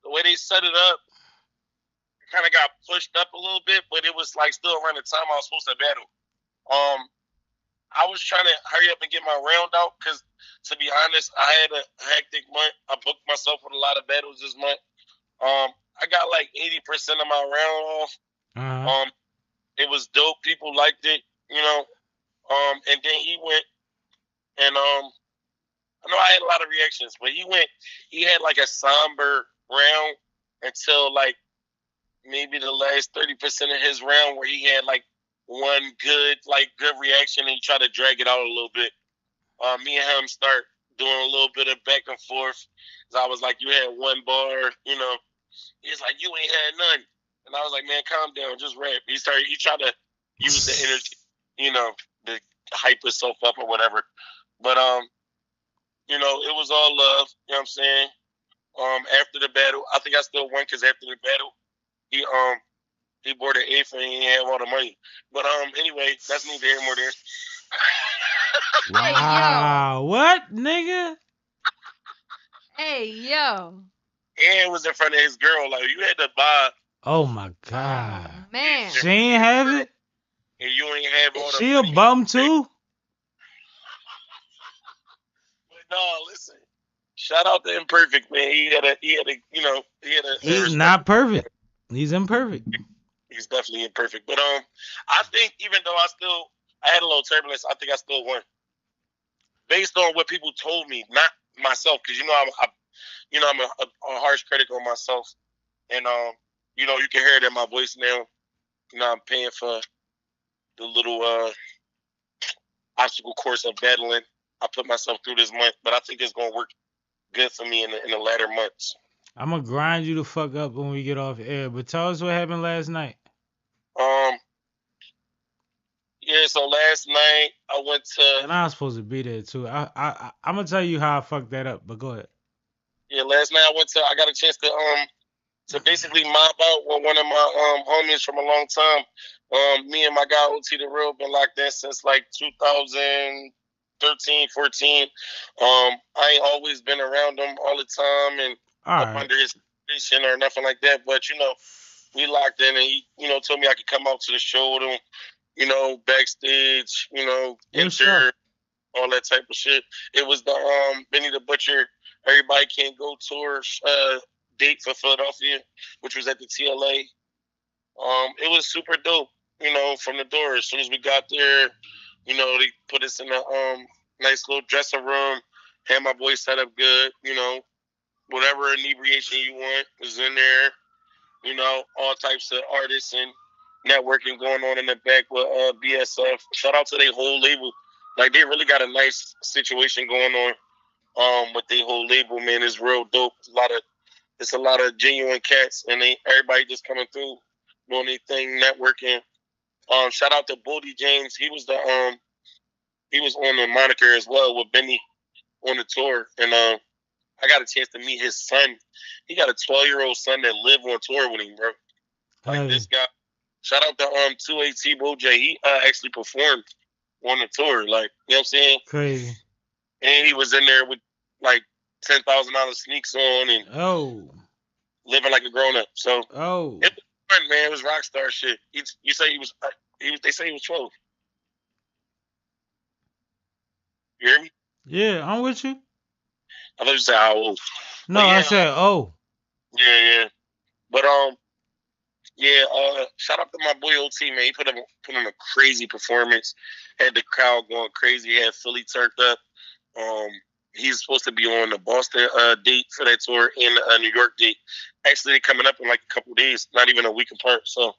the way they set it up, it kind of got pushed up a little bit, but it was like still around the time I was supposed to battle. I was trying to hurry up and get my round out because, to be honest, I had a hectic month. I booked myself with a lot of battles this month. I got like 80% of my round off. It was dope. People liked it, you know. And then he went, and I know I had a lot of reactions, but he had like a somber round until like maybe the last 30% of his round where he had like one good reaction and he tried to drag it out a little bit. Me and him start doing a little bit of back and forth. So I was like, you had one bar, you know. He's like, you ain't had none. And I was like, man, calm down, just rap. He tried to use the energy, you know, to hype himself up or whatever. But you know, it was all love, you know what I'm saying? After the battle, I think I still won because after the battle, he bought an eighth and he didn't have all the money. But anyway, that's neither here nor there. Wow. What, nigga? Hey, yo. And it was in front of his girl. Like, you had to buy. Oh, my God. Man. She ain't have it? and you ain't have all the She a bum too? No, listen. Shout out to Imperfect, man. He had a He's not perfect. He's imperfect. He's definitely imperfect. But I think even though I had a little turbulence, I think I still won. Based on what people told me, not myself, because I'm a harsh critic on myself, and you can hear it in my voice now. I'm paying for the little obstacle course of battling I put myself through this month, but I think it's gonna work good for me in the latter months. I'm gonna grind you the fuck up when we get off air. But tell us what happened last night. Yeah, so last night I went to. And I was supposed to be there too. I'm gonna tell you how I fucked that up, but go ahead. Yeah, last night I got a chance to basically mob out with one of my homies from a long time. Me and my guy OT the Real been locked in since like 2013, 14. I ain't always been around him all the time and up under his vision or nothing like that. But we locked in, and he told me I could come out to the show with him. Backstage, enter, all that type of shit. It was the Benny the Butcher, Everybody Can't Go tour date for Philadelphia, which was at the TLA. It was super dope, from the door. As soon as we got there, they put us in a nice little dressing room, had my boy set up good, whatever inebriation you want was in there, all types of artists and networking going on in the back with BSF. Shout out to their whole label. Like, they really got a nice situation going on with their whole label, man. It's real dope. It's a lot of genuine cats, and everybody just coming through, doing their thing, networking. Shout out to Bodie James. He was on the moniker as well with Benny on the tour, and I got a chance to meet his son. He got a 12-year-old son that lived on tour with him, bro. Like, this guy. Shout out to 2AT Boj. He actually performed on the tour. Like, you know what I'm saying? Crazy. And he was in there with like $10,000 sneaks on and living like a grown up. So it was fun, man. It was rock star shit. You say he was. They say he was 12. You hear me? Yeah, I'm with you. I thought you said how old. No, I said Yeah. But shout out to my boy OT, man. He put on a crazy performance. Had the crowd going crazy. He had Philly turned up. He's supposed to be on the Boston date for that tour and a New York date. Actually, they're coming up in like a couple days, not even a week apart. So,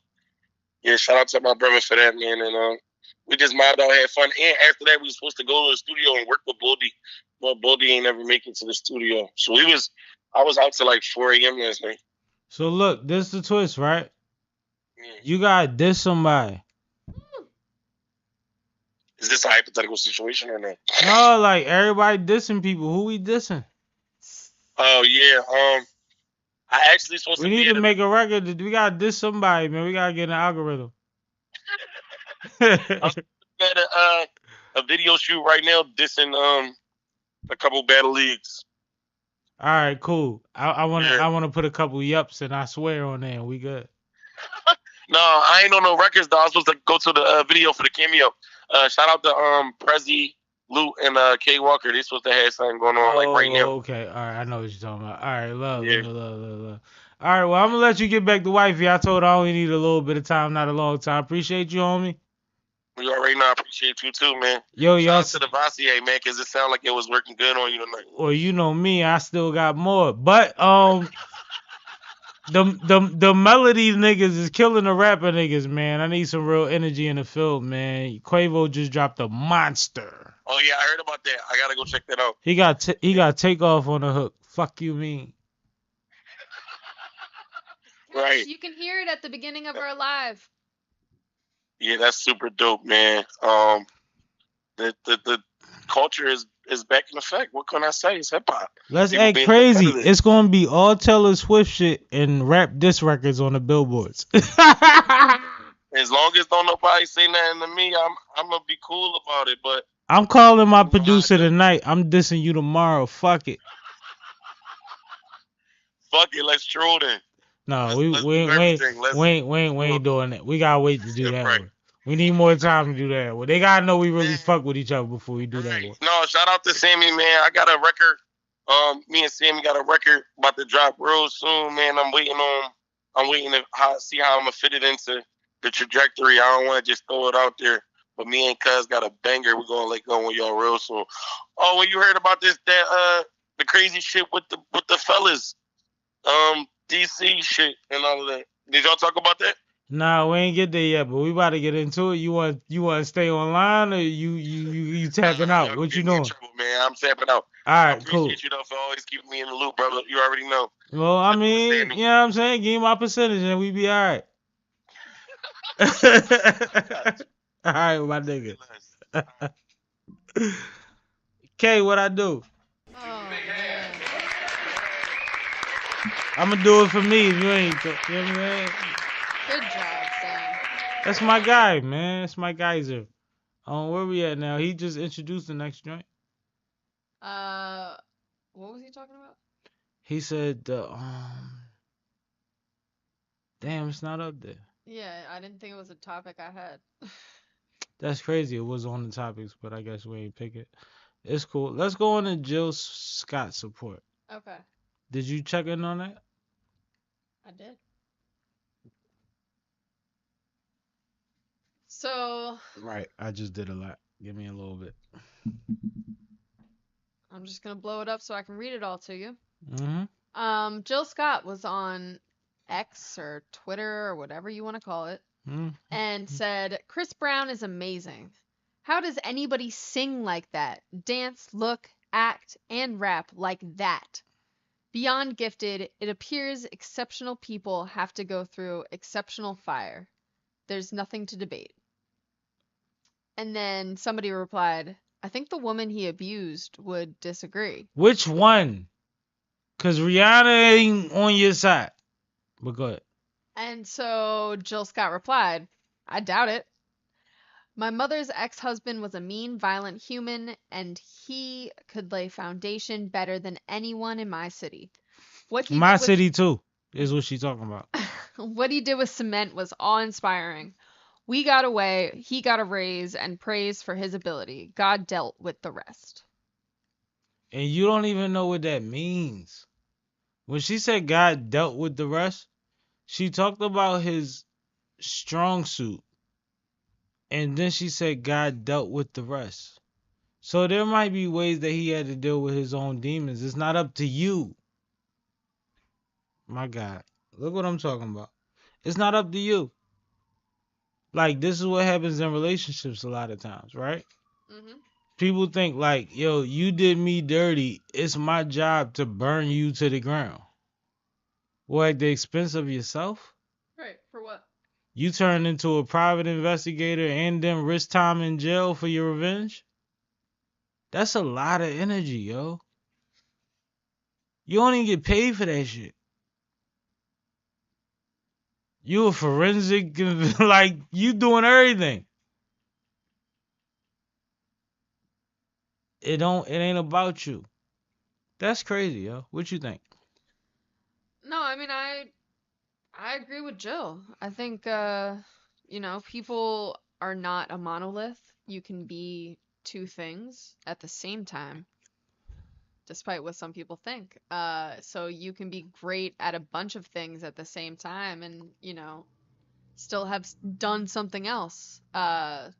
yeah, shout out to my brother for that, man. And we just mobbed out, had fun. And after that, we were supposed to go to the studio and work with Bodie. But Bodie ain't never make it to the studio. So I was out till like 4 a.m. last night. So look, this is the twist, right? You gotta diss somebody. Is this a hypothetical situation or not? No, like everybody dissing people. Who we dissing? Oh yeah. I actually supposed we to. We need to make a record. We gotta diss somebody, man. We gotta get an algorithm. I'm at a video shoot right now dissing a couple battle leagues. All right, cool. I wanna put a couple yups and I swear on there. We good. No, I ain't on no records though. I was supposed to go to the video for the cameo. Shout out to Prezi, Lute, and K Walker. They supposed to have something going on right now. Okay, all right. I know what you're talking about. All right, love. All right, well, I'm gonna let you get back to wifey. I told her I only need a little bit of time, not a long time. Appreciate you, homie. You already know I appreciate you too, man. Yo, y'all. Shout out to the Vassier, man, because it sounded like it was working good on you tonight. Well, you know me, I still got more, but The melody niggas is killing the rapper niggas, man. I need some real energy in the field, man. Quavo just dropped a monster. Oh yeah, I heard about that. I gotta go check that out. He got Takeoff on the hook. Fuck you mean? Right. You can hear it at the beginning of our live. Yeah, that's super dope, man. The culture is back in effect. What can I say? It's hip hop. Let's act crazy. It's gonna be all Taylor Swift shit and rap diss records on the billboards. As long as don't nobody say nothing to me, I'm gonna be cool about it. But I'm calling my producer tonight. I'm dissing you tomorrow. Fuck it. Fuck it. Let's troll then. No, we ain't doing that. We gotta wait to do that. We need more time to do that. Well, they gotta know we really fuck with each other before we do that one. No, shout out to Sammy, man. I got a record. Me and Sammy got a record about to drop real soon, man. I'm waiting to see how I'm gonna fit it into the trajectory. I don't want to just throw it out there. But me and Cuz got a banger. We're gonna let go with y'all real soon. Oh, when you heard about this, the crazy shit with the fellas, DC shit and all of that. Did y'all talk about that? Nah, we ain't get there yet, but we about to get into it. You want to stay online or you tapping out? What you doing? Trouble, man. I'm tapping out. All right, I cool. appreciate you though for always keeping me in the loop, brother. You already know. Well, I mean, you know what I'm saying? Give me my percentage and we be all right. All right, my nigga. K, what I do? Oh man. I'm gonna do it for me if you ain't. You know what I'm saying? Good job, Sam. That's my guy, man. That's my geyser. Where we at now? He just introduced the next joint. What was he talking about? He said, damn, it's not up there. Yeah, I didn't think it was a topic I had. That's crazy. It was on the topics, but I guess we ain't pick it. It's cool. Let's go on to Jill Scott support. Okay, Did you check in on that? I did. So Right. I just did a lot. Give me a little bit. I'm just gonna blow it up so I can read it all to you. Mm-hmm. Jill Scott was on X or Twitter or whatever you want to call it, and said, Chris Brown is amazing. How does anybody sing like that? Dance, look, act, and rap like that? Beyond gifted, it appears exceptional people have to go through exceptional fire. There's nothing to debate. And then somebody replied, I think the woman he abused would disagree. Which one? Because Rihanna ain't on your side. But go ahead. And so Jill Scott replied, I doubt it. My mother's ex-husband was a mean, violent human, and he could lay foundation better than anyone in my city. My city, too, is what she's talking about. What he did with cement was awe-inspiring. We got away, he got a raise, and praise for his ability. God dealt with the rest. And you don't even know what that means. When she said God dealt with the rest, she talked about his strong suit. And then she said God dealt with the rest. So there might be ways that he had to deal with his own demons. It's not up to you. My God. Look what I'm talking about. It's not up to you. Like, this is what happens in relationships a lot of times, right? Mm-hmm. People think like, yo, you did me dirty. It's my job to burn you to the ground. Well, at the expense of yourself? Right, for what? You turn into a private investigator and then risk time in jail for your revenge? That's a lot of energy, yo. You don't even get paid for that shit. You a forensic, like, you doing everything. It ain't about you. That's crazy, yo. What you think? No, I mean, I agree with Jill. I think, people are not a monolith. You can be two things at the same time, despite what some people think. So you can be great at a bunch of things at the same time and, still have done something else, that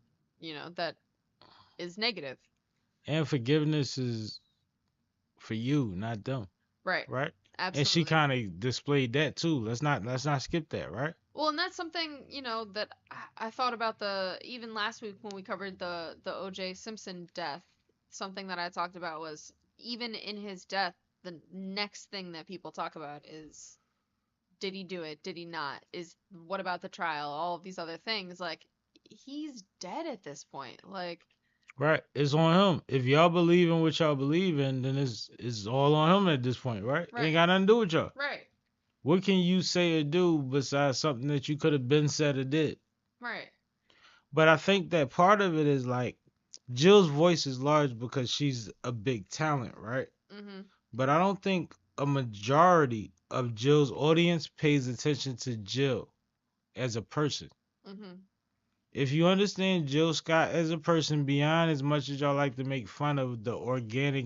is negative. And forgiveness is for you, not them. Right. Right? Absolutely. And she kind of displayed that too. Let's not skip that, right? Well, and that's something, that I thought about even last week when we covered the O.J. Simpson death. Something that I talked about was even in his death, the next thing that people talk about is, did he do it? Did he not? What about the trial? All of these other things. Like, he's dead at this point. Like, Right. It's on him. If y'all believe in what y'all believe in, then it's all on him at this point, right? It ain't got nothing to do with y'all. right, What can you say or do besides something that you could have been said or did? right. But I think that part of it is like Jill's voice is large because she's a big talent, right? Mm-hmm. But I don't think a majority of Jill's audience pays attention to Jill as a person. Mm-hmm. If you understand Jill Scott as a person beyond as much as y'all like to make fun of the organic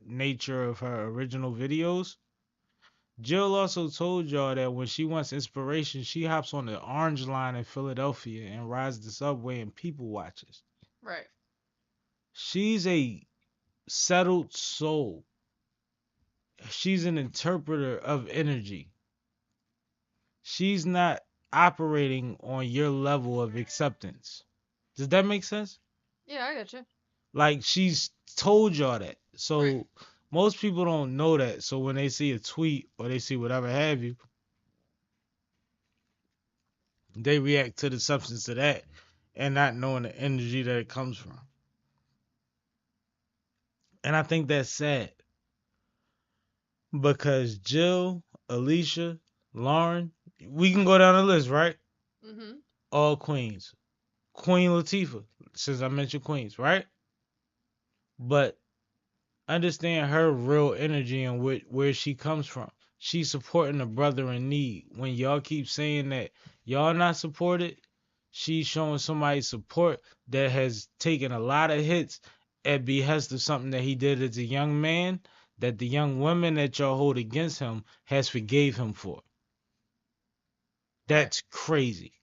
nature of her original videos, Jill also told y'all that when she wants inspiration, she hops on the Orange Line in Philadelphia and rides the subway and people watches. Right. She's a settled soul. She's an interpreter of energy. She's not operating on your level of acceptance. Does that make sense? Yeah, I got you. Like, she's told y'all that. So Right. most people don't know that. So when they see a tweet or they see whatever have you, they react to the substance of that and not knowing the energy that it comes from. And I think that's sad. Because Jill, Alicia, Lauren, we can go down the list, right? Mm-hmm. All queens. Queen Latifah, since I mentioned queens, right? But understand her real energy and where she comes from. She's supporting a brother in need. When y'all keep saying that y'all not supported, she's showing somebody support that has taken a lot of hits at behest of something that he did as a young man that the young women that y'all hold against him has forgave him for. That's crazy.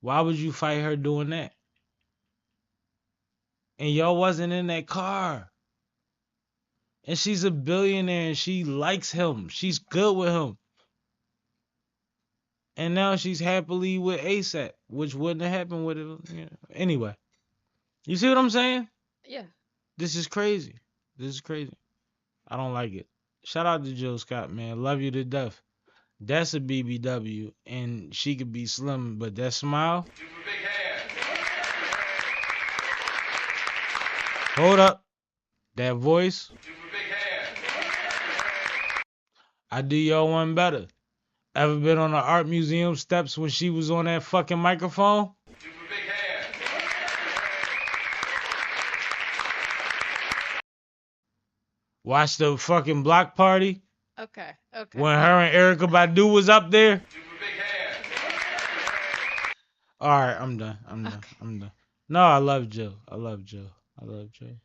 Why would you fight her doing that? And y'all wasn't in that car. And she's a billionaire and she likes him. She's good with him. And now she's happily with ASAP, which wouldn't have happened with it. You know. Anyway, you see what I'm saying? Yeah. This is crazy. This is crazy. I don't like it. Shout out to Jill Scott, man. Love you to death. That's a BBW, and she could be slim, but that smile. Hold up. That voice. I do y'all one better. Ever been on the art museum steps when she was on that fucking microphone? Watch the fucking block party Okay. Okay. when her and Erica Badu was up there. All right, I'm done. I'm done. Okay. I'm done. No, I love Jill. I love Jill. I love Jill.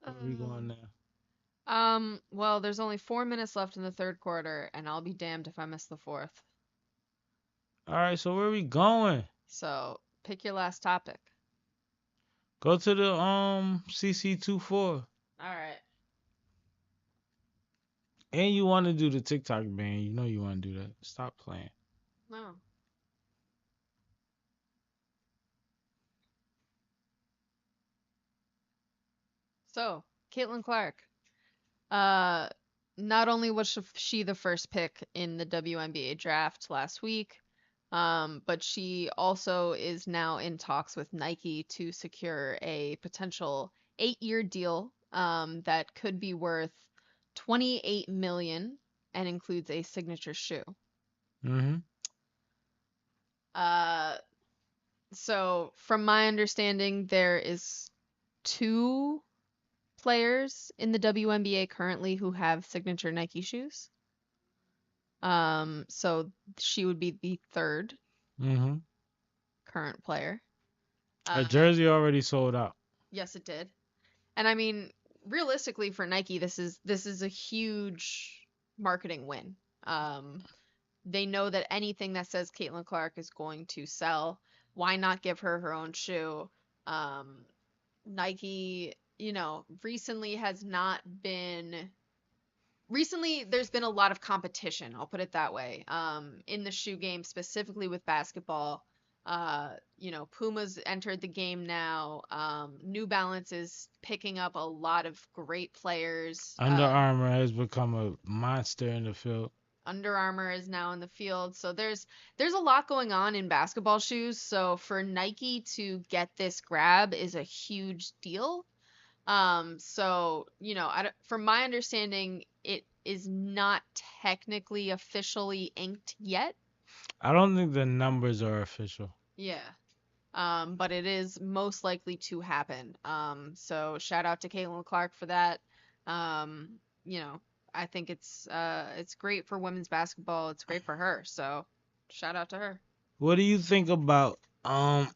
Where we going now? Well, there's only 4 minutes left in the third quarter, and I'll be damned if I miss the fourth. All right, so where we going? So pick your last topic. Go to the CC24. All right. And you want to do the TikTok ban. You know you want to do that. Stop playing. No. So, Caitlin Clark. Not only was she the first pick in the WNBA draft last week, but she also is now in talks with Nike to secure a potential 8-year deal that could be worth $28 million and includes a signature shoe. Mm-hmm. So from my understanding, there is 2 players in the WNBA currently who have signature Nike shoes. So she would be the 3rd Mm-hmm. current player. Her jersey already sold out. Yes, it did. And I mean, realistically for Nike, this is a huge marketing win. They know that anything that says Caitlin Clark is going to sell. Why not give her her own shoe? Nike, recently there's been a lot of competition, I'll put it that way, in the shoe game, specifically with basketball. Puma's entered the game now. New Balance is picking up a lot of great players. Under Armour has become a monster in the field. Under Armour is now in the field. So there's a lot going on in basketball shoes. So for Nike to get this grab is a huge deal. From my understanding, it is not technically officially inked yet. I don't think the numbers are official. Yeah. But it is most likely to happen. So shout out to Caitlin Clark for that. I think it's great for women's basketball. It's great for her. So shout out to her. What do you think about her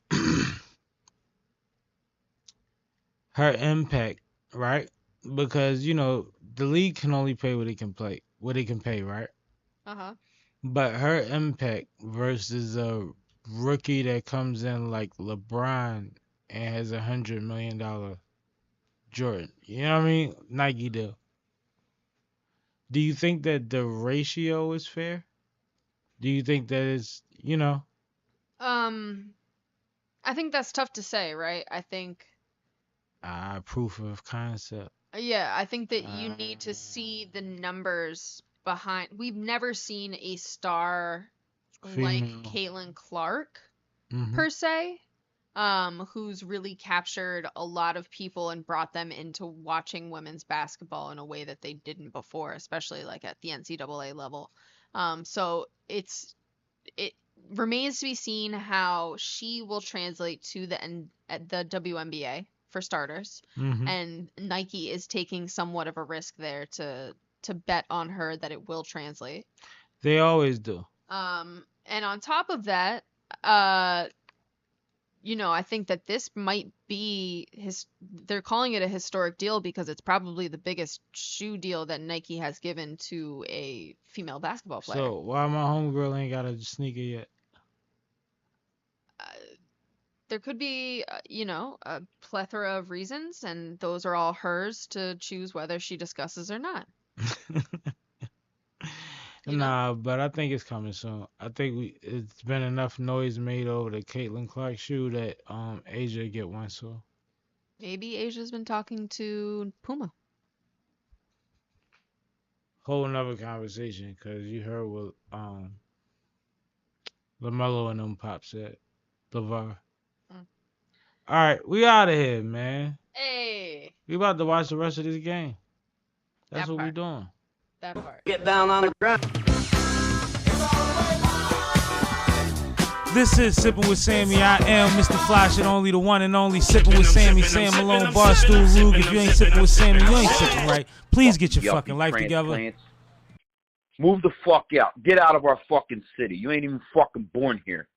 impact, right? Because you know the league can only pay what it can pay, right? Uh-huh. But her impact versus a rookie that comes in like LeBron and has $100 million Jordan, you know what I mean? Nike deal. Do you think that the ratio is fair? Do you think that it's, you know? I think that's tough to say, right? I think Proof of concept. yeah, I think that you need to see the numbers behind. We've never seen a star like Female. Caitlin Clark Mhm. per se, who's really captured a lot of people and brought them into watching women's basketball in a way that they didn't before, especially like at the NCAA level. So it remains to be seen how she will translate to the WNBA for starters, Mhm. and Nike is taking somewhat of a risk there to bet on her that it will translate. They always do. And on top of that, you know, I think that this might be they're calling it a historic deal because it's probably the biggest shoe deal that Nike has given to a female basketball player. So why my homegirl ain't got a sneaker yet? There could be, you know, a plethora of reasons, and those are all hers to choose whether she discusses or not. Nah, but I think it's coming soon. I think it's been enough noise made over the Caitlin Clark shoe that Asia get one. So Maybe Asia's been talking to Puma. whole nother conversation because you heard what LaMelo and them pop said. LeVar. All right, we out of here, man. Hey, We about to watch the rest of this game. That's That what we part. doing. that part. Get down on the ground. This is Sipping with Sammy. I am Mr. Flash and only the one and only Sipping with Sammy. Sam Malone, Barstool Rug. If you ain't sipping with Sammy, you ain't sipping right. Please get your fucking life together. Move the fuck out. Get out of our fucking city. You ain't even fucking born here.